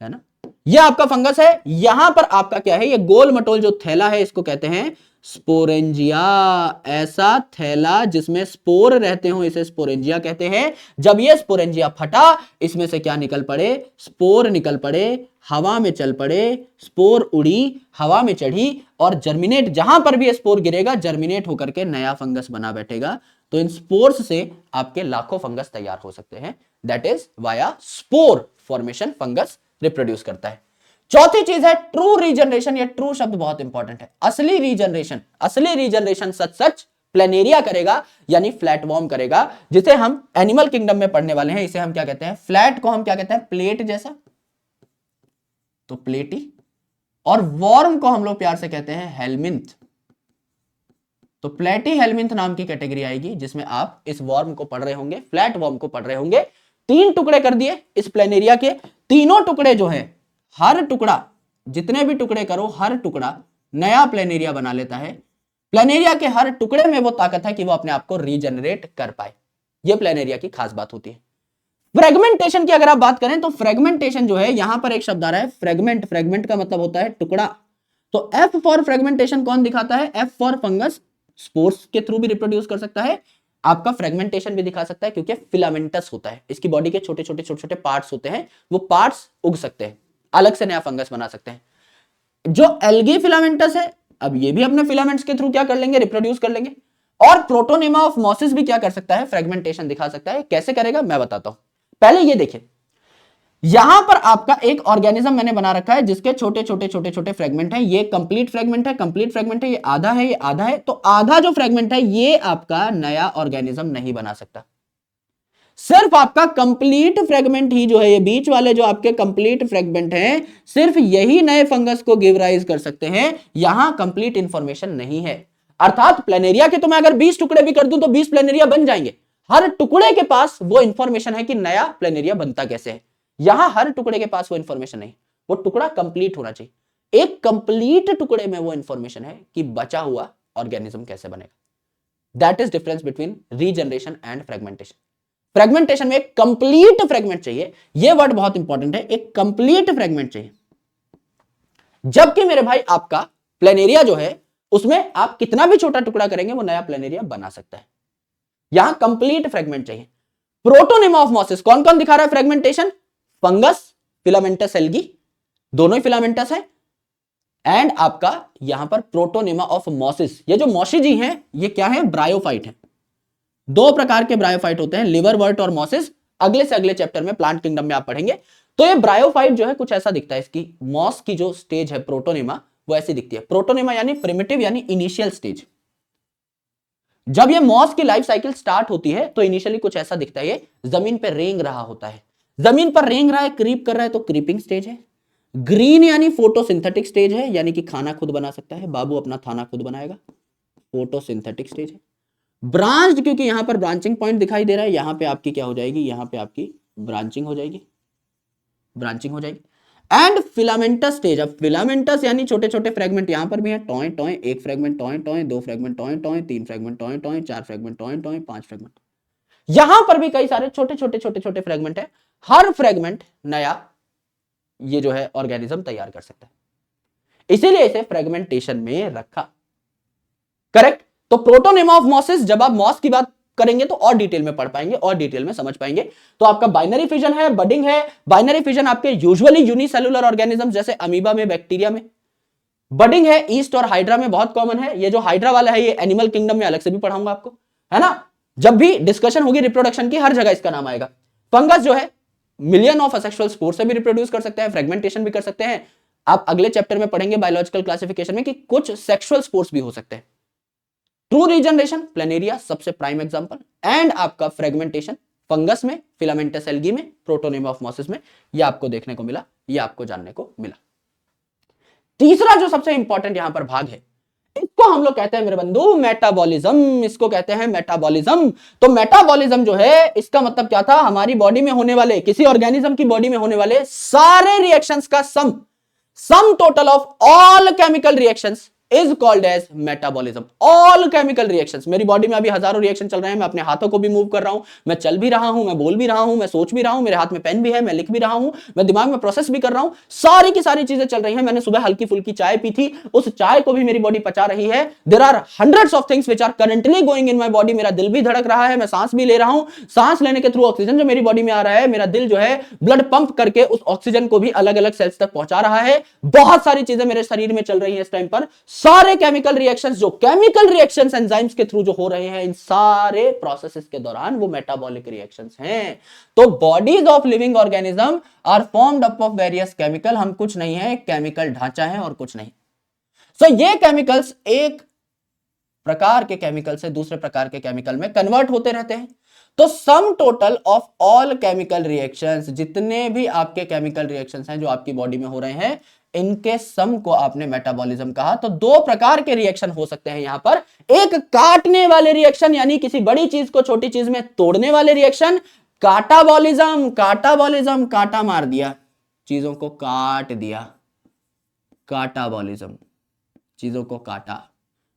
ना? ये आपका फंगस है। यहां पर आपका क्या है? ये गोल मटोल जो थैला है, इसको कहते हैं स्पोरेंजिया। ऐसा थैला जिसमें स्पोर रहते हो, इसे स्पोरेंजिया कहते हैं। जब ये स्पोरेंजिया फटा, इसमें से क्या निकल पड़े? स्पोर निकल पड़े, हवा में चल पड़े, स्पोर उड़ी, हवा में चढ़ी, और जर्मिनेट, जहां पर भी स्पोर गिरेगा जर्मिनेट होकर के नया फंगस बना बैठेगा। तो इन स्पोर्स से आपके लाखों फंगस तैयार हो सकते हैं। That is via spore formation fungus reproduce करता है। चौथी चीज है ट्रू रीजनरेशन। ये ट्रू शब्द बहुत इंपॉर्टेंट है। असली रीजनरेशन, असली रीजनरेशन सच प्लेनेरिया करेगा, यानी फ्लैटवॉर्म करेगा, जिसे हम एनिमल किंगडम में पढ़ने वाले हैं। इसे हम क्या कहते हैं? फ्लैट को हम क्या कहते हैं? प्लेट जैसा, तो प्लेटी। और वॉर्म को हम लोग प्यार से कहते हैं हेलमिंथ। तो प्लेटी हेलमिंथ नाम की कैटेगरी आएगी, जिसमें आप इस वॉर्म को पढ़ रहे होंगे, फ्लैट वॉर्म को पढ़ रहे होंगे। तीन टुकड़े कर दिए इस प्लेनेरिया के। तीनों टुकड़े जो है, हर टुकड़ा, जितने भी टुकड़े करो, हर टुकड़ा नया प्लेनेरिया बना लेता है। प्लेनेरिया के हर टुकड़े में वो ताकत है कि वो अपने आप को रीजनरेट कर पाए। ये प्लेनेरिया की खास बात होती है। फ्रेगमेंटेशन की अगर आप बात करें, तो फ्रेगमेंटेशन जो है, यहां पर एक शब्द आ रहा है फ्रेगमेंट। फ्रेगमेंट का मतलब होता है टुकड़ा। तो एफ फॉर फ्रेगमेंटेशन कौन दिखाता है? एफ फॉर फंगस, स्पोर्स के थ्रू भी रिप्रोड्यूस कर सकता है, आपका फ्रेगमेंटेशन भी दिखा सकता है, क्योंकि फिलामेंटस होता है, इसकी बॉडी के छोटे छोटे पार्ट्स होते हैं, वो पार्ट्स उग सकते हैं, अलग से नया फंगस बना सकते हैं। जो एल्गी फिलामेंटस है, अब ये भी अपने फिलामेंट्स के थ्रू क्या कर लेंगे? रिप्रोड्यूस कर लेंगे। और प्रोटोनेमा ऑफ मॉसिस भी क्या कर सकता है? फ्रेगमेंटेशन दिखा सकता है। कैसे करेगा मैं बताता हूं। पहले ये देखिए, यहां पर आपका एक ऑर्गेनिज्म मैंने बना रखा है, जिसके छोटे छोटे फ्रेगमेंट हैं। ये कंप्लीट फ्रेगमेंट है, कंप्लीट फ्रेगमेंट है, ये आधा है, ये आधा है। तो आधा जो फ्रेगमेंट है, ये आपका नया ऑर्गेनिज्म नहीं बना सकता। सिर्फ आपका कंप्लीट फ्रेगमेंट ही जो है, ये बीच वाले जो आपके कंप्लीट फ्रेगमेंट हैं, सिर्फ यही नए फंगस को गिव राइज कर सकते हैं। यहां कंप्लीट इंफॉर्मेशन नहीं है। अर्थात प्लेनेरिया के तो मैं अगर 20 टुकड़े भी कर दूं तो 20 प्लेनेरिया बन जाएंगे। हर टुकड़े के पास वो इंफॉर्मेशन है कि नया प्लेनेरिया बनता कैसे है। यहां हर टुकड़े के पास वो इंफॉर्मेशन नहीं, वो टुकड़ा कंप्लीट होना चाहिए। एक कंप्लीट टुकड़े में वो इंफॉर्मेशन है कि बचा हुआ ऑर्गेनिज्म कैसे बनेगा। That is difference between regeneration and fragmentation. Fragmentation में एक कंप्लीट फ्रेगमेंट चाहिए, यह वर्ड बहुत इंपॉर्टेंट है, एक कंप्लीट फ्रेगमेंट चाहिए। जबकि मेरे भाई आपका प्लेनेरिया जो है, उसमें आप कितना भी छोटा टुकड़ा करेंगे वो नया प्लेनेरिया बना सकता है। यहां कंप्लीट फ्रेगमेंट चाहिए। प्रोटोनेमा ऑफ मॉसिस कौन कौन दिखा रहा है फ्रेगमेंटेशन? फंगस, फिलामेंटस एल्गी, दोनों ही फिलामेंटस है। एंड आपका यहां पर प्रोटोनेमा ऑफ मॉसिस, ये जो मॉसिजी हैं, ये क्या है? ब्रायोफाइट है। दो प्रकार के ब्रायोफाइट होते हैं, लिवरवर्ट और मॉसिस। अगले से अगले चैप्टर में प्लांट किंगडम में आप पढ़ेंगे। तो ये ब्रायोफाइट जो है कुछ ऐसा दिखता है। इसकी मॉस की जो स्टेज है प्रोटोनेमा, वो ऐसी दिखती है। प्रोटोनेमा यानी प्रिमिटिव यानी इनिशियल स्टेज। जब ये मॉस की लाइफ साइकिल स्टार्ट होती है तो इनिशियली कुछ ऐसा दिखता है, ये जमीन पर रेंग रहा होता है, जमीन पर रेंग रहा है, क्रीप कर रहा है तो क्रीपिंग स्टेज है। ग्रीन यानी फोटोसिंथेटिक स्टेज है, यानी कि खाना खुद बना सकता है, बाबू अपना खाना खुद बनाएगा, फोटोसिंथेटिक स्टेज है। ब्रांच्ड क्योंकि यहां पर ब्रांचिंग पॉइंट दिखाई दे रहा है, यहां पे आपकी क्या हो जाएगी, यहां पे आपकी ब्रांचिंग हो जाएगी, ब्रांचिंग हो जाएगी। And filamentous stage. अब फिलामेंटस यानी छोटे छोटे फ्रेगमेंट, यहां पर भी है, टॉय टॉय, एक फ्रेगमेंट टॉय टॉय, दो फ्रेगमेंट टॉय टॉय, तीन फ्रेगमेंट टॉय टॉय, चार फ्रेगमेंट टॉय टॉय, पांच फ्रेगमेंट, यहां पर भी कई सारे छोटे छोटे छोटे छोटे फ्रेगमेंट है। हर फ्रेगमेंट नया ये जो है ऑर्गेनिज्म तैयार कर सकता है, इसीलिए इसे फ्रेगमेंटेशन में रखा। करेक्ट। तो प्रोटोनेमा ऑफ मॉसेस, जब आप मॉस की बात करेंगे तो और डिटेल में पढ़ पाएंगे और डिटेल में समझ पाएंगे। तो आपका बाइनरी फिजन है, बडिंग है। बाइनरी फिजन आपके यूजुअली यूनिसेलुलर ऑर्गेनिज्म जैसे अमीबा में, बैक्टीरिया में। बडिंग है ईस्ट और हाइड्रा में बहुत कॉमन है। ये जो हाइड्रा वाला है ये एनिमल किंगडम में अलग से भी पढ़ाऊंगा आपको, है ना। जब भी डिस्कशन होगी रिप्रोडक्शन की, हर जगह इसका नाम आएगा। फंगस जो है मिलियन ऑफ असेक्सुअल स्पोर से भी रिप्रोड्यूस कर सकते हैं, फ्रेगमेंटेशन भी कर सकते हैं। आप अगले चैप्टर में पढ़ेंगे बायोलॉजिकल क्लासिफिकेशन में कि कुछ सेक्सुअल स्पोर्स भी हो सकते हैं। ट्रू रीजनरेशन, प्लेनेरिया सबसे प्राइम एग्जांपल। एंड आपका फ्रेगमेंटेशन फंगस में, फिलामेंटस एल्गी में, प्रोटोनेमा ऑफ मॉसेस में, ये आपको देखने को मिला, ये आपको जानने को मिला। तीसरा जो सबसे इंपॉर्टेंट यहां पर भाग है, इसको हम लोग कहते हैं मेरे बंधु मेटाबॉलिज्म। इसको कहते हैं मेटाबॉलिज्म। तो मेटाबॉलिज्म जो है इसका मतलब क्या था, हमारी बॉडी में होने वाले, किसी ऑर्गेनिज्म की बॉडी में होने वाले सारे रिएक्शंस का sum total of all chemical reactions is called as metabolism. All chemical reactions, मेरी बॉडी में अभी हजारों रिएक्शन चल रहे हैं, मैं अपने हाथों को भी मूव कर रहा हूं, मैं चल भी रहा हूं, मैं बोल भी रहा हूं, मैं सोच भी रहा हूं, मेरे हाथ में पेन भी है, मैं लिख भी रहा हूं, मैं दिमाग में प्रोसेस भी कर रहा हूं, सारी की सारी चीजें चल रही हैं। मैंने सुबह हल्की फुल्की चाय पी थी, उस चाय को भी मेरी बॉडी पचा रही है। There are hundreds of things which are currently going in my body. मेरा दिल भी धड़क रहा है, मैं सांस भी ले रहा हूं, सांस लेने के थ्रू ऑक्सीजन जो मेरी बॉडी में आ रहा है, मेरा दिल जो है ब्लड पंप करके उस ऑक्सीजन को भी अलग अलग सेल्स तक पहुंचा रहा है। बहुत सारी चीजें मेरे शरीर में चल रही हैं इस टाइम पर। सारे केमिकल रिएक्शंस, जो केमिकल रिएक्शंस एंजाइम्स के थ्रू जो हो रहे हैं, इन सारे प्रोसेसेस के दौरान वो मेटाबॉलिक रिएक्शंस हैं। तो bodies of living organism are formed up of various chemical. हम कुछ नहीं है, केमिकल ढांचा है और कुछ नहीं। सो ये केमिकल्स एक प्रकार के केमिकल से दूसरे प्रकार के केमिकल में कन्वर्ट होते रहते हैं। तो सम total of all chemical reactions, जितने भी आपके केमिकल रिएक्शंस हैं जो आपकी बॉडी में हो रहे हैं, इनके सम को आपने मेटाबॉलिज्म कहा। तो दो प्रकार के रिएक्शन हो सकते हैं यहां पर, एक काटने वाले रिएक्शन यानी किसी बड़ी चीज को छोटी चीज में तोड़ने वाले रिएक्शन, काटाबॉलिज्म। काटाबॉलिज्म, काटा मार दिया, चीजों को काट दिया, काटाबॉलिज्म, चीजों को काटा।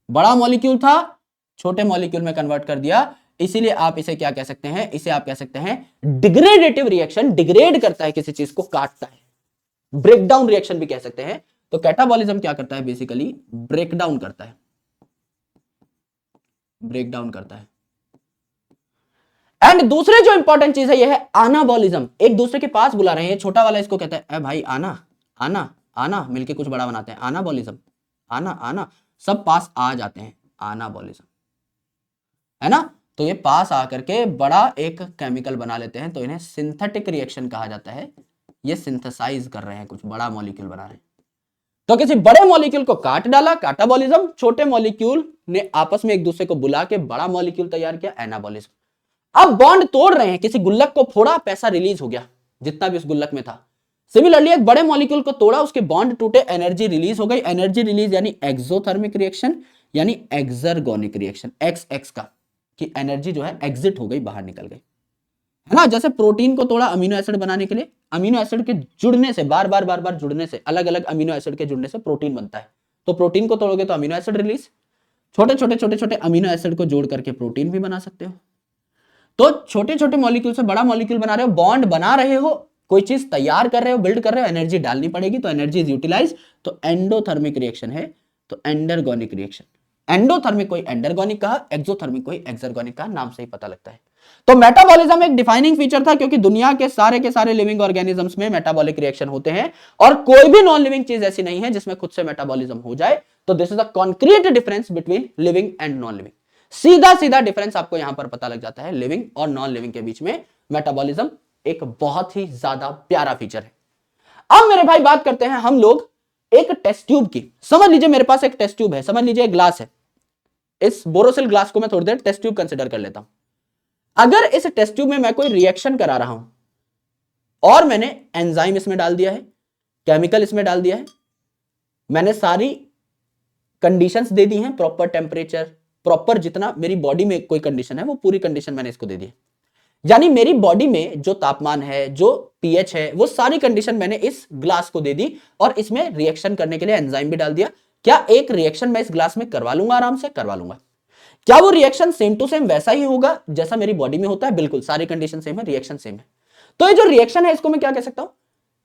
बड़ा मॉलिक्यूल था, छोटे मॉलिक्यूल में कन्वर्ट कर दिया, इसीलिए आप इसे क्या कह सकते हैं, इसे आप कह सकते हैं डिग्रेडेटिव रिएक्शन। डिग्रेड करता है, किसी चीज को काटता है, ब्रेकडाउन रिएक्शन भी कह सकते हैं। तो कैटाबॉलिज्म क्या करता है, बेसिकली ब्रेकडाउन करता है, ब्रेकडाउन करता है। एंड दूसरे जो इंपॉर्टेंट चीज है यह है आनाबॉलिज्म। एक दूसरे के पास बुला रहे हैं, छोटा वाला इसको कहता है ए भाई आना आना आना, मिलके कुछ बड़ा बनाते हैं, आनाबॉलिज्म, आना आना, सब पास आ जाते हैं, आनाबॉलिज्म, है ना। तो ये पास आकर के बड़ा एक केमिकल बना लेते हैं, तो इन्हें सिंथेटिक रिएक्शन कहा जाता है। ये सिंथेसाइज कर रहे हैं, कुछ बड़ा मॉलिक्यूल बना रहे हैं। तो किसी बड़े मॉलिक्यूल को काट डाला, काटाबॉलिज्म। छोटे मॉलिक्यूल ने आपस में एक दूसरे को बुला के बड़ा मॉलिक्यूल तैयार किया, एनाबॉलिज्म। अब बॉन्ड तोड़ रहे हैं, किसी गुल्लक को फोड़ा, पैसा रिलीज हो गया जितना भी उस गुल्लक में था। सिमिलरली एक बड़े मॉलिक्यूल को तोड़ा, उसके बॉन्ड टूटे, एनर्जी रिलीज हो गई। एनर्जी रिलीज यानी एक्सोथर्मिक रिएक्शन यानी एक्सर्गोनिक रिएक्शन, एक्स एक्स का, कि एनर्जी जो है एग्जिट हो गई, बाहर निकल गई, है ना। जैसे प्रोटीन को तोड़ा अमीनो एसिड बनाने के लिए, अमीनो एसिड के जुड़ने से, बार बार जुड़ने से, अलग अलग अमीनो एसिड के जुड़ने से प्रोटीन बनता है। तो प्रोटीन को तोड़ोगे तो अमीनो एसिड रिलीज, छोटे छोटे अमीनो एसिड को जोड़ करके प्रोटीन भी बना सकते हो। तो छोटे छोटे मॉलिक्यूल से बड़ा मॉलिक्यूल बना रहे हो, बॉन्ड बना रहे हो, कोई चीज तैयार कर रहे हो, बिल्ड कर रहे हो, एनर्जी डालनी पड़ेगी, तो एनर्जी इज यूटिलाइज, तो एंडोथर्मिक रिएक्शन है। तो एंडरगोनिक रिएक्शन, एंडोथर्मिक कोई एंडरगोनिक कहा, एक्सोथर्मिक कोई एक्सर्गोनिक कहा, नाम से ही पता लगता है। तो मेटाबॉलिज्म एक डिफाइनिंग फीचर था, क्योंकि दुनिया के सारे लिविंग ऑर्गेनिजम्स में मेटाबॉलिक रिएक्शन होते हैं, और कोई भी नॉन लिविंग चीज ऐसी नहीं है जिसमें खुद से मेटाबॉलिज्म हो जाए। तो this is a concrete difference between living and non living. सीधा सीधा डिफरेंस आपको यहां पर पता लग जाता है, लिविंग और नॉन लिविंग के बीच में मेटाबॉलिज्म एक बहुत ही ज्यादा प्यारा फीचर है। अब मेरे भाई बात करते हैं हम लोग एक टेस्ट ट्यूब की, समझ लीजिए मेरे पास एक टेस्ट ट्यूब है, समझ लीजिए एक ग्लास है, इस बोरोसिल ग्लास को मैं थोड़ी देर टेस्ट ट्यूब कंसिडर कर लेता हूं। अगर इस टेस्ट ट्यूब में मैं कोई रिएक्शन करा रहा हूं और मैंने एंजाइम इसमें डाल दिया है, केमिकल इसमें डाल दिया है, मैंने सारी कंडीशंस दे दी हैं, प्रॉपर टेम्परेचर, प्रॉपर जितना मेरी बॉडी में कोई कंडीशन है वो पूरी कंडीशन मैंने इसको दे दी है। यानी मेरी बॉडी में जो तापमान है, जो पीएच है, वो सारी कंडीशन मैंने इस ग्लास को दे दी और इसमें रिएक्शन करने के लिए एंजाइम भी डाल दिया। क्या एक रिएक्शन मैं इस ग्लास में करवा लूंगा? आराम से करवा लूंगा। क्या वो रिएक्शन सेम टू सेम वैसा ही होगा जैसा मेरी बॉडी में होता है? बिल्कुल, सारी कंडीशन सेम है, रिएक्शन सेम है। तो ये जो रिएक्शन है इसको मैं क्या कह सकता हूं?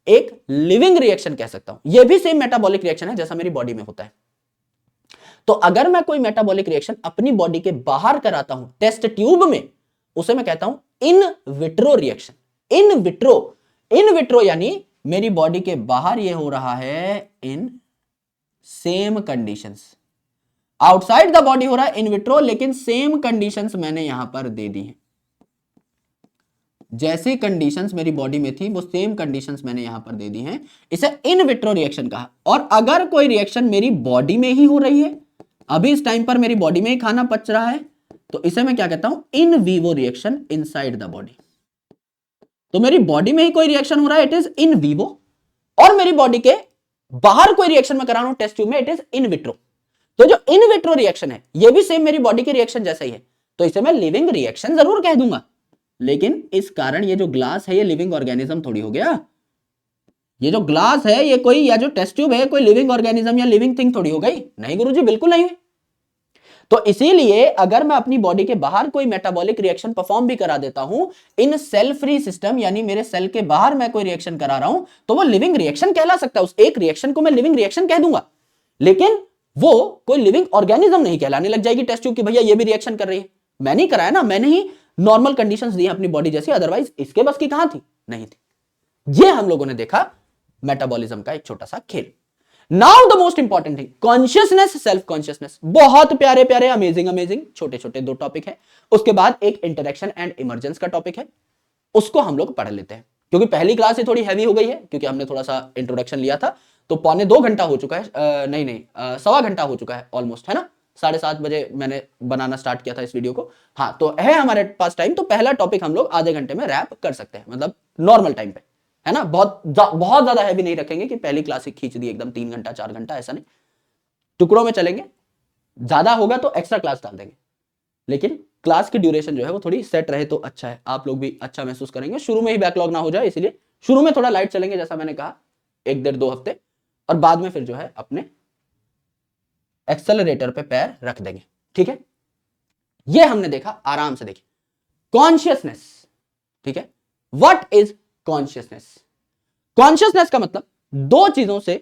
एक लिविंग रिएक्शन कह सकता हूं। ये भी सेम मेटाबॉलिक रिएक्शन है जैसा मेरी बॉडी में होता है। तो अगर मैं कोई मेटाबॉलिक रिएक्शन अपनी बॉडी के बाहर कराता हूं टेस्ट ट्यूब में, उसे मैं कहता हूं in vitro reaction. In vitro यानी मेरी बॉडी के बाहर ये हो रहा है in same conditions, outside the body हो रहा है इन विट्रो, लेकिन सेम कंडीशंस मैंने यहां पर दे दी हैं। जैसी कंडीशंस मेरी बॉडी में थी वो सेम कंडीशंस मैंने यहां पर दे दी हैं, इसे इन विट्रो रिएक्शन कहा। और अगर कोई रिएक्शन मेरी बॉडी में ही हो रही है, अभी इस टाइम पर मेरी बॉडी में ही खाना पच रहा है, तो इसे मैं क्या कहता हूं? In vivo reaction inside the body. तो मेरी बॉडी में ही कोई रिएक्शन हो रहा है, इट इज इन वीवो, और मेरी बॉडी के बाहर कोई रिएक्शन में करा रहा हूं टेस्ट ट्यूब में, इट इज इन विट्रो। तो जो इन विट्रो रिएक्शन है ये भी सेम मेरी बॉडी के रिएक्शन जैसा ही है, तो इसे मैं लिविंग रिएक्शन जरूर कह दूंगा। लेकिन इस कारण ये जो ग्लास है ये लिविंग ऑर्गेनिज्म थोड़ी हो गया। ये जो ग्लास है ये कोई, या जो टेस्ट ट्यूब है कोई लिविंग ऑर्गेनिज्म या लिविंग थिंग थोड़ी हो गई? नहीं गुरुजी, बिल्कुल नहीं। तो इसीलिए अगर मैं अपनी बॉडी के बाहर कोई मेटाबॉलिक रिएक्शन परफॉर्म भी करा देता हूं इन सेल फ्री सिस्टम, यानी मेरे सेल के बाहर मैं कोई रिएक्शन करा रहा हूं, तो वो लिविंग रिएक्शन कहला सकता है। उस एक रिएक्शन को मैं लिविंग रिएक्शन कह दूंगा, लेकिन वो कोई लिविंग ऑर्गेनिज्म नहीं कहलाने लग जाएगी टेस्ट ट्यूब की भैया ये भी रिएक्शन कर रही है। मैंने ही कराया ना, मैंने ही नॉर्मल कंडीशंस दी अपनी बॉडी जैसी, अदरवाइज इसके बस की कहां थी? नहीं थी। ये हम लोगों ने देखा मेटाबॉलिज्म का एक छोटा सा खेल। Now the most important thing, consciousness, self consciousness. बहुत प्यारे प्यारे अमेजिंग छोटे छोटे दो टॉपिक है। उसके बाद एक इंटरेक्शन एंड इमर्जेंस का टॉपिक है, उसको हम लोग पढ़ लेते हैं, क्योंकि पहली क्लास ही थोड़ी हैवी हो गई है, क्योंकि हमने थोड़ा सा इंट्रोडक्शन लिया था। तो 1.25 घंटा हो चुका है, नहीं, 1.25 घंटा हो चुका है ऑलमोस्ट, है ना। 7:30 बजे मैंने बनाना स्टार्ट किया था इस वीडियो को। हाँ, तो है हमारे पास टाइम, तो पहला टॉपिक हम लोग आधे घंटे में रैप कर सकते हैं, मतलब नॉर्मल टाइम पे, है ना। बहुत ज्यादा हैवी नहीं रखेंगे कि पहली क्लास खींच दी एकदम 3 घंटा 4 घंटा, ऐसा नहीं, टुकड़ों में चलेंगे। ज्यादा होगा तो एक्स्ट्रा क्लास डाल देंगे, लेकिन क्लास की ड्यूरेशन जो है वो थोड़ी सेट रहे तो अच्छा है, आप लोग भी अच्छा महसूस करेंगे। शुरू में ही बैकलॉग ना हो जाए, इसलिए शुरू में थोड़ा लाइट चलेंगे, जैसा मैंने कहा 1-1.5-2 हफ्ते, और बाद में फिर जो है अपने एक्सेलरेटर पे पैर रख देंगे, ठीक है। ये हमने देखा, आराम से देखिए कॉन्शियसनेस, ठीक है। What is consciousness? कॉन्शियसनेस का मतलब दो चीजों से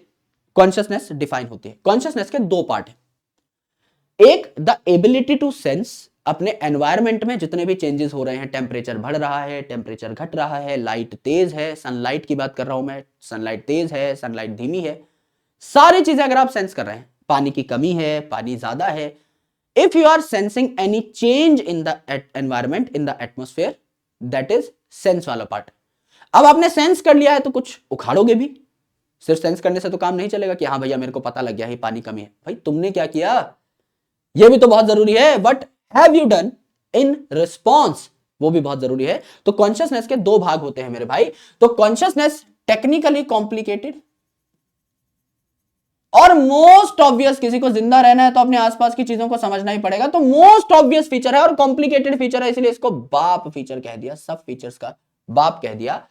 कॉन्शियसनेस डिफाइन होती है। कॉन्शियसनेस के दो पार्ट है, एक द एबिलिटी टू सेंस, अपने एनवायरमेंट में जितने भी चेंजेस हो रहे हैं, टेम्परेचर बढ़ रहा है, टेम्परेचर घट रहा है, लाइट तेज है, सनलाइट की बात कर रहा हूं मैं, सनलाइट तेज है, सनलाइट धीमी है, सारी चीजें अगर आप सेंस कर रहे हैं, पानी की कमी है, पानी ज्यादा है, if you are sensing any change in the environment, in the atmosphere, that is sense वाला पार्ट। अब आपने सेंस कर लिया है तो कुछ उखाड़ोगे भी, सिर्फ सेंस करने से तो काम नहीं चलेगा कि हाँ भैया मेरे को पता लग गया है पानी कमी है। भाई तुमने क्या किया, ये भी तो बहुत जरूरी है। But have you done in response, वो भी बहुत जरूरी है। तो कॉन्शियसनेस के दो भाग होते हैं मेरे भाई। तो कॉन्शियसनेस टेक्निकली कॉम्प्लिकेटेड और मोस्ट ऑब्वियस, किसी को जिंदा रहना है तो अपने आसपास की चीजों को समझना ही पड़ेगा, तो मोस्ट ऑब्वियस फीचर है और कॉम्प्लिकेटेड फीचर है, इसलिए इसको बाप फीचर कह दिया, सब फीचर्स का बाप कह दिया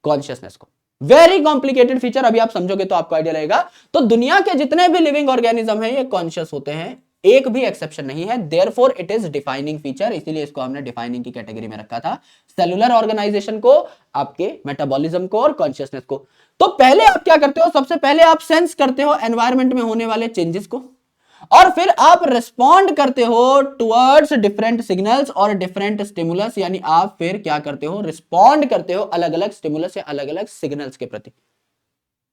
कॉन्शियसनेस को। वेरी कॉम्प्लिकेटेड फीचर, अभी आप समझोगे तो आपको आइडिया लगेगा। तो दुनिया के जितने भी लिविंग ऑर्गेनिज्म है ये कॉन्शियस होते हैं, एक भी एक्सेप्शन नहीं है। Therefore it is defining feature, इसीलिए इसको हमने डिफाइनिंग की कैटेगरी में रखा था, सेलुलर ऑर्गेनाइजेशन को, आपके मेटाबॉलिज्म को और कॉन्शियसनेस को। तो पहले आप क्या करते हो, सबसे पहले आप सेंस करते हो एनवायरमेंट में होने वाले चेंजेस को, और फिर आप रिस्पॉन्ड करते हो टुवर्ड्स डिफरेंट सिग्नल्स और डिफरेंट स्टिमुलस, यानी आप फिर क्या करते हो, रिस्पॉन्ड करते हो अलग अलग स्टिमुलस या अलग अलग सिग्नल्स के प्रति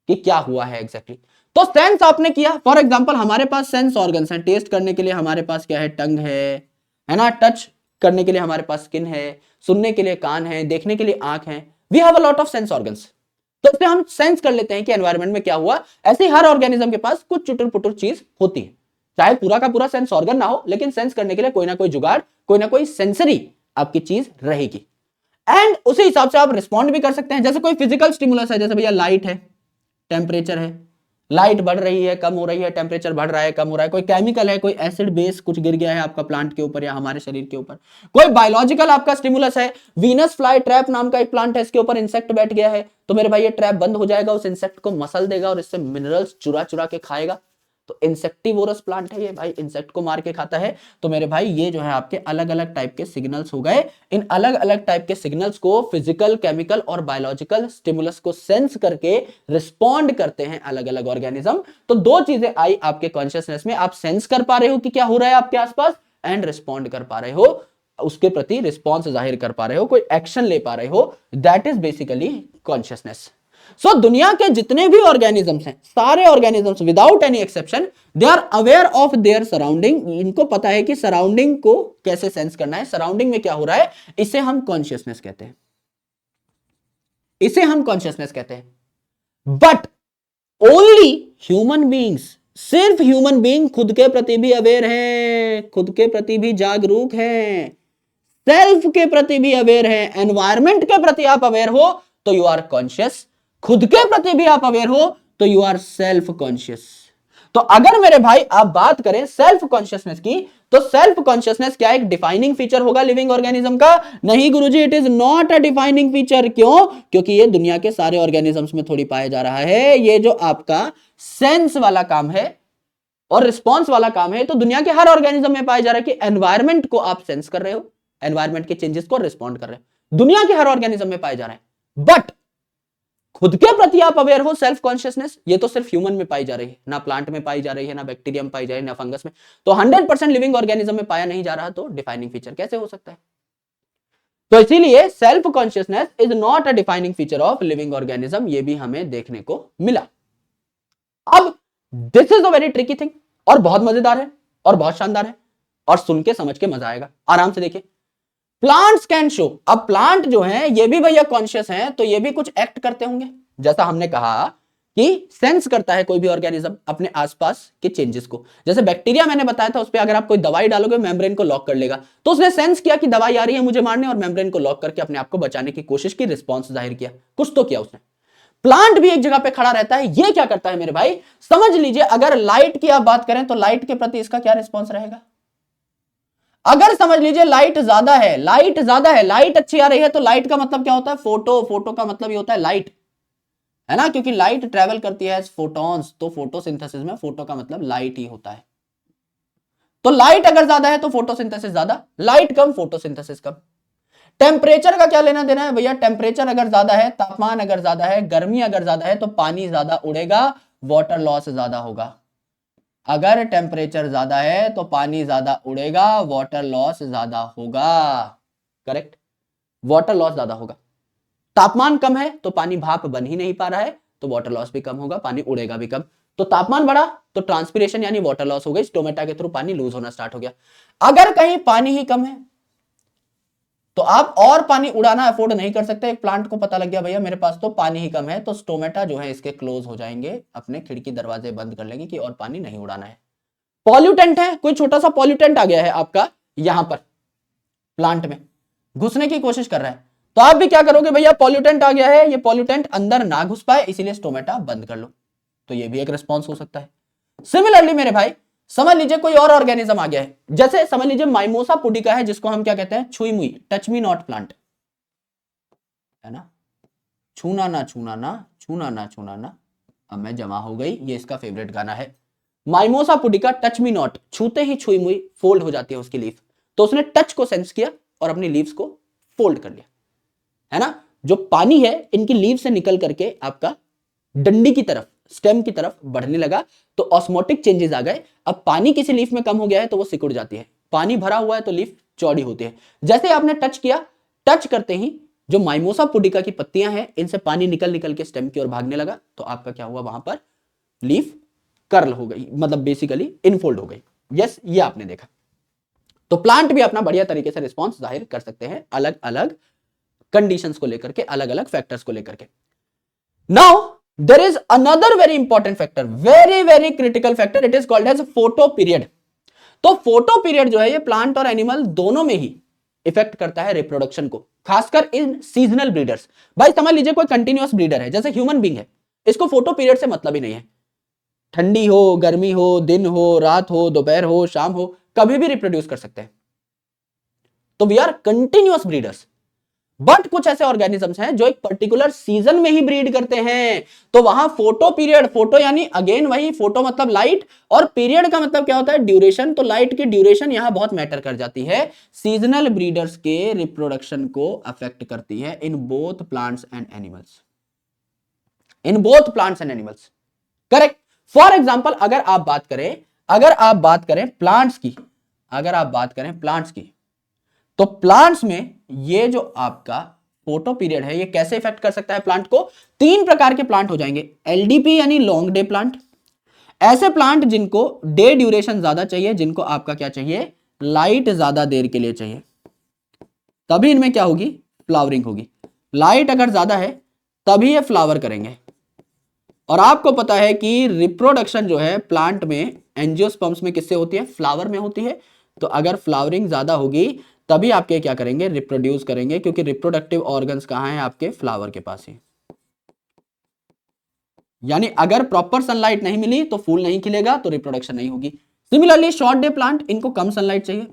कि क्या हुआ है एग्जैक्टली। तो सेंस आपने किया, फॉर एग्जांपल हमारे पास सेंस ऑर्गन्स हैं, टेस्ट करने के लिए हमारे पास क्या है, टंग है ना, टच करने के लिए हमारे पास स्किन है, सुनने के लिए कान है, देखने के लिए आंख है, we have a lot of sense organs. तो इससे हम सेंस कर लेते हैं कि एनवायरमेंट में क्या हुआ। ऐसे ही हर ऑर्गेनिज्म के पास कुछ चुटुर पुटुर चीज होती है, चाहे पूरा का पूरा सेंस ऑर्गन ना हो, लेकिन सेंस करने के लिए कोई ना कोई जुगाड़, कोई ना कोई सेंसरी आपकी चीज रहेगी। एंड उसी हिसाब से आप रिस्पॉन्ड भी कर सकते हैं। जैसे कोई फिजिकल स्टिमुलस है, जैसे भैया लाइट है, टेम्परेचर है, लाइट बढ़ रही है, कम हो रही है, टेम्परेचर बढ़ रहा है, कम हो रहा है। कोई केमिकल है, कोई एसिड बेस कुछ गिर गया है आपका प्लांट के ऊपर या हमारे शरीर के ऊपर। कोई बायोलॉजिकल आपका स्टिमुलस है, वीनस फ्लाई ट्रैप नाम का एक प्लांट है, इसके ऊपर इंसेक्ट बैठ गया है, तो मेरे भाई ये ट्रैप बंद हो जाएगा, उस इंसेक्ट को मसल देगा और इससे मिनरल्स चुरा चुरा के खाएगा। तो इंसेक्टिवोरस प्लांट है ये भाई, इंसेक्ट को मार के खाता है। तो मेरे भाई ये जो है आपके अलग अलग टाइप के सिग्नल्स हो गए। इन अलग अलग टाइप के सिग्नल्स को फिजिकल, केमिकल और बायोलॉजिकल स्टिमुलस को सेंस करके रिस्पॉन्ड करते हैं अलग अलग ऑर्गेनिज्म। तो दो चीजें आई आपके कॉन्शियसनेस में, आप सेंस कर पा रहे हो कि क्या हो रहा है आपके आसपास, एंड रिस्पॉन्ड कर पा रहे हो, उसके प्रति रिस्पॉन्स जाहिर कर पा रहे हो, कोई एक्शन ले पा रहे हो। That is basically consciousness. So दुनिया के जितने भी ऑर्गेनिजम्स हैं, सारे organisms without any exception, they are aware of their surrounding. इनको पता है कि सराउंडिंग को कैसे सेंस करना है, सराउंडिंग में क्या हो रहा है, इसे हम कॉन्शियसनेस कहते हैं, इसे हम कॉन्शियसनेस कहते हैं। बट ओनली ह्यूमन बींग्स, सिर्फ ह्यूमन बींग खुद के प्रति भी अवेयर है, खुद के प्रति भी जागरूक है, सेल्फ के प्रति भी अवेयर है। एनवायरमेंट के प्रति आप अवेयर हो तो यू आर कॉन्शियस, खुद के प्रति भी आप अवेयर हो तो यू आर सेल्फ कॉन्शियस। तो अगर मेरे भाई आप बात करें सेल्फ कॉन्शियसनेस की, तो सेल्फ कॉन्शियसनेस क्या एक डिफाइनिंग फीचर होगा लिविंग ऑर्गेनिज्म का? नहीं गुरुजी, it is not a defining feature. क्यों? क्योंकि ये दुनिया के सारे ऑर्गेनिजम्स में थोड़ी पाया जा रहा है। ये जो आपका सेंस वाला काम है और रिस्पॉन्स वाला काम है, तो दुनिया के हर ऑर्गेनिज्म में पाया जा रहा है कि एनवायरमेंट को आप सेंस कर रहे हो, एनवायरमेंट के चेंजेस को रिस्पॉन्ड कर रहे हो, दुनिया के हर ऑर्गेनिज्म में पाया जा रहा है। बट खुद के प्रति आप अवेयर हो, सेल्फ कॉन्शियसनेस, ये तो सिर्फ ह्यूमन में पाई जा रही है, ना प्लांट में पाई जा रही है, ना बैक्टीरिया में पाई जा रही है, ना फंगस में। तो 100% लिविंग ऑर्गेनिज्म में पाया नहीं जा रहा, तो डिफाइनिंग फीचर कैसे हो सकता है? तो इसीलिए self consciousness is not a defining feature of living organism, ये भी हमें देखने को मिला। अब this is a very tricky thing, और बहुत मजेदार है और बहुत शानदार है, और सुन के समझ के मजा आएगा। आराम से देखिए, प्लांट्स कैन शो। अब प्लांट जो है ये भी भैया कॉन्शियस है, तो ये भी कुछ एक्ट करते होंगे। जैसा हमने कहा कि सेंस करता है कोई भी ऑर्गेनिज्म अपने आसपास के चेंजेस को। जैसे बैक्टीरिया मैंने बताया था, उस पर अगर आप कोई दवाई डालोगे मेम्ब्रेन को लॉक कर लेगा, तो उसने सेंस किया कि दवाई आ रही है मुझे मारने, और मेम्ब्रेन को लॉक करके अपने आप को बचाने की कोशिश की, रिस्पॉन्स जाहिर किया, कुछ तो किया उसने। प्लांट भी एक जगह पे खड़ा रहता है, ये क्या करता है मेरे भाई, समझ लीजिए अगर लाइट की आप बात करें तो लाइट के प्रति इसका क्या रिस्पॉन्स रहेगा? अगर समझ लीजिए लाइट ज्यादा है, लाइट ज्यादा है, लाइट अच्छी आ रही है, तो लाइट का मतलब क्या होता है? फोटो, फोटो का मतलब ये होता है लाइट, है ना, क्योंकि लाइट ट्रेवल करती है फोटॉन्स, तो फोटोसिंथेसिस में फोटो का मतलब लाइट ही होता है। तो लाइट अगर ज्यादा है तो फोटोसिंथेसिस ज्यादा, लाइट कम फोटोसिंथेसिस कम। टेम्परेचर का क्या लेना देना है भैया? टेम्परेचर अगर ज्यादा है, तापमान अगर ज्यादा है, गर्मी अगर ज्यादा है, तो पानी ज्यादा उड़ेगा, वाटर लॉस ज्यादा होगा। अगर टेम्परेचर ज्यादा है तो पानी ज्यादा उड़ेगा, वाटर लॉस ज्यादा होगा। करेक्ट, वाटर लॉस ज्यादा होगा। तापमान कम है तो पानी भाप बन ही नहीं पा रहा है, तो वाटर लॉस भी कम होगा, पानी उड़ेगा भी कम। तो तापमान बढ़ा तो ट्रांसपिरेशन यानी वाटर लॉस हो गई, स्टोमेटा के थ्रू पानी लूज होना स्टार्ट हो गया। अगर कहीं पानी ही कम है तो आप और पानी उड़ाना अफोर्ड नहीं कर सकते। एक प्लांट को पता लग गया भैया मेरे पास तो पानी ही कम है, तो स्टोमेटा जो है इसके क्लोज हो जाएंगे, अपने खिड़की दरवाजे बंद कर लेंगे कि और पानी नहीं उड़ाना है। पॉल्यूटेंट है, कोई छोटा सा पॉल्यूटेंट आ गया है आपका यहां पर प्लांट में, घुसने की कोशिश कर रहा है, तो आप भी क्या करोगे भैया? पॉल्यूटेंट आ गया है, ये पॉल्यूटेंट अंदर ना घुस पाए, इसीलिए स्टोमेटा बंद कर लो। तो ये भी एक रिस्पॉन्स हो सकता है। सिमिलरली मेरे भाई समझ लीजिए कोई और ऑर्गेनिज्म आ गया है, जैसे समझ लीजिए माइमोसा पुडिका है, जिसको हम क्या कहते हैं? छुई मुई, टच मी नॉट प्लांट, है ना, छूना ना छूना ना, छूना ना छूना ना, अब मैं जमा हो गई, ये इसका फेवरेट गाना है। Mimosa pudica, touch me not, छूते ही छुई मुई फोल्ड हो जाती है उसकी लीफ, तो उसने टच को सेंस किया और अपनी लीव्स को फोल्ड कर लिया, है ना। जो पानी है इनकी लीव से निकल करके आपका डंडी की तरफ, स्टेम की तरफ बढ़ने लगा, तो ऑस्मोटिक चेंजेस आ गए। अब पानी किसी लीफ में कम हो गया है तो वो सिकुड़ जाती है, पानी भरा हुआ है तो लीफ चौड़ी होती है। जैसे आपने टच किया, टच करते ही जो माइमोसा पुडिका की पत्तियां हैं इनसे पानी निकल निकल के स्टेम की ओर भागने लगा, तो आपका क्या हुआ? वहां पर लीफ कर्ल हो गई, मतलब बेसिकली इनफोल्ड हो गई। यस, ये आपने देखा। तो प्लांट भी अपना बढ़िया तरीके से रिस्पॉन्स जाहिर कर सकते हैं अलग अलग कंडीशंस को लेकर के, अलग अलग फैक्टर्स को लेकर के। Now there is another very important factor, very very critical factor, it is called as photoperiod. तो फोटो पीरियड जो है ये प्लांट और एनिमल दोनों में ही इफेक्ट करता है रिप्रोडक्शन को, खासकर इन सीजनल ब्रीडर्स। भाई समझ लीजिए कोई कंटिन्यूअस ब्रीडर है, जैसे ह्यूमन बींग है, इसको फोटो पीरियड से मतलब ही नहीं है। ठंडी हो, गर्मी हो, दिन हो, रात हो, दोपहर हो, शाम हो, कभी भी रिप्रोड्यूस कर सकते हैं। तो we are continuous breeders. But कुछ ऐसे ऑर्गेनिजम्स हैं जो एक पर्टिकुलर सीजन में ही ब्रीड करते हैं, तो वहां फोटो पीरियड, फोटो यानी अगेन वही, फोटो मतलब लाइट, और पीरियड का मतलब क्या होता है, ड्यूरेशन। तो लाइट की ड्यूरेशन यहां बहुत मैटर कर जाती है, सीजनल ब्रीडर्स के रिप्रोडक्शन को अफेक्ट करती है in both plants and animals, in both plants and animals, correct. For example अगर आप बात करें, प्लांट्स की, अगर आप बात करें प्लांट्स की, तो प्लांट्स में ये जो आपका फोटो पीरियड है ये कैसे इफेक्ट कर सकता है प्लांट को। तीन प्रकार के प्लांट हो जाएंगे, एलडीपी यानी लॉन्ग डे प्लांट, ऐसे प्लांट जिनको डे ड्यूरेशन ज्यादा चाहिए, जिनको आपका क्या चाहिए, लाइट ज्यादा देर के लिए चाहिए, तभी इनमें क्या होगी, फ्लावरिंग होगी। लाइट अगर ज्यादा है तभी ये फ्लावर करेंगे। और आपको पता है कि रिप्रोडक्शन जो है प्लांट में एंजियोस्पर्म्स में किससे होती है, फ्लावर में होती है। तो अगर फ्लावरिंग ज्यादा होगी तभी आपके क्या करेंगे, रिप्रोड्यूस करेंगे, क्योंकि रिप्रोडक्टिव ऑर्गन्स कहां हैं, आपके फ्लावर के पास ही। यानी अगर प्रॉपर सनलाइट नहीं मिली तो फूल नहीं खिलेगा, तो रिप्रोडक्शन नहीं होगी। सिमिलरली शॉर्ट डे प्लांट, इनको कम सनलाइट चाहिए,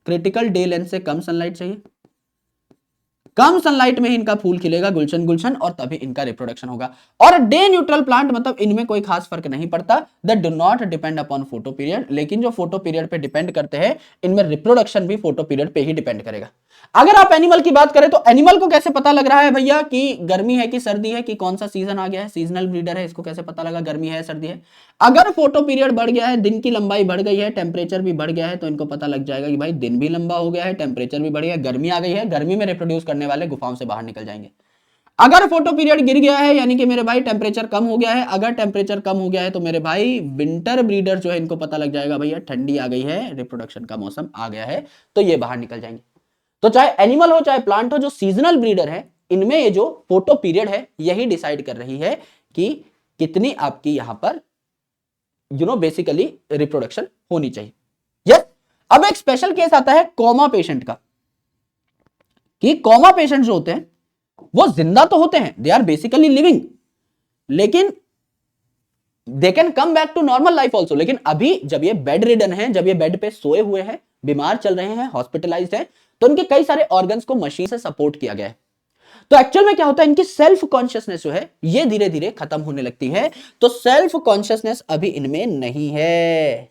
क्रिटिकल डे लेंथ से कम सनलाइट चाहिए, कम सनलाइट में इनका फूल खिलेगा गुलशन गुलशन, और तभी इनका रिप्रोडक्शन होगा। और डे न्यूट्रल प्लांट मतलब इनमें कोई खास फर्क नहीं पड़ता, that do not depend upon photo period, लेकिन जो फोटो पीरियड पे डिपेंड करते हैं इनमें रिप्रोडक्शन भी फोटो पीरियड पे ही डिपेंड करेगा। अगर आप एनिमल की बात करें तो एनिमल को कैसे पता लग रहा है भैया कि गर्मी है कि सर्दी है, कि कौन सा सीजन आ गया है, सीजनल ब्रीडर है, इसको कैसे पता लगा गर्मी है सर्दी है। अगर फोटो पीरियड बढ़ गया है, दिन की लंबाई बढ़ गई है, टेम्परेचर भी बढ़ गया है, तो इनको पता लग जाएगा कि भाई दिन भी लंबा हो गया है, टेम्परेचर भी बढ़ गया है, गर्मी आ गई है, गर्मी में रिप्रोड्यूस करने वाले गुफाओं से बाहर निकल जाएंगे। अगर फोटो पीरियड गिर गया है यानी कि मेरे भाई टेम्परेचर कम हो गया है, अगर टेम्परेचर कम हो गया है तो मेरे भाई विंटर ब्रीडर जो है इनको पता लग जाएगा भैया ठंडी आ गई है, रिप्रोडक्शन का मौसम आ गया है, तो ये बाहर निकल जाएंगे। तो चाहे एनिमल हो चाहे प्लांट हो, जो सीजनल ब्रीडर है इनमें ये जो फोटो पीरियड है यही डिसाइड कर रही है कि कितनी आपकी यहां पर बेसिकली रिप्रोडक्शन होनी चाहिए। यस। अब एक स्पेशल केस आता है कोमा पेशेंट का, कि कोमा पेशेंट जो होते हैं वो जिंदा तो होते हैं, दे आर बेसिकली लिविंग, लेकिन they can come back to normal life also. लेकिन अभी जब ये बेड रिडन है, जब ये बेड पे सोए हुए हैं, बीमार चल रहे हैं, हॉस्पिटलाइज्ड है, तो उनके कई सारे ऑर्गन्स को मशीन से सपोर्ट किया गया है। तो एक्चुअल में क्या होता है, इनकी सेल्फ कॉन्शियसनेस जो है ये धीरे धीरे खत्म होने लगती है। तो सेल्फ कॉन्शियसनेस अभी इनमें नहीं है,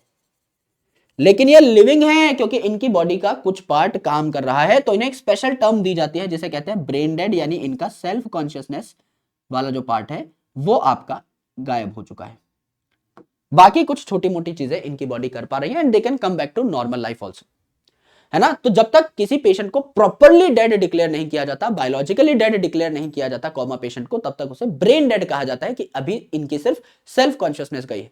लेकिन ये लिविंग है, क्योंकि इनकी बॉडी का कुछ पार्ट काम कर रहा है। तो इन्हें एक स्पेशल टर्म दी जाती है जिसे कहते हैं ब्रेन डेड, यानी इनका सेल्फ कॉन्शियसनेस वाला जो पार्ट है वो आपका गायब हो चुका है। बाकी कुछ छोटी मोटी चीजें इनकी बॉडी कर पा रही है, and they can come back to normal life also, है ना। तो जब तक किसी पेशेंट को प्रॉपरली डेड डिक्लेयर नहीं किया जाता, बायोलॉजिकली डेड डिक्लेयर नहीं किया जाता कोमा पेशेंट को, तब तक उसे ब्रेन डेड कहा जाता है, कि अभी इनकी सिर्फ सेल्फ कॉन्शियसनेस गई है।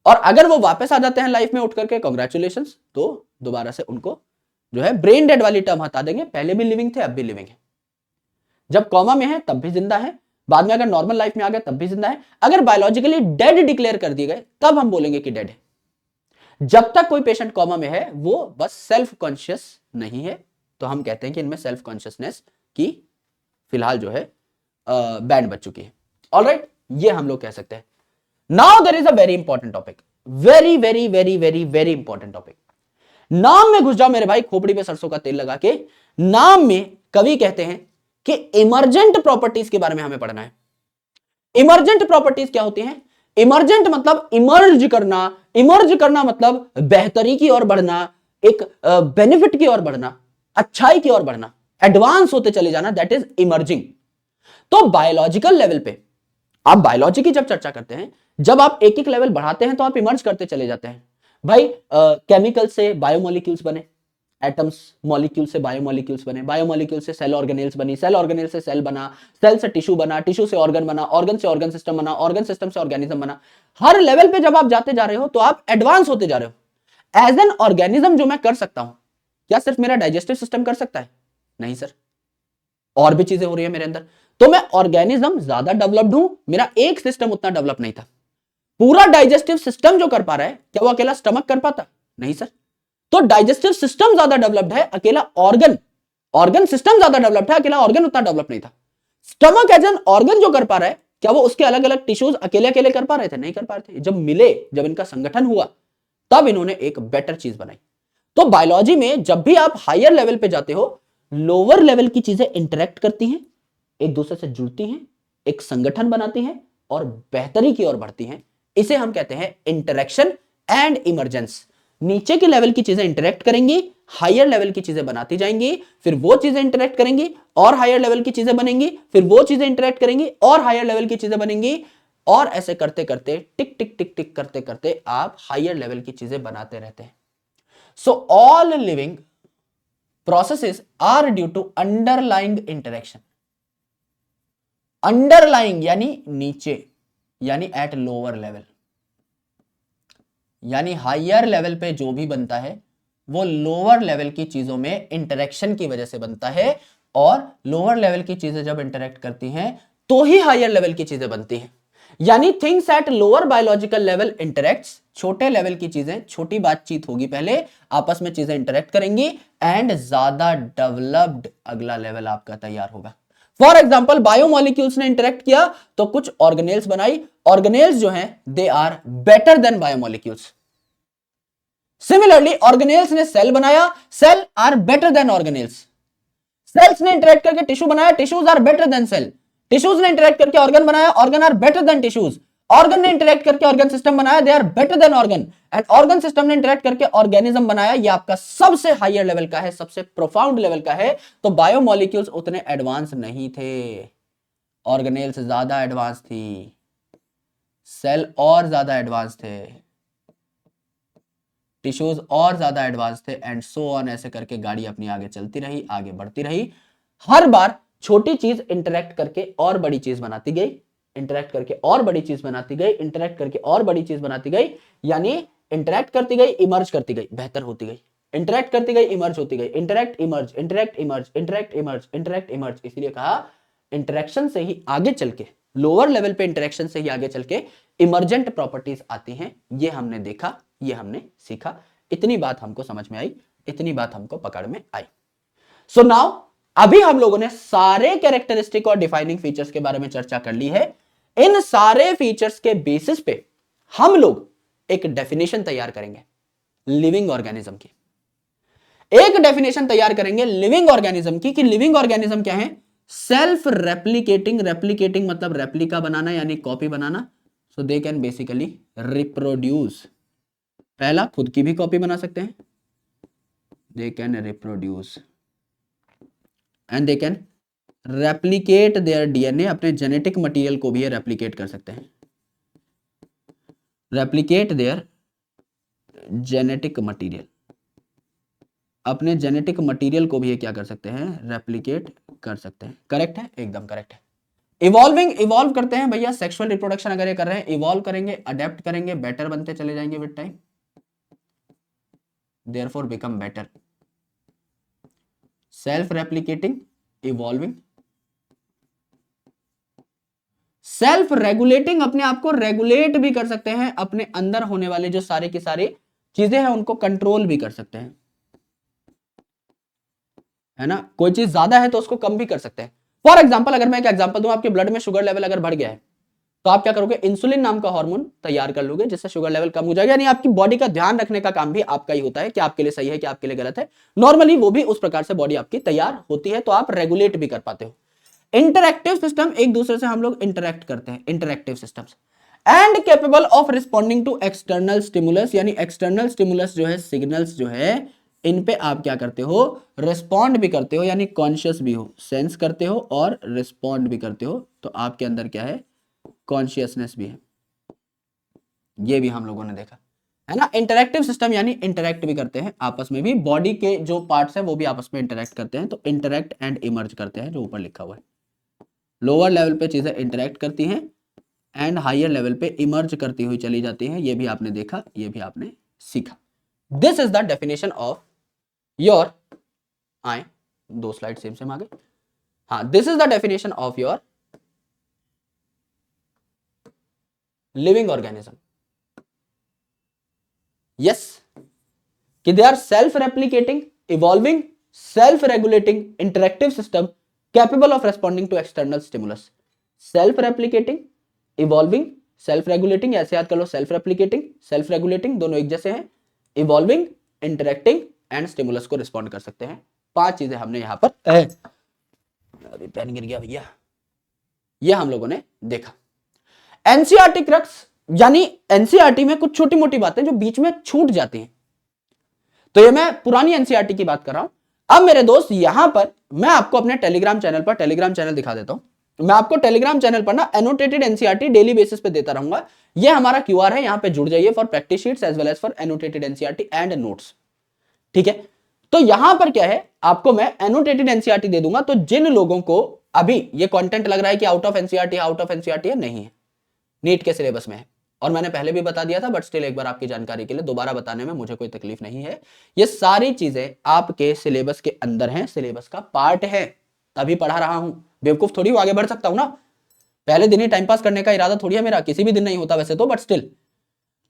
और अगर वो वापस आ जाते हैं लाइफ में उठ करके, कांग्रेचुलेशंस, तो दोबारा से उनको जो है ब्रेन डेड वाली टर्म हटा देंगे, पहले भी लिविंग थे अब भी लिविंग है। जब कोमा में है तब भी जिंदा है, बाद में अगर नॉर्मल लाइफ में आ गए तब भी जिंदा है। अगर बायोलॉजिकली डेड डिक्लेयर कर दिए गए तब हम बोलेंगे कि डेड है। जब तक कोई पेशेंट कोमा में है वो बस सेल्फ कॉन्शियस नहीं है, तो हम कहते हैं कि इनमें सेल्फ कॉन्शियसनेस की फिलहाल जो है बैंड बच चुकी है। ऑलराइट, ये हम लोग कह सकते हैं। Now there is a very important topic, very very very very very important topic. नाम में घुस जाओ मेरे भाई, खोपड़ी पे सरसों का तेल लगा के। नाम में कवि कहते हैं कि इमर्जेंट प्रॉपर्टीज के बारे में हमें पढ़ना है। इमर्जेंट प्रॉपर्टीज क्या होती हैं? इमर्जेंट मतलब इमर्ज करना, इमर्ज करना मतलब बेहतरी की ओर बढ़ना, एक बेनिफिट की ओर बढ़ना, अच्छाई की ओर बढ़ना, एडवांस होते चले जाना, दैट इज इमर्जिंग। तो बायोलॉजिकल लेवल पे आप बायोलॉजी की जब चर्चा करते हैं, जब आप एक एक लेवल बढ़ाते हैं तो आप इमर्ज करते चले जाते हैं। भाई केमिकल से बायोमोलिक्यूल्स बने, एटम्स, मॉलिक्यूल से बायोमोलिक्यूल्स बने, बायोमोलिक्यूल से सेल ऑर्गेनेल्स बनी, सेल ऑर्गेनेल से सेल बना, सेल से टिश्यू बना, टिश्यू से ऑर्गन बना, ऑर्गन से ऑर्गन सिस्टम बना, ऑर्गन सिस्टम से ऑर्गेनिज्म बना। हर लेवल पे जब आप जाते जा रहे हो तो आप एडवांस होते जा रहे हो। एज एन ऑर्गेनिज्म जो मैं कर सकता हूं, क्या सिर्फ मेरा डाइजेस्टिव सिस्टम कर सकता है? नहीं सर, और भी चीजें हो रही है मेरे अंदर। तो मैं ऑर्गेनिज्म ज्यादा डेवलप्ड हूं, मेरा एक सिस्टम उतना डेवलप नहीं था। पूरा डाइजेस्टिव सिस्टम जो कर पा रहा है, क्या वो अकेला स्टमक कर पाता? नहीं सर। तो डाइजेस्टिव सिस्टम ज्यादा डेवलप्ड है, अकेला ऑर्गन सिस्टम ज्यादा डेवलप्ड है, अकेला ऑर्गन उतना डेवलप नहीं था। स्टमक एज एन ऑर्गन जो कर पा रहा है, क्या वो उसके अलग अलग टिश्यूज अकेले अकेले कर पा रहे थे? नहीं कर पा रहे थे। जब मिले, जब इनका संगठन हुआ, तब इन्होंने एक बेटर चीज बनाई। तो बायोलॉजी में जब भी आप हायर लेवल पे जाते हो, लोअर लेवल की चीजें इंटरेक्ट करती हैं, एक दूसरे से जुड़ती हैं, एक संगठन बनाती हैं और बेहतरी की ओर बढ़ती हैं। इसे हम कहते हैं इंटरेक्शन एंड इमरजेंस। नीचे के लेवल की चीजें इंटरेक्ट करेंगी, हायर लेवल की चीजें बनाती जाएंगी, फिर वो चीजें इंटरेक्ट करेंगी और हायर लेवल की चीजें बनेंगी, फिर वो चीजें इंटरेक्ट करेंगी और हायर लेवल की चीजें बनेंगी, और ऐसे करते करते टिक टिक टिक टिक करते करते आप हायर लेवल की चीजें बनाते रहते हैं। So all living processes are due to underlying interaction. Underlying यानी नीचे, यानी एट लोअर लेवल, यानी हायर लेवल पे जो भी बनता है वो लोअर लेवल की चीजों में इंटरेक्शन की वजह से बनता है, और लोअर लेवल की चीजें जब इंटरेक्ट करती हैं तो ही हायर लेवल की चीजें बनती हैं। यानी things at lower biological level interacts, छोटे लेवल की चीजें, छोटी बातचीत होगी पहले, आपस में चीजें इंटरेक्ट करेंगी एंड ज्यादा डेवलप्ड अगला लेवल आपका तैयार होगा। फॉर एग्जाम्पल बायोमोलिक्यूल्स ने इंटरेक्ट किया तो कुछ ऑर्गेनेल्स बनाई, ऑर्गेनेल्स जो हैं they are better than biomolecules. Similarly organelles ने सेल बनाया, cell are better than organelles. Cells ने इंटरेक्ट करके टिश्यू बनाया, tissues are better than cell. Tissues ने इंटरेक्ट करके ऑर्गन बनाया, organ are better than tissues. Organ ने इंटरेक्ट करके ऑर्गन सिस्टम बनाया, they are better than organ. And organ system ने इंटरेक्ट करके ऑर्गेनिज्म बनाया, ये आपका सबसे हायर लेवल का है, सबसे प्रोफाउंड लेवल का है। तो बायोमोलिक्यूल्स उतने एडवांस नहीं थे, ऑर्गेनेल्स ज्यादा एडवांस थी, सेल और ज्यादा एडवांस थे, टिश्यूज और ज्यादा एडवांस थे, एंड सो ऑन। ऐसे करके गाड़ी अपनी आगे चलती रही, आगे बढ़ती रही। हर बार छोटी चीज इंटरेक्ट करके और बड़ी चीज बनाती गई, इंटरेक्ट करके और बड़ी चीज बनाती गई, इंटरेक्ट करके और बड़ी चीज बनाती गई, यानी इंटरेक्ट करती गई, इमर्ज करती गई, बेहतर होती गई, इंटरेक्ट करती गई, इमर्ज होती गई, interact emerge, interact emerge, interact emerge, interact emerge. इसलिए कहा इंटरेक्शन से ही आगे चल के, लोअर लेवल पे इंटरेक्शन से ही आगे चल के इमर्जेंट प्रॉपर्टीज आती हैं। ये हमने देखा, ये हमने सीखा। इतनी बात हमको समझ में आई, इतनी बात हमको पकड़ में आई। सो नाउ अभी हम लोगों ने सारे कैरेक्टरिस्टिक और डिफाइनिंग फीचर्स के बारे में चर्चा कर ली है। इन सारे फीचर्स के बेसिस पे हम लोग एक डेफिनेशन तैयार करेंगे लिविंग ऑर्गेनिज्म की। एक डेफिनेशन तैयार करेंगे लिविंग ऑर्गेनिज्म की, कि लिविंग ऑर्गेनिज्म क्या है? सेल्फ रेप्लिकेटिंग, रेप्लिकेटिंग मतलब रेप्लिका बनाना यानी copy banana. So they can basically reproduce. पहला, खुद की भी कॉपी बना सकते हैं, they can reproduce, and they can replicate there DNA. अपने जेनेटिक मटेरियल को भी ये रेप्लिकेट कर सकते हैं, रेप्लिकेट देयर जेनेटिक मटेरियल, अपने जेनेटिक मटेरियल को भी ये क्या कर सकते हैं? रेप्लिकेट कर सकते हैं। करेक्ट है, एकदम करेक्ट है। इवॉल्विंग, इवॉल्व करते हैं भैया, सेक्सुअल रिप्रोडक्शन अगर ये कर रहे हैं, इवॉल्व करेंगे, अडेप्ट करेंगे, बेटर बनते चले जाएंगे with time, therefore become better. Self replicating, evolving, self regulating, अपने आप को रेगुलेट भी कर सकते हैं, अपने अंदर होने वाले जो सारे की सारी चीजें हैं उनको कंट्रोल भी कर सकते हैं, है ना। कोई चीज ज्यादा है तो उसको कम भी कर सकते हैं। फॉर एग्जाम्पल अगर मैं एक एग्जाम्पल दूं, आपके ब्लड में शुगर लेवल अगर बढ़ गया है तो आप क्या करोगे? इंसुलिन नाम का हार्मोन तैयार कर लोगे जिससे शुगर लेवल कम हो जाएगा। यानी आपकी बॉडी का ध्यान रखने का काम भी आपका ही होता है कि आपके लिए सही है कि आपके लिए गलत है। नॉर्मली वो भी उस प्रकार से बॉडी आपकी तैयार होती है, तो आप रेगुलेट भी कर पाते हो। इंटरैक्टिव सिस्टम, एक दूसरे से हम लोग इंटरैक्ट करते हैं, interactive systems. And capable of responding to external stimulus, यानी एक्सटर्नल स्टिमुलस जो है, सिग्नल्स जो है, इन पे आप क्या करते हो? रिस्पॉन्ड भी करते हो, यानी कॉन्शियस भी हो, सेंस करते हो और रिस्पॉन्ड भी करते हो। तो आपके अंदर क्या है? कॉन्शियसनेस भी है। ये भी हम लोगों ने देखा है ना। इंटरैक्टिव सिस्टम यानी इंटरैक्ट भी करते हैं आपस में भी, बॉडी के जो पार्ट्स हैं वो भी आपस में इंटरैक्ट करते हैं। तो इंटरैक्ट एंड इमर्ज करते हैं, जो ऊपर लिखा हुआ है। लोअर लेवल पे चीजें इंटरैक्ट करती हैं एंड हायर लेवल पे इमर्ज करती हुई चली जाती हैं। ये भी आपने देखा, ये भी आपने सीखा। This is the definition of your, आए 2 स्लाइड सेम सेम आ गए। हाँ, this is the definition of your living organism, yes, कि they are self replicating, evolving, self regulating, interactive system capable of responding to external stimulus. Self replicating, evolving, self regulating, ऐसे याद कर लो, self replicating, self regulating दोनों एक जैसे हैं, evolving, interacting and stimulus को रिस्पॉन्ड कर सकते हैं। 5 चीजें हमने यहां पर, अभी पेन गिर गया भैया, ये हम लोगों ने देखा। एनसीईआरटी क्रक्स, यानी एनसीईआरटी में कुछ छोटी मोटी बातें जो बीच में छूट जाती हैं, तो ये मैं पुरानी एनसीईआरटी की बात कर रहा हूं। अब मेरे दोस्त यहां पर मैं आपको अपने टेलीग्राम चैनल पर, टेलीग्राम चैनल दिखा देता हूं, मैं आपको टेलीग्राम चैनल पर ना एनोटेटेड एनसीईआरटी डेली बेसिस पे देता रहूंगा। ये हमारा क्यूआर है, यहां पे जुड़ जाइए for practice sheets as well as for annotated NCERT and notes, ठीक है। तो यहां पर क्या है, आपको मैं एनोटेटेड एनसीईआरटी दे दूंगा, तो जिन लोगों को अभी ये कंटेंट लग रहा है कि out of NCERT, out of NCERT है, नहीं है, नीट के सिलेबस में है, और मैंने पहले भी बता दिया था, बट स्टिल एक बार आपकी जानकारी के लिए दोबारा बताने में मुझे कोई तकलीफ नहीं है। ये सारी चीजें आपके सिलेबस के अंदर हैं, सिलेबस का पार्ट है, तभी पढ़ा रहा हूं। बेवकूफ थोड़ी आगे बढ़ सकता हूं ना, पहले दिन ही टाइम पास करने का इरादा थोड़ी है मेरा, किसी भी दिन नहीं होता वैसे तो, बट स्टिल।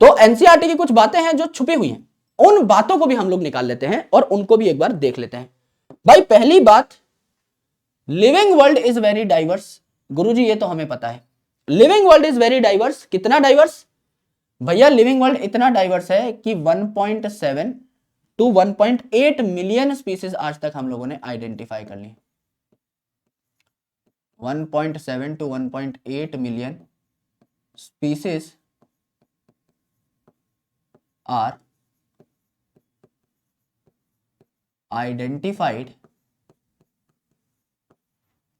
तो एनसीईआरटी की कुछ बातें हैं जो छुपी हुई हैं, उन बातों को भी हम लोग निकाल लेते हैं और उनको भी एक बार देख लेते हैं। भाई पहली बात, living world is very diverse. गुरुजी ये तो हमें पता है, living world is very diverse. कितना डाइवर्स भैया? लिविंग वर्ल्ड इतना डाइवर्स है कि 1.7 टू 1.8 मिलियन स्पीसीज आज तक हम लोगों ने आइडेंटिफाई कर ली। 1.7 to 1.8 million species are identified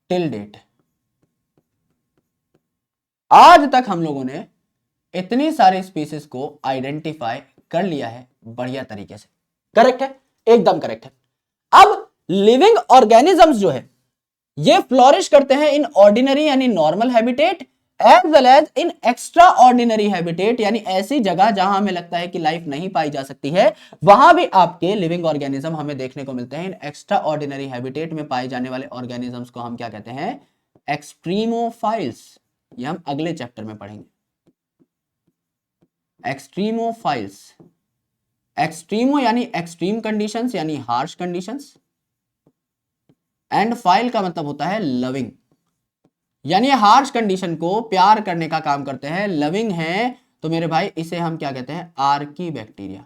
till date. आज तक हम लोगों ने इतनी सारी स्पीसीज को आइडेंटिफाई कर लिया है बढ़िया तरीके से। करेक्ट है, एकदम करेक्ट है। अब लिविंग ऑर्गेनिजम्स जो है ये फ्लोरिश करते हैं इन ऑर्डिनरी यानी normal habitat as well as in extraordinary habitat, यानी ऐसी जगह जहां हमें लगता है कि लाइफ नहीं पाई जा सकती है, वहां भी आपके लिविंग ऑर्गेनिज्म हमें देखने को मिलते हैं। इन एक्स्ट्रा ऑर्डिनरी हैबिटेट में पाए जाने वाले ऑर्गेनिजम्स को हम क्या कहते हैं? एक्सट्रीमोफाइल्स। ये हम अगले चैप्टर में पढ़ेंगे। एक्सट्रीमोफाइल्स, एक्सट्रीमो यानी एक्सट्रीम कंडीशंस यानी हार्श कंडीशंस, एंड फाइल का मतलब होता है लविंग, यानी हार्श कंडीशन को प्यार करने का काम करते हैं। लविंग है तो मेरे भाई इसे हम क्या कहते हैं? Archie bacteria.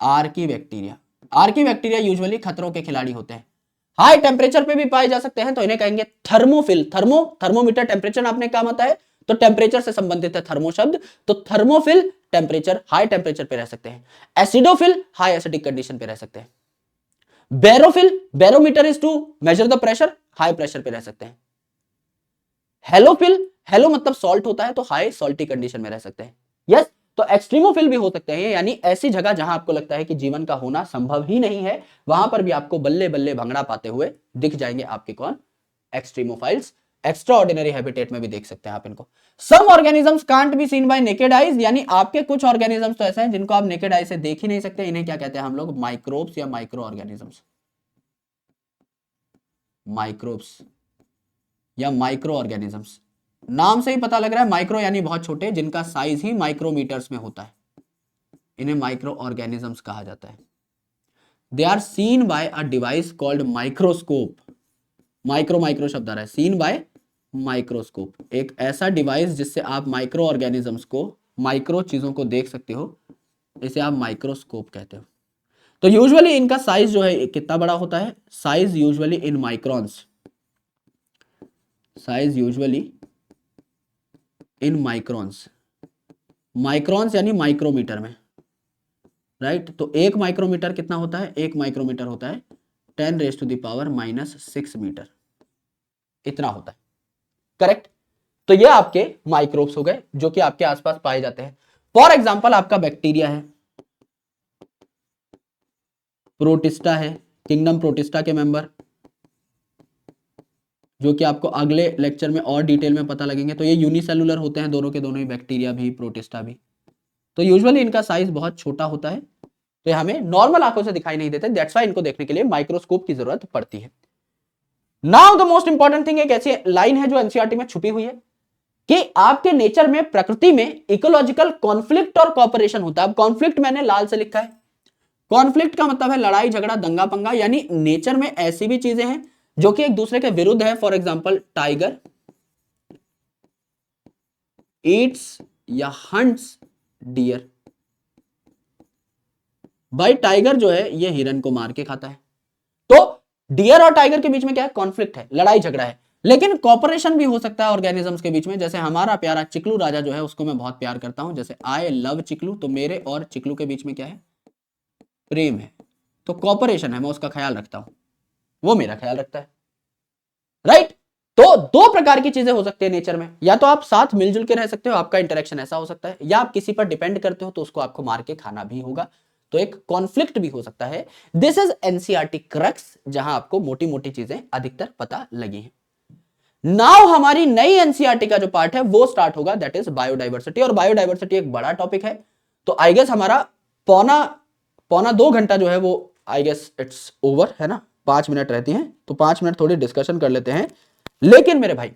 Archie bacteria, Archie bacteria usually खतरों के खिलाड़ी होते हैं, हाई टेम्परेचर पे भी पाए जा सकते हैं, तो इन्हें कहेंगे थर्मोफिल। थर्मोमीटर टेम्परेचर आपने काम आता है, तो टेम्परेचर से संबंधित है थर्मो शब्द, तो थर्मोफिल टेम्परेचर, हाई टेम्परेचर पे रह सकते हैं। एसिडोफिल हाई एसिडिक कंडीशन पे रह सकते हैं। Barophile, barometer is to measure the pressure, high pressure पे रह सकते हैं। हेलोफिल, हेलो मतलब सॉल्ट होता है, तो हाई सॉल्टी कंडीशन में रह सकते हैं। यस, तो एक्सट्रीमोफिल भी हो सकते हैं, यानी ऐसी जगह जहां आपको लगता है कि जीवन का होना संभव ही नहीं है, वहां पर भी आपको बल्ले बल्ले भंगड़ा पाते हुए दिख जाएंगे आपके कौन? एक्सट्रीमोफाइल्स। एक्स्ट्रा ऑर्डिनरी हैबिटेट में भी देख सकते हैं आप इनको। Some organisms can't be seen by naked eyes, यानी आपके कुछ ऑर्गेनिजम्स तो ऐसे हैं जिनको आप नेकेड आई से देख ही नहीं सकते, इन्हें क्या कहते हैं हम लोग? माइक्रोब्स या माइक्रो ऑर्गेनिजम्स। माइक्रोब्स या माइक्रो ऑर्गेनिजम्स, नाम से ही पता लग रहा है माइक्रो यानी बहुत छोटे, जिनका साइज ही माइक्रोमीटर्स में होता है, इन्हें माइक्रो ऑर्गेनिजम्स कहा जाता है। They are seen by a device called microscope. Micro micro शब्द आ रहा है, सीन बाय माइक्रोस्कोप, एक ऐसा डिवाइस जिससे आप माइक्रो ऑर्गेनिजम्स को, माइक्रो चीजों को देख सकते हो, इसे आप माइक्रोस्कोप कहते हो। तो यूजुअली इनका साइज जो है कितना बड़ा होता है? Size usually in microns, size usually in microns, microns यानी माइक्रोमीटर में, राइट। तो एक माइक्रोमीटर कितना होता है? एक माइक्रोमीटर होता है 10⁻⁻⁶ मीटर, इतना होता है। करेक्ट। तो ये आपके माइक्रोब्स हो गए जो कि आपके आसपास पाए जाते हैं। फॉर एग्जांपल आपका बैक्टीरिया है, प्रोटिस्टा है, किंगडम प्रोटिस्टा के मेंबर, जो कि आपको अगले लेक्चर में और डिटेल में पता लगेंगे। तो ये यूनिसेलुलर होते हैं दोनों के दोनों ही, बैक्टीरिया भी प्रोटिस्टा भी। तो यूजुअली इनका साइज बहुत छोटा होता है, तो हमें नॉर्मल आंखों से दिखाई नहीं देते, दैट्स व्हाई इनको देखने के लिए माइक्रोस्कोप की जरूरत पड़ती है। Now the most important thing, एक ऐसी लाइन है जो एनसीईआरटी में छुपी हुई है कि आपके नेचर में, प्रकृति में इकोलॉजिकल कॉन्फ्लिक्ट और कॉपरेशन होता है। अब कॉन्फ्लिक्ट मैंने लाल से लिखा है, कॉन्फ्लिक्ट का मतलब है लड़ाई झगड़ा दंगा पंगा, यानी नेचर में ऐसी भी चीजें हैं जो कि एक दूसरे के विरुद्ध है। फॉर एग्जाम्पल टाइगर ईट्स या हंट्स डियर। भाई टाइगर जो है ये हिरन को मार के खाता है, तो डियर और टाइगर के बीच में क्या है? कॉन्फ्लिक्ट है, लड़ाई झगड़ा है। लेकिन कॉपरेशन भी हो सकता है ऑर्गेनिजम्स के बीच में। जैसे हमारा प्यारा चिकलू राजा जो है उसको मैं बहुत प्यार करता हूं, जैसे आई लव चिकलू, तो मेरे और चिकलू के बीच में क्या है? प्रेम है, तो कॉपरेशन है, मैं उसका ख्याल रखता हूं, वो मेरा ख्याल रखता है, राइट। तो दो प्रकार की चीजें हो सकती है नेचर में, या तो आप साथ मिलजुल के रह सकते हो, आपका इंटरेक्शन ऐसा हो सकता है, या आप किसी पर डिपेंड करते हो तो उसको आपको मार के खाना भी होगा, तो एक कॉन्फ्लिक्ट भी हो सकता है। दिस इज एनसीईआरटी क्रक्स, जहां आपको मोटी मोटी चीजें अधिकतर पता लगी हैं। नाउ हमारी नई एनसीईआरटी का जो पार्ट है वो स्टार्ट होगा, दैट इज बायोडाइवर्सिटी। और बायोडाइवर्सिटी एक बड़ा टॉपिक है, तो आई गेस हमारा पौना 2 घंटा जो है वो आई गेस इट्स ओवर है ना, 5 मिनट रहती हैं, तो 5 मिनट थोड़ी डिस्कशन कर लेते हैं। लेकिन मेरे भाई,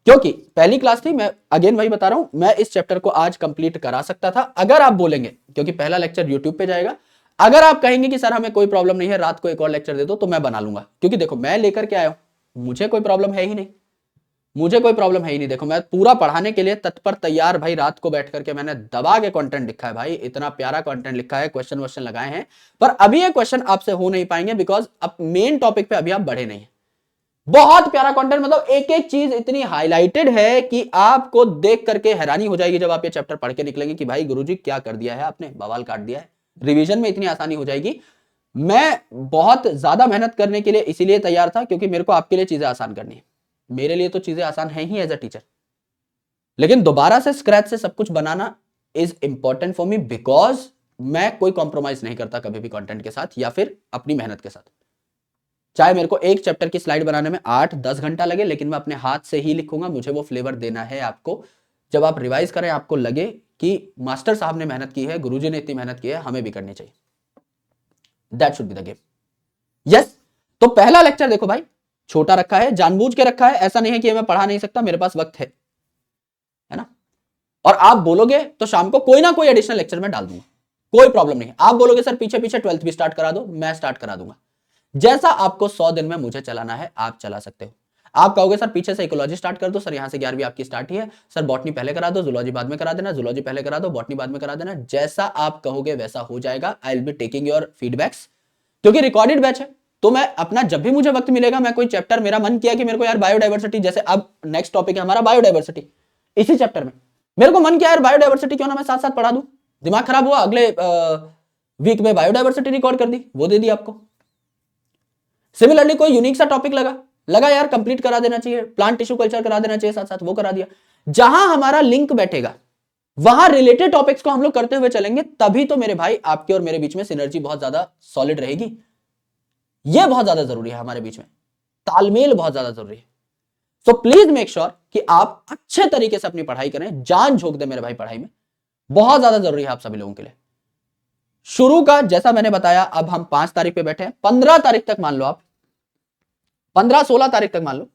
क्योंकि पहली क्लास थी, मैं अगेन वही बता रहा हूं, मैं इस चैप्टर को आज कंप्लीट करा सकता था अगर आप बोलेंगे, क्योंकि पहला लेक्चर यूट्यूब पे जाएगा। अगर आप कहेंगे कि सर हमें कोई प्रॉब्लम नहीं है, रात को एक और लेक्चर दे दो, तो मैं बना लूंगा, क्योंकि देखो मैं लेकर के आया हूं, मुझे कोई प्रॉब्लम है ही नहीं, मुझे कोई प्रॉब्लम है ही नहीं। देखो मैं पूरा पढ़ाने के लिए तत्पर तैयार भाई, रात को बैठ करके मैंने दबा के कंटेंट लिखा है भाई, इतना प्यारा कंटेंट लिखा है, क्वेश्चन वोश्चन लगाए हैं। पर अभी ये क्वेश्चन आपसे हो नहीं पाएंगे, बिकॉज अब मेन टॉपिक पे अभी आप बढ़े नहीं है। बहुत प्यारा कंटेंट, मतलब एक एक चीज इतनी हाईलाइटेड है कि आपको देख करके हैरानी हो जाएगी जब आप ये चैप्टर पढ़ के निकलेंगे कि भाई गुरुजी क्या कर दिया है आपने, बवाल काट दिया है। रिवीजन में इतनी आसानी हो जाएगी। मैं बहुत ज्यादा मेहनत करने के लिए इसीलिए तैयार था, क्योंकि मेरे को आपके लिए चीजें आसान करनी है। मेरे लिए तो चीजें आसान है ही एज अ टीचर, लेकिन दोबारा से स्क्रैच से सब कुछ बनाना is important for me, because मैं कोई कॉम्प्रोमाइज नहीं करता कभी भी कंटेंट के साथ या फिर अपनी मेहनत के साथ। चाहे मेरे को एक चैप्टर की स्लाइड बनाने में 8-10 घंटा लगे, लेकिन मैं अपने हाथ से ही लिखूंगा, मुझे वो फ्लेवर देना है आपको। जब आप रिवाइज करें आपको लगे कि मास्टर साहब ने मेहनत की है, गुरुजी ने इतनी मेहनत की है, हमें भी करनी चाहिए। That should be the game. Yes, तो पहला लेक्चर देखो भाई, छोटा रखा है, जानबूझ के रखा है, ऐसा नहीं है कि मैं पढ़ा नहीं सकता, मेरे पास वक्त है ना। और आप बोलोगे तो शाम को कोई ना कोई एडिशनल लेक्चर में डाल दूंगा, कोई प्रॉब्लम नहीं। आप बोलोगे सर पीछे पीछे 12th भी स्टार्ट करा दो, मैं स्टार्ट करा दूंगा। जैसा आपको 100 दिन में मुझे चलाना है आप चला सकते हो। आप कहोगे सर पीछे से इकोलॉजी स्टार्ट कर दो, सर यहां से 11वीं आपकी स्टार्ट ही है, सर बॉटनी पहले करा दो, जूलॉजी बाद में करा देना, जूलॉजी पहले करा दो, बॉटनी बाद में करा देना। जैसा आप कहोगे वैसा हो जाएगा। I will be taking your feedbacks, क्योंकि रिकॉर्डेड बैच है, तो मैं अपना जब भी मुझे वक्त मिलेगा, मैं कोई चैप्टर, मेरा मन किया कि मेरे को यार बायोडाइवर्सिटी, जैसे अब नेक्स्ट टॉपिक है हमारा बायोडाइवर्सिटी, इसी चैप्टर में मेरे को मन किया यार बायोडाइवर्सिटी क्यों ना मैं साथ साथ पढ़ा दूं। दिमाग खराब हुआ, अगले वीक में बायोडाइवर्सिटी रिकॉर्ड कर दी, वो दे दी आपको। सिमिलरली कोई यूनिक सा टॉपिक लगा यार कंप्लीट करा देना चाहिए, प्लांट टिश्यू कल्चर करा देना चाहिए साथ साथ, वो करा दिया। जहां हमारा लिंक बैठेगा वहां रिलेटेड टॉपिक्स को हम लोग करते हुए चलेंगे, तभी तो मेरे भाई आपके और मेरे बीच में सिनर्जी बहुत ज्यादा सॉलिड रहेगी। यह बहुत ज्यादा जरूरी है, हमारे बीच में तालमेल बहुत ज्यादा जरूरी है। सो प्लीज मेक श्योर कि आप अच्छे तरीके से अपनी पढ़ाई करें, जान झोंक दे मेरे भाई पढ़ाई में, बहुत ज्यादा जरूरी है आप सभी लोगों के लिए। शुरू का जैसा मैंने बताया, अब हम 5 तारीख पे बैठे हैं, 15 तारीख तक मान लो, आप 15-16 तारीख तक मान लो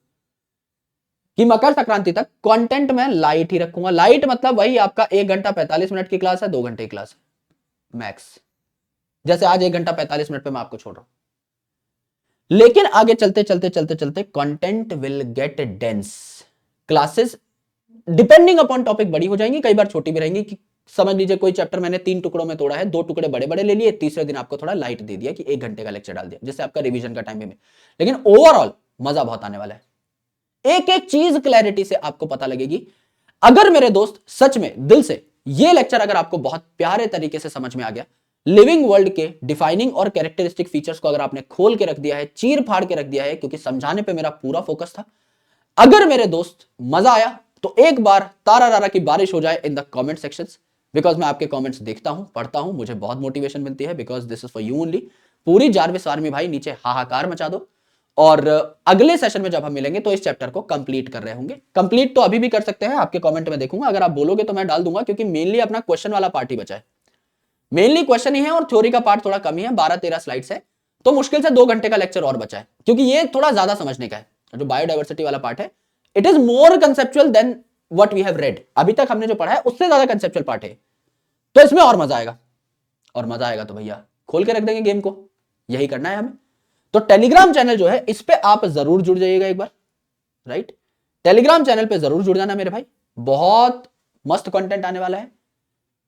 कि मकर संक्रांति तक कंटेंट में लाइट ही रखूंगा। लाइट मतलब वही आपका 1 घंटा 45 मिनट की क्लास है, 2 घंटे की क्लास है मैक्स। जैसे आज 1 घंटा 45 मिनट पे मैं आपको छोड़ रहा हूं, लेकिन आगे चलते चलते चलते चलते content will get dense. Classes depending upon topic बड़ी हो जाएंगी, कई बार छोटी भी रहेंगी। कि समझ लीजिए कोई चैप्टर मैंने 3 टुकड़ों में तोड़ा है, 2 टुकड़े बड़े बड़े ले लिए, तीसरे दिन आपको थोड़ा लाइट दे दिया कि 1 घंटे का लेक्चर डाल दिया, जिससे आपका रिवीजन का टाइम भी मिले। लेकिन ओवरऑल मजा बहुत आने वाला है, एक एक चीज क्लैरिटी से आपको पता लगेगी। अगर मेरे दोस्त सच में दिल से ये लेक्चर अगर आपको बहुत प्यारे तरीके से समझ में आ गया, लिविंग वर्ल्ड के डिफाइनिंग और कैरेक्टरिस्टिक फीचर्स को अगर आपने खोल के रख दिया है, चीर फाड़ के रख दिया है, क्योंकि समझाने पे मेरा पूरा फोकस था। अगर मेरे दोस्त मजा आया तो एक बार तारा रारा की बारिश हो जाए in the comment sections, because मैं आपके कमेंट्स देखता हूं, पढ़ता हूं, मुझे बहुत मोटिवेशन मिलती है, because this is for you only. पूरी जारविस आर्मी भाई नीचे हाहाकार मचा दो। और अगले सेशन में जब हम मिलेंगे तो इस चैप्टर को कंप्लीट कर रहे होंगे। कंप्लीट तो अभी भी कर सकते हैं, आपके कमेंट में देखूंगा, अगर आप बोलोगे तो मैं डाल दूंगा, क्योंकि मेनली अपना क्वेश्चन वाला पार्ट ही बचा है, मेनली क्वेश्चन ही है, और थ्योरी का पार्ट थोड़ा कम ही है, 12-13 स्लाइड्स है, तो मुश्किल से 2 घंटे का लेक्चर और बचा है, क्योंकि ये थोड़ा ज्यादा समझने का है। जो बायोडाइवर्सिटी वाला पार्ट है, it is more conceptual than what we have read, अभी तक हमने जो पढ़ा है उससे ज्यादा कंसेप्चुअल पार्ट है, तो इसमें और मजा आएगा। और मजा आएगा तो भैया खोल के रख देंगे गेम को, यही करना है हमें। तो टेलीग्राम चैनल जो है इस पे आप जरूर जुड़ जाइएगा एक बार, राइट। टेलीग्राम चैनल पे जरूर जुड़ जाना मेरे भाई, बहुत मस्त कंटेंट आने वाला है,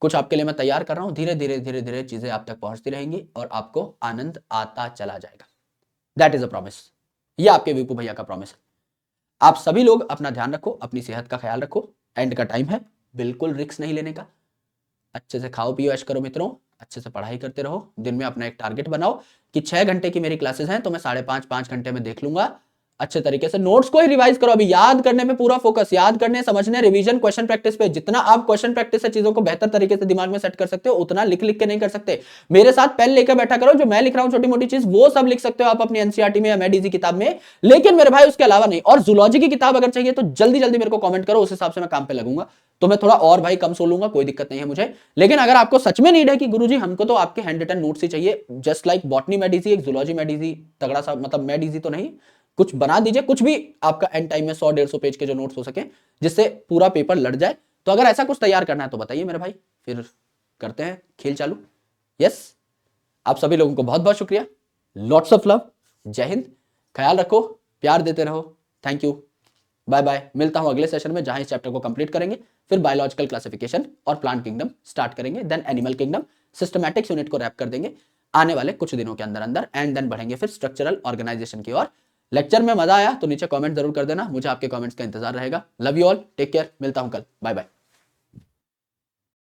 कुछ आपके लिए मैं तैयार कर रहा हूं, धीरे धीरे धीरे धीरे चीजें आप तक पहुंचती रहेंगी और आपको आनंद आता चला जाएगा। दैट इज अ प्रॉमिस, ये आपके विपू भैया का प्रॉमिस है। आप सभी लोग अपना ध्यान रखो, अपनी सेहत का ख्याल रखो, एंड का टाइम है, बिल्कुल रिस्क नहीं लेने का, अच्छे से खाओ पियो ऐश करो मित्रों, अच्छे से पढ़ाई करते रहो, दिन में अपना एक टारगेट बनाओ कि 6 घंटे की मेरी क्लासेस हैं तो मैं 5.5 घंटे में देख लूंगा, अच्छे तरीके से नोट्स को ही रिवाइज करो, अभी याद करने पे पूरा फोकस, याद करने समझने रिवीजन क्वेश्चन प्रैक्टिस पे, जितना आप क्वेश्चन प्रैक्टिस से चीजों को बेहतर तरीके से दिमाग में सेट कर सकते हो उतना लिख लिख के नहीं कर सकते, मेरे साथ पेन लेकर बैठा करो, जो मैं लिख रहा हूं छोटी मोटी चीज वो सब लिख सकते हो आप अपनी एनसीईआरटी में या मेडिजी किताब में, लेकिन मेरे भाई उसके अलावा नहीं। और जूलॉजी की किताब अगर चाहिए तो जल्दी जल्दी मेरे को कमेंट करो, उस हिसाब से मैं काम पे लगूंगा, तो मैं थोड़ा और भाई कम सो लूंगा, कोई दिक्कत नहीं है मुझे। लेकिन अगर आपको सच में नीड है कि गुरुजी हमको तो आपके हैंड रिटन नोट्स ही चाहिए, जस्ट लाइक बॉटनी मेडिजी, एक जूलॉजी मेडिजी तगड़ा सा, मतलब मेडिजी तो नहीं, कुछ बना दीजिए, कुछ भी आपका एंड टाइम में 100-150 पेज के जो नोट्स हो सके जिससे पूरा पेपर लड़ जाए, तो अगर ऐसा कुछ तैयार करना है तो बताइए मेरे भाई, फिर करते हैं खेल चालू। यस, आप सभी लोगों को बहुत बहुत शुक्रिया, लॉट्स ऑफ लव, जय हिंद, ख्याल रखो, प्यार देते रहो, थैंक यू, बाय बाय। मिलता हूं अगले सेशन में जहां इस चैप्टर को कंप्लीट करेंगे, फिर बायोलॉजिकल क्लासिफिकेशन और प्लांट किंगडम स्टार्ट करेंगे, then animal kingdom, systematics unit को रैप कर देंगे आने वाले कुछ दिनों के अंदर अंदर, एंड देन बढ़ेंगे फिर स्ट्रक्चरल ऑर्गेनाइजेशन की ओर। लेक्चर में मजा आया तो नीचे कमेंट जरूर कर देना, मुझे आपके कमेंट्स का इंतजार रहेगा। Love you all, take care, मिलता हूं कल, बाय बाय।